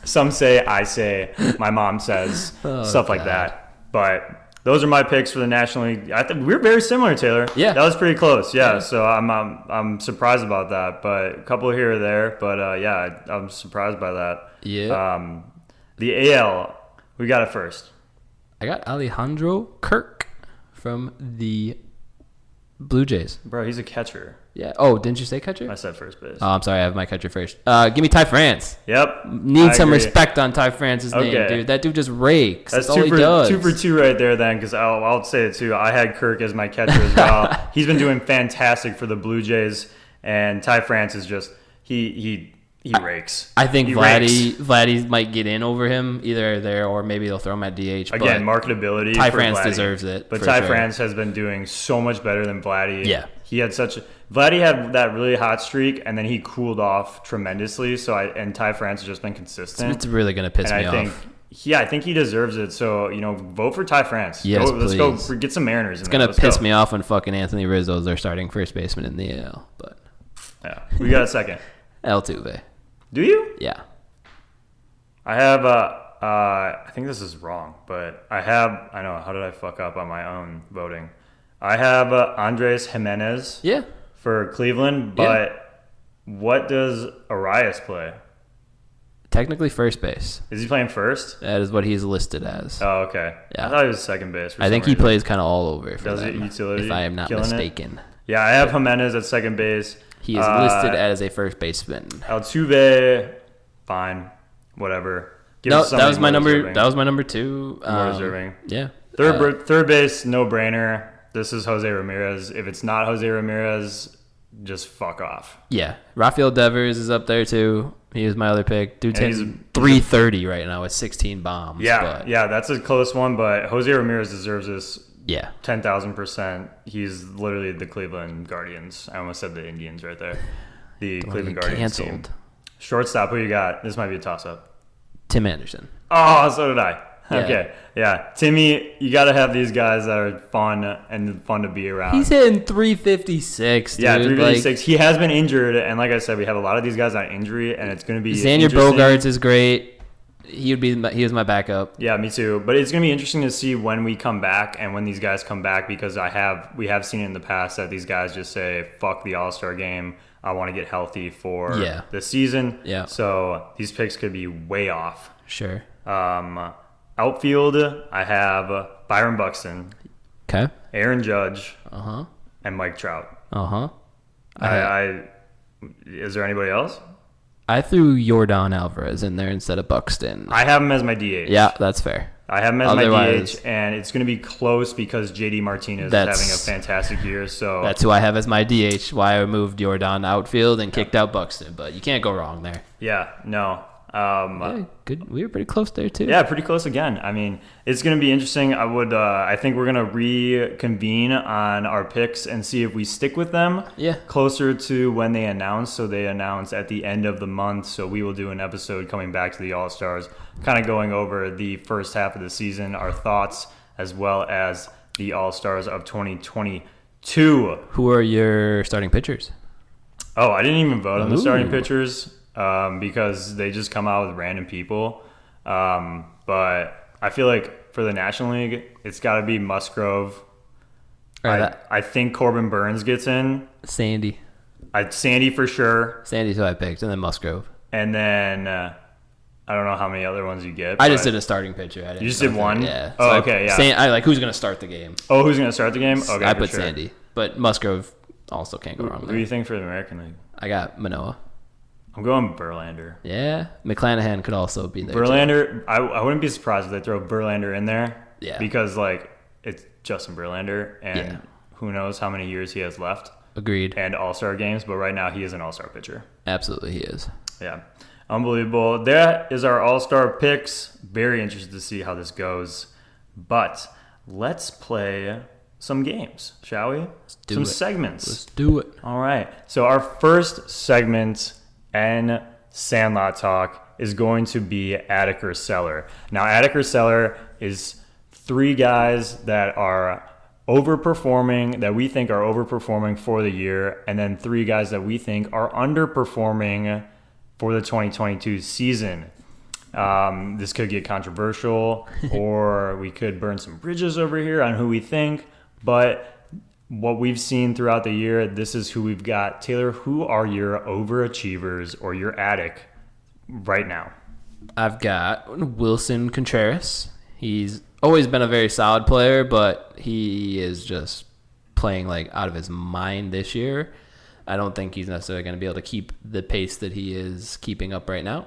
Speaker 1: Some say, I say, my mom says, stuff like that. But those are my picks for the National League. I think we're very similar, Taylor.
Speaker 2: Yeah,
Speaker 1: that was pretty close. Yeah. So I'm surprised about that. But a couple here or there. But I'm surprised by that.
Speaker 2: Yeah.
Speaker 1: The AL, we got it first.
Speaker 2: I got Alejandro Kirk from the Blue Jays.
Speaker 1: Bro, he's a catcher.
Speaker 2: Yeah. Oh, didn't you say catcher?
Speaker 1: I said first base.
Speaker 2: Oh, I'm sorry. I have my catcher first. Give me Ty France.
Speaker 1: Yep.
Speaker 2: Need some respect on Ty France's name, dude. That dude just rakes. That's all he does.
Speaker 1: 2 for 2 right there then, because I'll say it too. I had Kirk as my catcher as well. He's been doing fantastic for the Blue Jays, and Ty France is just he rakes.
Speaker 2: I think Vladdy might get in over him either there or maybe they'll throw him at DH.
Speaker 1: Again, marketability.
Speaker 2: Ty France deserves it.
Speaker 1: But Ty France has been doing so much better than Vladdy.
Speaker 2: Yeah.
Speaker 1: Vladdy had that really hot streak, and then he cooled off tremendously. And Ty France has just been consistent.
Speaker 2: It's really going to piss me off.
Speaker 1: I think he deserves it. So, vote for Ty France.
Speaker 2: Yes,
Speaker 1: let's go get some Mariners in
Speaker 2: there. It's going to piss me off when fucking Anthony Rizzo is their starting first baseman in the AL. But
Speaker 1: yeah, we got a second.
Speaker 2: Altuve.
Speaker 1: Do you?
Speaker 2: Yeah.
Speaker 1: I have, I think this is wrong, but I know, how did I fuck up on my own voting? I have Andres Jimenez.
Speaker 2: Yeah.
Speaker 1: For Cleveland, but what does Arias play?
Speaker 2: Technically first base.
Speaker 1: Is he playing first?
Speaker 2: That is what he's listed as.
Speaker 1: Oh, okay. Yeah. I thought he was second base.
Speaker 2: I think he plays kind of all over.
Speaker 1: Does it utility?
Speaker 2: If I am not mistaken.
Speaker 1: Yeah, I have Jimenez at second base.
Speaker 2: He is listed as a first baseman.
Speaker 1: Altuve, fine, whatever.
Speaker 2: That was my number. That was my number 2.
Speaker 1: More deserving.
Speaker 2: Yeah.
Speaker 1: Third base, no brainer. This is Jose Ramirez. If it's not Jose Ramirez, just fuck off.
Speaker 2: Yeah. Rafael Devers is up there too. He was my other pick. Dude's hitting 330 right now with 16 bombs.
Speaker 1: Yeah, that's a close one, but Jose Ramirez deserves this.
Speaker 2: Yeah.
Speaker 1: 10,000%. He's literally the Cleveland Guardians. I almost said the Indians right there. The Cleveland Guardians team. Shortstop, who you got? This might be a toss-up.
Speaker 2: Tim Anderson.
Speaker 1: Oh, so did I.
Speaker 2: Yeah.
Speaker 1: Okay, yeah. Timmy, you got to have these guys that are fun to be around.
Speaker 2: He's hitting 356, dude.
Speaker 1: Yeah, 356. He has been injured, and like I said, we have a lot of these guys on injury, and it's going to be
Speaker 2: Xander Bogaerts is he was my backup.
Speaker 1: Yeah, me too. But it's going to be interesting to see when we come back and when these guys come back, because we have seen it in the past that these guys just say, fuck the All-Star game. I want to get healthy for the season.
Speaker 2: Yeah.
Speaker 1: So these picks could be way off.
Speaker 2: Sure.
Speaker 1: Outfield, I have Byron Buxton.
Speaker 2: Okay.
Speaker 1: Aaron Judge.
Speaker 2: Uh-huh.
Speaker 1: And Mike Trout.
Speaker 2: Uh-huh.
Speaker 1: Is there anybody else?
Speaker 2: I threw Yordan Alvarez in there instead of Buxton.
Speaker 1: I have him as my DH.
Speaker 2: Yeah, that's fair.
Speaker 1: I have him as
Speaker 2: Otherwise-
Speaker 1: my DH, and it's going to be close because JD Martinez is having a fantastic year. So
Speaker 2: That's who I have as my DH. Why I moved Yordan outfield and kicked out Buxton, but you can't go wrong there.
Speaker 1: yeah, no.
Speaker 2: Yeah, good. We were pretty close there too.
Speaker 1: Yeah, pretty close again. I mean, it's going to be interesting. I think we're going to reconvene on our picks and see if we stick with them.
Speaker 2: Yeah.
Speaker 1: Closer to when they announce. So they announce at the end of the month. So we will do an episode coming back to the All-Stars, kind of going over the first half of the season, our thoughts, as well as the All-Stars of 2022.
Speaker 2: Who are your starting pitchers?
Speaker 1: Oh, I didn't even vote on the starting
Speaker 2: Ooh.
Speaker 1: pitchers because they just come out with random people. But I feel like for the National League, it's got to be Musgrove.
Speaker 2: All right,
Speaker 1: I think Corbin Burns gets in.
Speaker 2: Sandy.
Speaker 1: Sandy for sure.
Speaker 2: Sandy's who I picked, and then Musgrove.
Speaker 1: And then I don't know how many other ones you get.
Speaker 2: I just
Speaker 1: but-
Speaker 2: did a starting pitcher. I didn't
Speaker 1: You just
Speaker 2: go
Speaker 1: did
Speaker 2: through-
Speaker 1: one?
Speaker 2: Yeah.
Speaker 1: Oh, okay, yeah.
Speaker 2: I like who's going to start the game.
Speaker 1: Oh, who's going to start the game? Okay,
Speaker 2: I
Speaker 1: for
Speaker 2: put
Speaker 1: sure.
Speaker 2: Sandy, but Musgrove also can't go wrong
Speaker 1: Who do you
Speaker 2: there.
Speaker 1: think for the American League?
Speaker 2: I got Manoa.
Speaker 1: I'm going Verlander.
Speaker 2: Yeah, McClanahan could also be there. too.
Speaker 1: Verlander, I wouldn't be surprised if they throw Verlander in there.
Speaker 2: Yeah.
Speaker 1: Because, like, it's Justin Verlander, and
Speaker 2: Yeah.
Speaker 1: who knows how many years he has left,
Speaker 2: Agreed.
Speaker 1: and All-Star games, but right now he is an All-Star pitcher.
Speaker 2: Absolutely, he is.
Speaker 1: Yeah. Unbelievable. That is our All-Star picks. Very interested to see how this goes. But let's play some games, shall we?
Speaker 2: do
Speaker 1: Some
Speaker 2: it.
Speaker 1: segments.
Speaker 2: Let's do it.
Speaker 1: All right. So our first segment in Sandlot Talk is going to be Attic or Cellar. Now, Attic or Cellar is three guys that are overperforming, that we think are overperforming for the year, and then three guys that we think are underperforming for the 2022 season. This could get controversial, or we could burn some bridges over here on who we think, but what we've seen throughout the year, this is who we've got. Taylor, who are your overachievers or your attic right now?
Speaker 2: I've got Wilson Contreras. He's always been a very solid player, but he is just playing like out of his mind this year. I don't think he's necessarily going to be able to keep the pace that he is keeping up right now.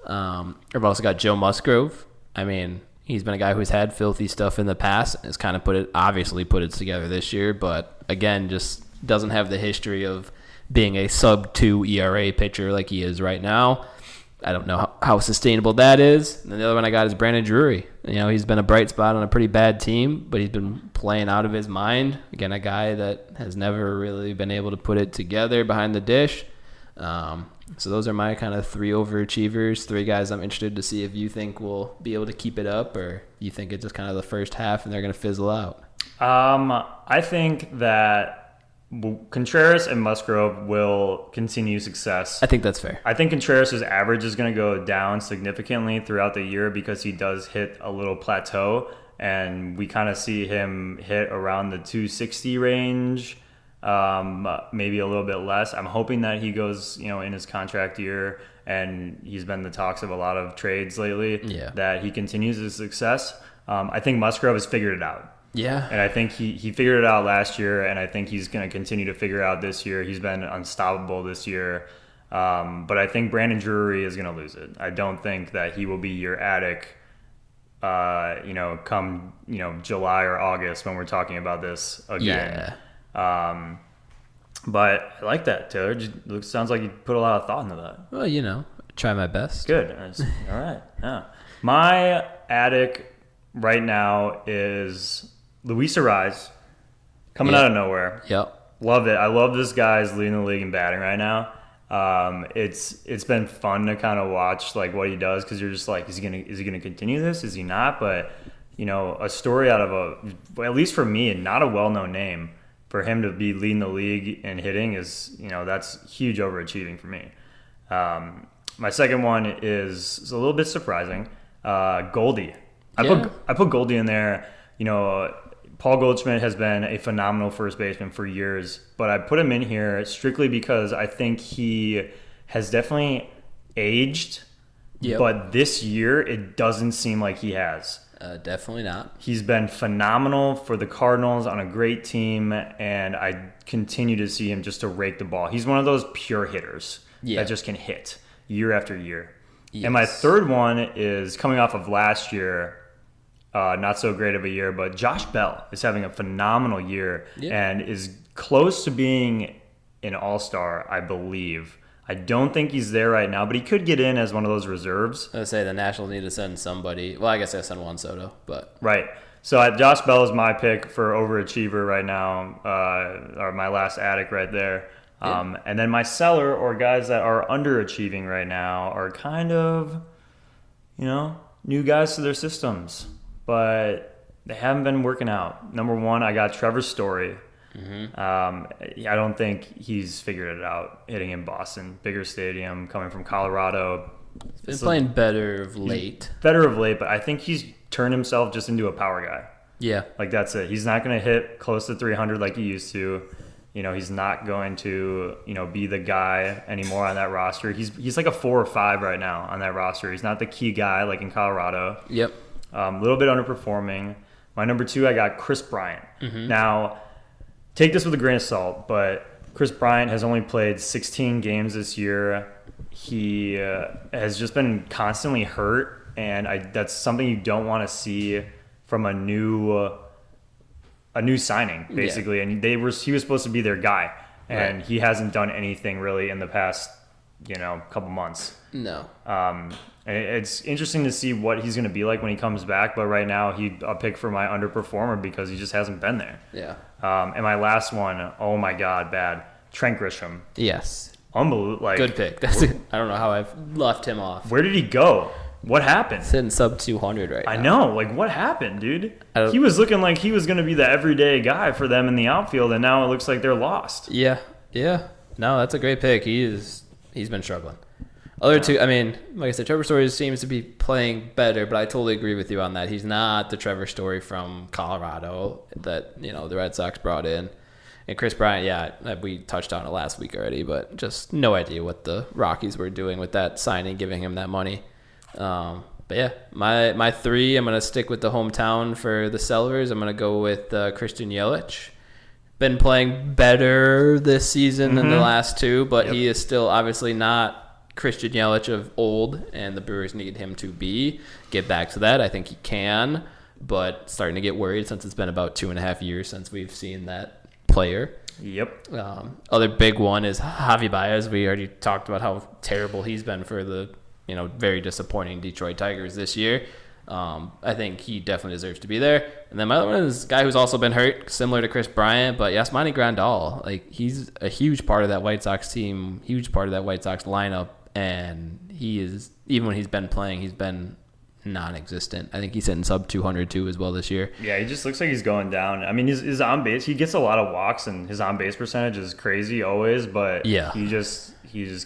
Speaker 2: I've also got Joe Musgrove. I mean, he's been a guy who's had filthy stuff in the past and has kind of put it together this year, but again, just doesn't have the history of being a sub-2 ERA pitcher like he is right now. I don't know how sustainable that is. And then the other one I got is Brandon Drury. You know, he's been a bright spot on a pretty bad team, but he's been playing out of his mind. Again, a guy that has never really been able to put it together behind the dish. So those are my kind of three overachievers, three guys I'm interested to see if you think will be able to keep it up, or you think it's just kind of the first half and they're going to fizzle out.
Speaker 1: I think that Contreras and Musgrove will continue success.
Speaker 2: I think that's fair.
Speaker 1: I think Contreras' average is going to go down significantly throughout the year because he does hit a little plateau, and we kind of see him hit around the 260 range, maybe a little bit less. I'm hoping that he goes, in his contract year, and he's been the talks of a lot of trades lately, that he continues his success. I think Musgrove has figured it out.
Speaker 2: Yeah.
Speaker 1: And I think he figured it out last year, and I think he's going to continue to figure it out this year. He's been unstoppable this year. But I think Brandon Drury is going to lose it. I don't think that he will be your attic, come, July or August when we're talking about this again.
Speaker 2: Yeah.
Speaker 1: But I like that, Taylor. Sounds like you put a lot of thought into that.
Speaker 2: Well, try my best.
Speaker 1: Good. All right. Yeah. My attic right now is Luis Ariz, coming out of nowhere.
Speaker 2: Yep.
Speaker 1: Love it. I love this guy's leading the league in batting right now. It's been fun to kind of watch like what he does, because you're just like, is he gonna continue this? Is he not? But a story out of at least for me, and not a well-known name, for him to be leading the league in hitting is that's huge overachieving for me. My second one is a little bit surprising. Goldie. I put Goldie in there. Paul Goldschmidt has been a phenomenal first baseman for years, but I put him in here strictly because I think he has definitely aged.
Speaker 2: Yep.
Speaker 1: But this year, it doesn't seem like he has.
Speaker 2: Definitely not.
Speaker 1: He's been phenomenal for the Cardinals on a great team, and I continue to see him just to rake the ball. He's one of those pure hitters that just can hit. year after year.
Speaker 2: Yes.
Speaker 1: And my third one is coming off of last year, not so great of a year, but Josh Bell is having a phenomenal year and is close to being an all-star, I believe. I don't think he's there right now, but he could get in as one of those reserves.
Speaker 2: I would say the Nationals need to send somebody. Well, I guess I send Juan Soto, but
Speaker 1: Right. So Josh Bell is my pick for overachiever right now, or my last addict right there. And then my seller, or guys that are underachieving right now, are kind of, new guys to their systems, but they haven't been working out. Number one, I got Trevor Story. I don't think he's figured it out hitting in Boston, bigger stadium, coming from Colorado.
Speaker 2: He's been playing better of late.
Speaker 1: Better of late, but I think he's turned himself just into a power guy.
Speaker 2: Yeah.
Speaker 1: Like, that's it. He's not going to hit close to 300 like he used to. He's not going to, be the guy anymore on that roster. He's like a 4 or 5 right now on that roster. He's not the key guy like in Colorado.
Speaker 2: Yep.
Speaker 1: A little bit underperforming. My number 2, I got Chris Bryant. Now, take this with a grain of salt, but Chris Bryant has only played 16 games this year. He has just been constantly hurt, and that's something you don't want to see from a new signing, basically. And he was supposed to be their guy, and he hasn't done anything really in the past, couple months.
Speaker 2: No.
Speaker 1: And it's interesting to see what he's going to be like when he comes back. But right now, he's a pick for my underperformer because he just hasn't been there.
Speaker 2: Yeah.
Speaker 1: And my last one, oh my God, bad. Trent Grisham.
Speaker 2: Yes.
Speaker 1: Unbelievable.
Speaker 2: Good pick. I don't know how I've left him off.
Speaker 1: Where did he go? What happened?
Speaker 2: He's hitting sub 200 right now.
Speaker 1: I know. What happened, dude? He was looking like he was going to be the everyday guy for them in the outfield, and now it looks like they're lost.
Speaker 2: Yeah. No, that's a great pick. He's been struggling. Other two, I mean, like I said, Trevor Story seems to be playing better, but I totally agree with you on that. He's not the Trevor Story from Colorado that, the Red Sox brought in. And Chris Bryant, we touched on it last week already, but just no idea what the Rockies were doing with that signing, giving him that money. But yeah, my 3, I'm going to stick with the hometown for the Sellers. I'm going to go with Christian Yelich. Been playing better this season than the last 2, but he is still obviously not Christian Yelich of old, and the Brewers need him to get back to that. I think he can, but starting to get worried since it's been about 2.5 years since we've seen that player.
Speaker 1: Yep.
Speaker 2: Other big one is Javi Baez. We already talked about how terrible he's been for the very disappointing Detroit Tigers this year. I think he definitely deserves to be there. And then my other one is a guy who's also been hurt, similar to Chris Bryant, but Yasmani Grandal. Like, he's a huge part of that White Sox team, huge part of that White Sox lineup, and he is, even when he's been playing, he's been non-existent. I think he's hitting sub 200 too as well this year.
Speaker 1: Yeah, he just looks like he's going down. I mean, his on base, he gets a lot of walks, and his on base percentage is crazy always, but he just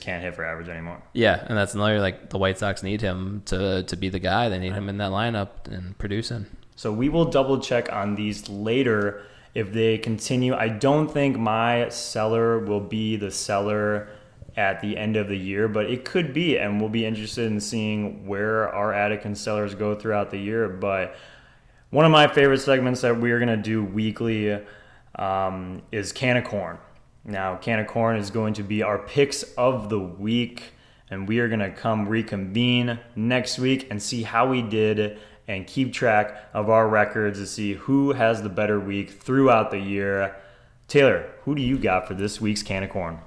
Speaker 1: can't hit for average anymore. Yeah,
Speaker 2: and that's another, like, the White Sox need him to be the guy. They need him in that lineup and producing.
Speaker 1: So we will double check on these later if they continue. I don't think my seller will be the seller at the end of the year, but it could be, and we'll be interested in seeing where our addict and sellers go throughout the year. But one of my favorite segments that we're going to do weekly is Can of Corn. Now, Can of Corn is going to be our picks of the week, and we are going to come reconvene next week and see how we did and keep track of our records to see who has the better week throughout the year. Taylor, who do you got for this week's Can of Corn?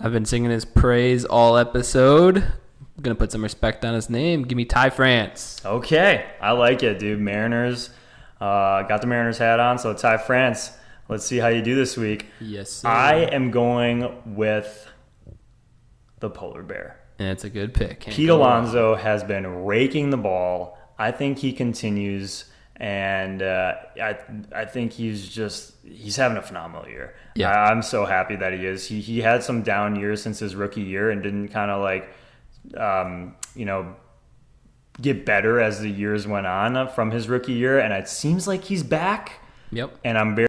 Speaker 2: I've been singing his praise all episode. I'm going to put some respect on his name. Give me Ty France.
Speaker 1: Okay. I like it, dude. Mariners. Got the Mariners hat on, so Ty France. Let's see how you do this week.
Speaker 2: Yes, sir.
Speaker 1: I am going with the Polar Bear.
Speaker 2: And it's a good pick.
Speaker 1: Pete Alonso has been raking the ball. I think he continues, and I think he's having a phenomenal year. Yeah. I'm so happy that he is. He had some down years since his rookie year and didn't kind of get better as the years went on from his rookie year, and it seems like he's back.
Speaker 2: Yep.
Speaker 1: And I'm very